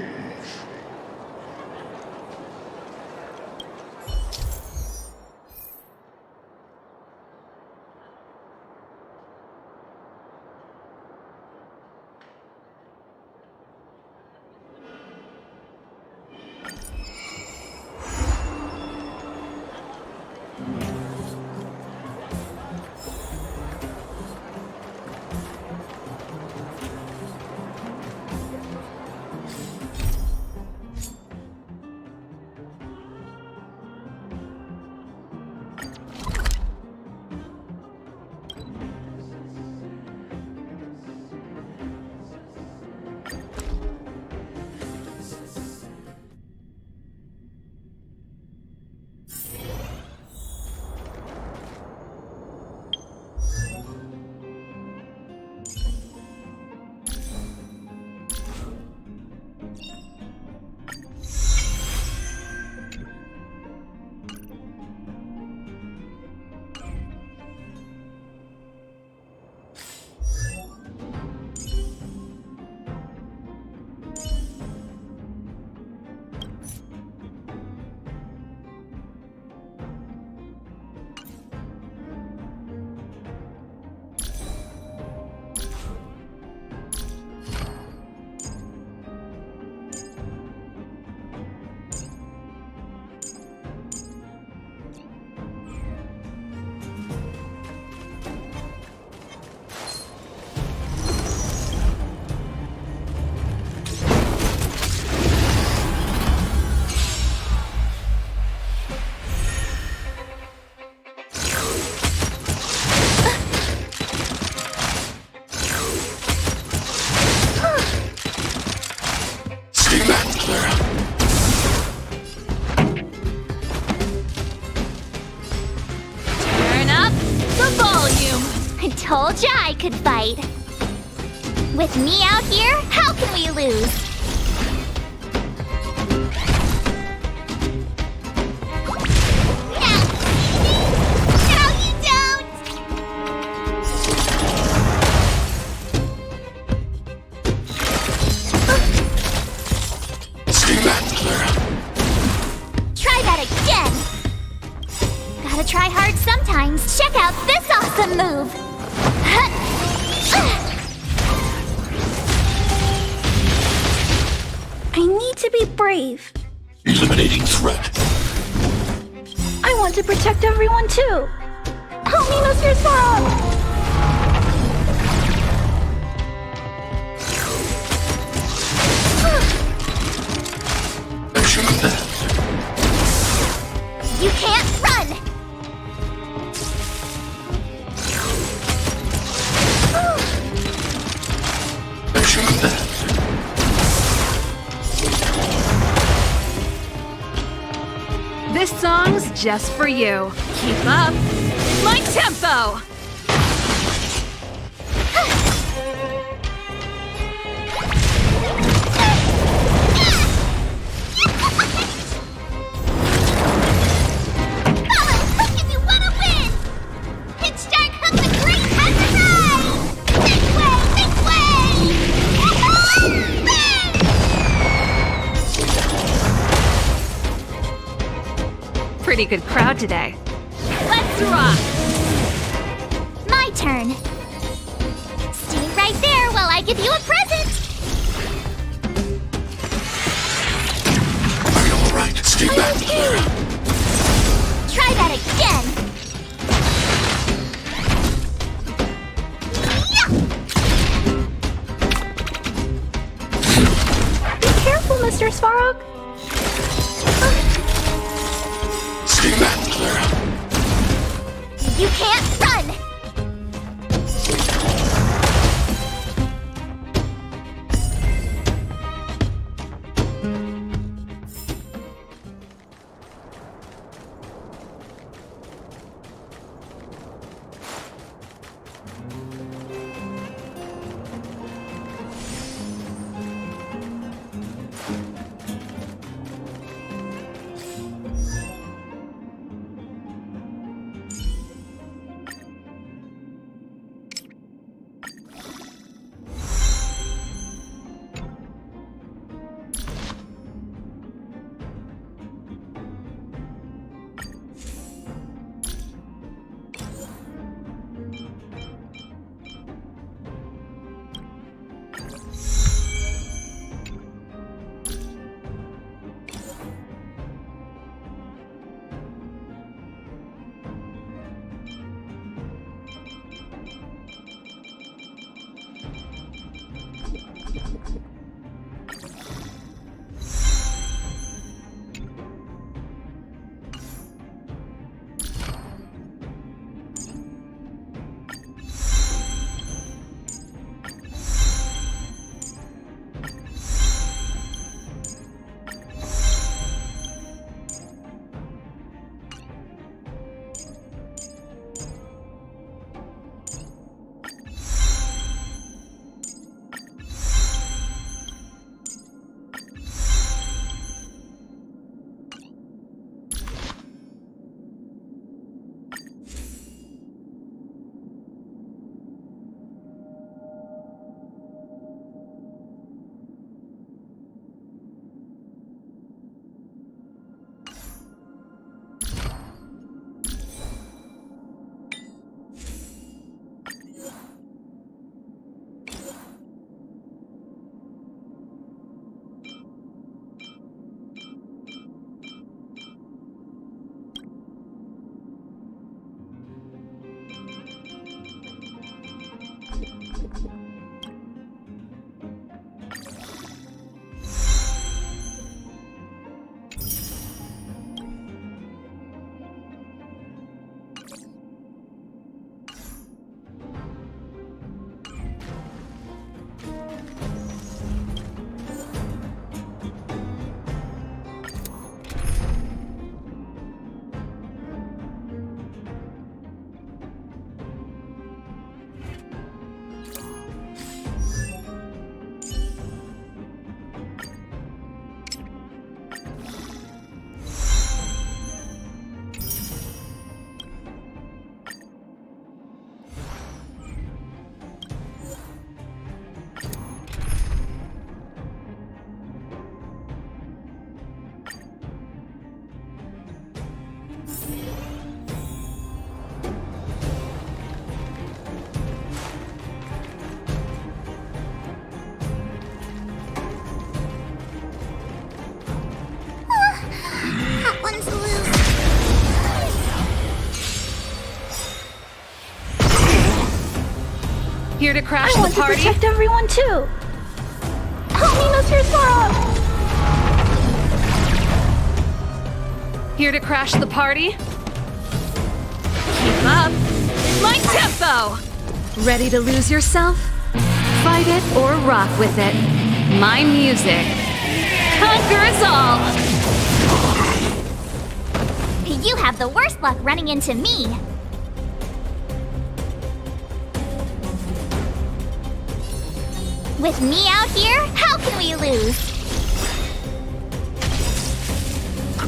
Told ya I could fight. With me out here, how can we lose? No, you don't! Try that again! Gotta try hard sometimes. Check out this awesome move! I need to be brave. Eliminating threat. I want to protect everyone too. Help me, Mr. Sparrow! You can't run! This song's just for you. Keep up my tempo! pretty good crowd today. Let's rock! My turn. Stay right there while I give you a present! Are you alright? Stay back, Clara. Try that again! Be careful, Mr. Svarog. Stay back, Clara. You can't run! Here to crash I want the party? to protect everyone too. Help me, Mr. Svarog. Here to crash the party? Keep up. My tempo! Ready to lose yourself? Fight it or rock with it. My music conquers all! You have the worst luck running into me. With me out here, how can we lose? Go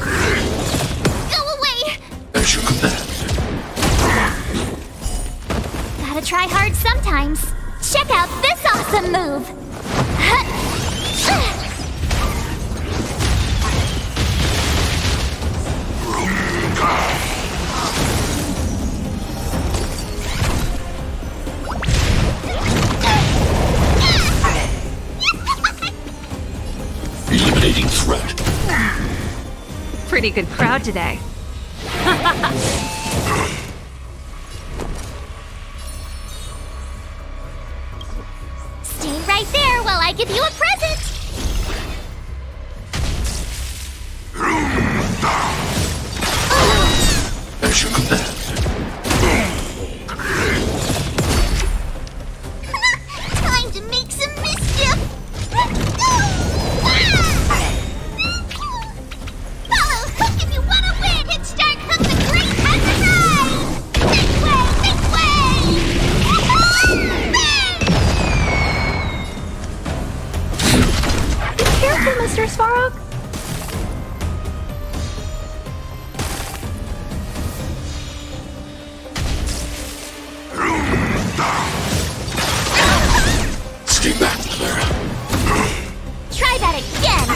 away! As you command. Gotta try hard sometimes. Check out this awesome move! Pretty good crowd today. Stay right there while I give you a present! As you command. Time to make some mischief! Follow Hook if you want to win! Hit start Hook the Great has arrived! Make way! Make way! Be careful, Mr. Svarog. Stay back, Clara. Try that again!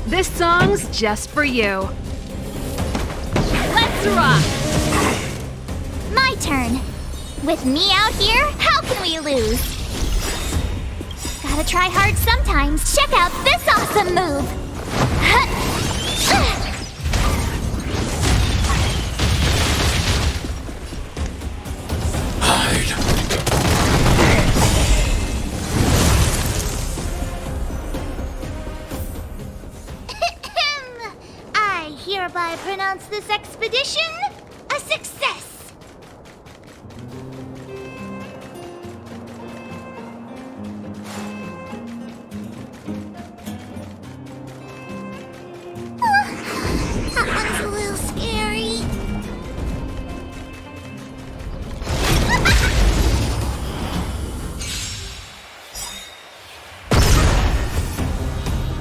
This song's just for you. Let's rock! My turn. With me out here, how can we lose? Gotta try hard sometimes. Check out this awesome move! I hereby pronounce this expedition a success! That one's a little scary.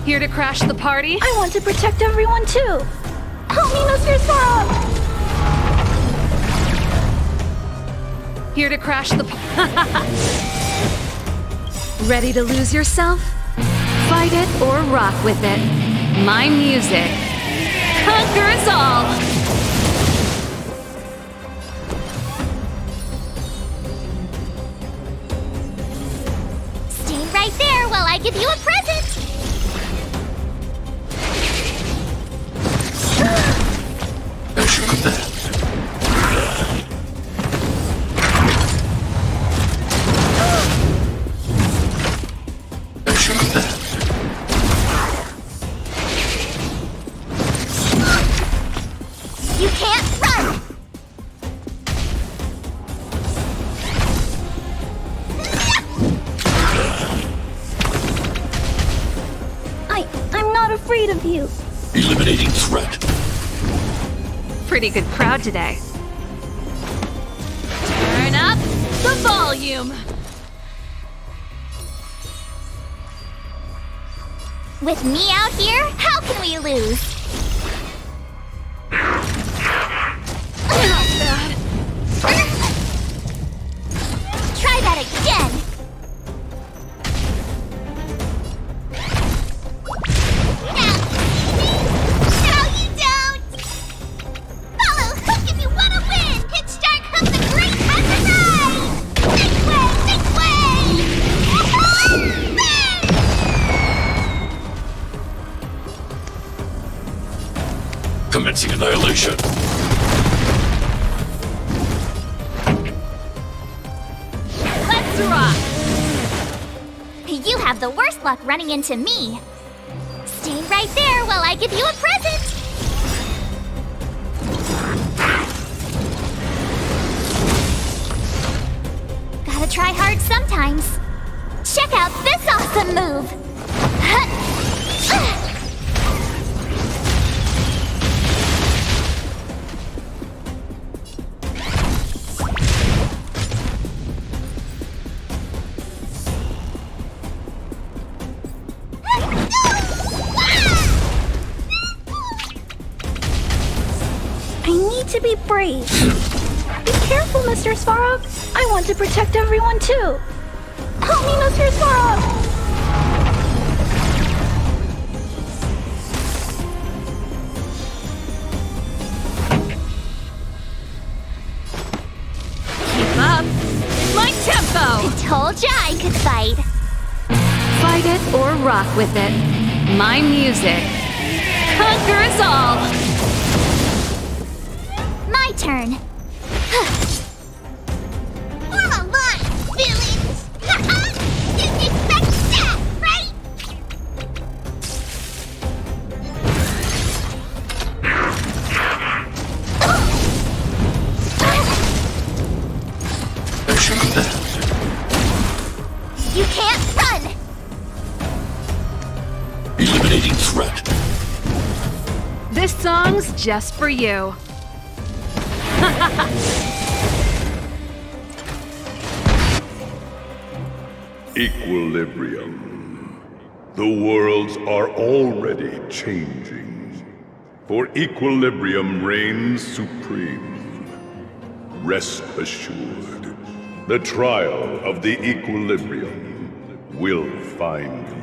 Here to crash the party? I want to protect everyone too. Help me, Mr. Svarog! Here to crash the Ready to lose yourself? Fight it or rock with it. My music conquers all! Stay right there while I give you a present! As you command. As you command. You can't run! I'm not afraid of you. Eliminating threat. Pretty good crowd today. Turn up the volume! With me out here, how can we lose? Not bad. Try that again! No, you don't! Follow Hook if you want to win! Hit start Hook the Great has arrived! Make way! Make Commencing annihilation. Let's rock! You have the worst luck running into me. Stay right there while I give you a present. Gotta try hard sometimes. Check out this awesome move. I need to be brave. Be careful, Mr. Svarog. I want to protect everyone too. Help me, Mr. Svarog! Keep up! My tempo! I told ya I could fight. it or rock with it. My music conquers all! My turn. Come on, villains! Didn't expect that, right? You can't run! Eliminating threat. This song's just for you. Equilibrium. The worlds are already changing. For equilibrium reigns supreme. Rest assured, the trial of the equilibrium will find you.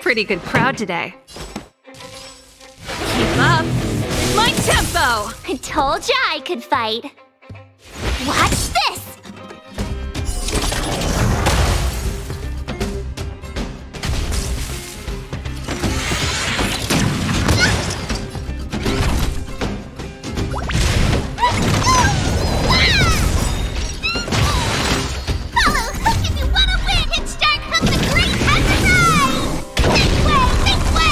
Pretty good crowd today. Keep up. My tempo! I told ya I could fight. Watch this! Follow Hook if you wanna win! Hit start Hook the Great has arrived! This way! This way!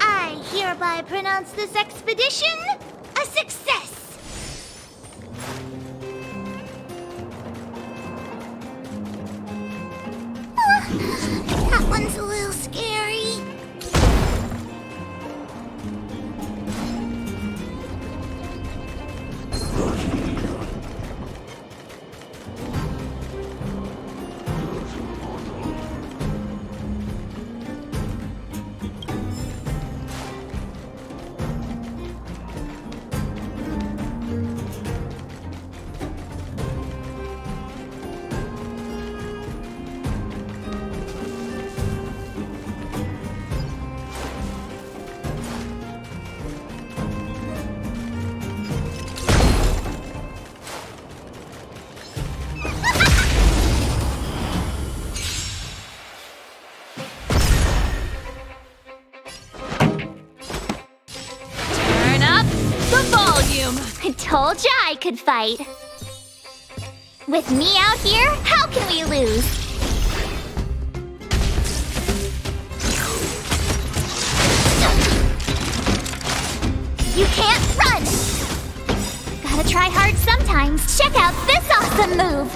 I hereby pronounce this expedition a success! That one's a little scary. Turn up the volume! I told ya I could fight. With me out here, how can we lose? You can't run! Gotta try hard sometimes. Check out this awesome move!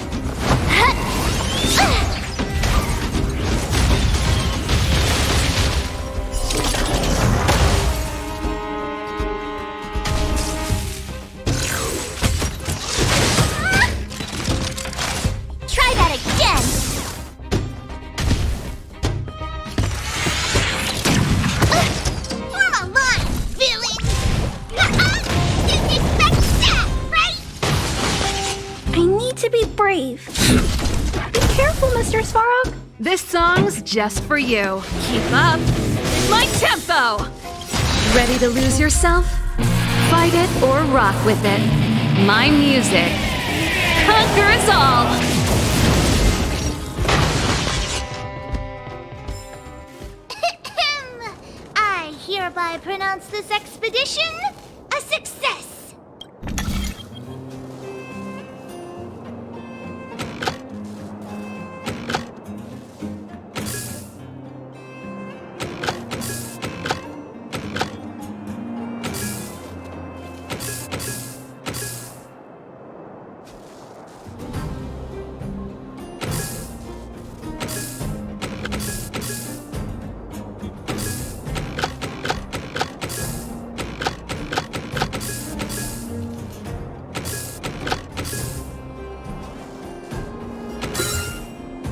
Try that again! Form a line, villain! Didn't expect that, right? I need to be brave. Be careful, Mr. Svarog. This song's just for you. Keep up. My tempo! Ready to lose yourself? Fight it or rock with it. My music conquers all! I hereby pronounce this expedition a success!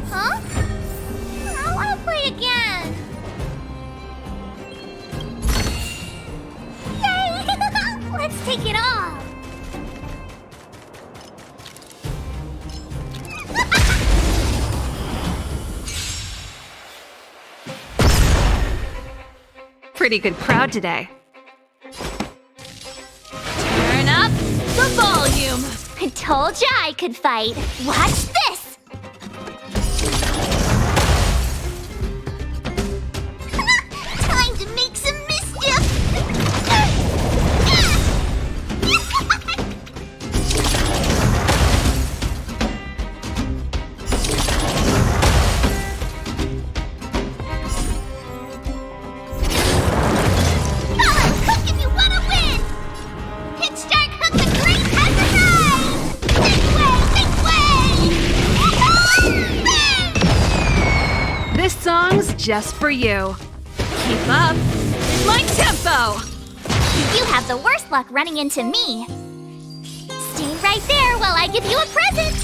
Huh? I wanna play again! Yay! Let's take it off! Pretty good crowd today. Turn up the volume! I told ya I could fight. Watch this! Time to make some mischief! Follow Hook if you wanna win! Hit start Hook the Great has arrived! This way! This way! This song's just for you. Keep up. My tempo! You have the worst luck running into me. Stay right there while I give you a present!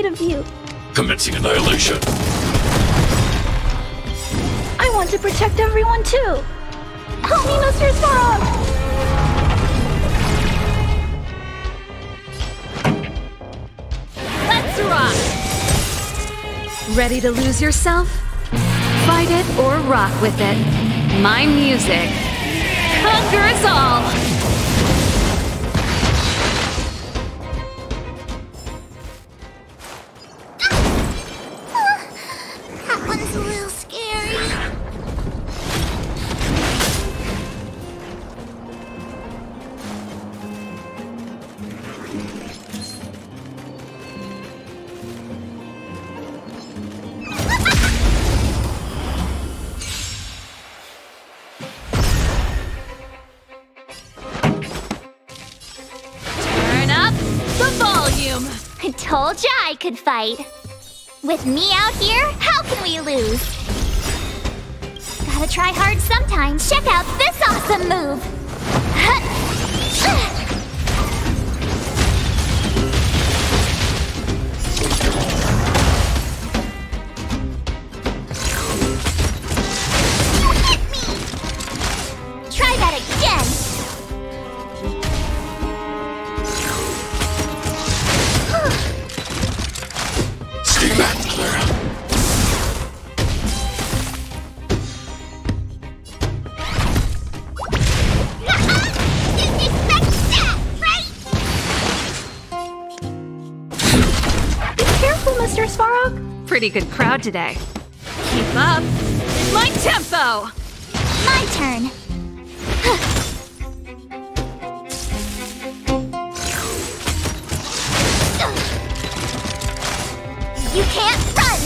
afraid of you. Commencing annihilation. I want to protect everyone too. Help me, Mr. Svarog! Let's rock! Ready to lose yourself? Fight it or rock with it. My music conquers all! That one's a little scary. Turn up the volume! I told ya I could fight. With me out here, how can we lose? Gotta try hard sometimes. Check out this awesome move! Try that again! Stay back, Clara. Didn't expect that, right? Be careful, Mr. Svarog. Pretty good crowd today. Keep up! My tempo! My turn. You can't run!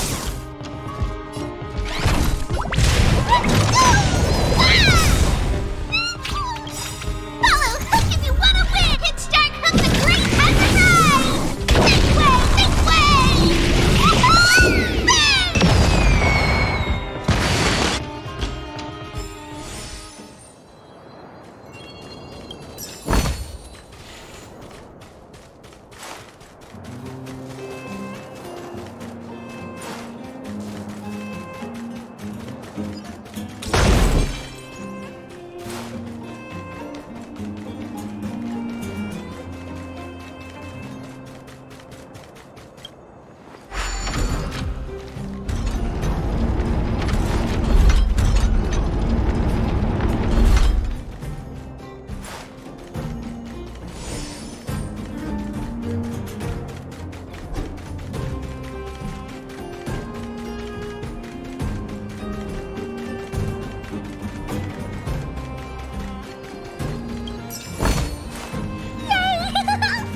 Follow Hook if you want to win! Kickstart Hook the Great has arrived! This way! This way!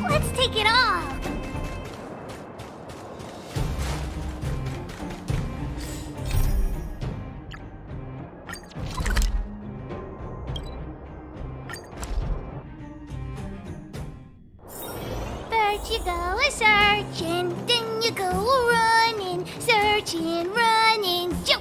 Let's take it all! First you go a searching, then you go a running, searching, running, jump!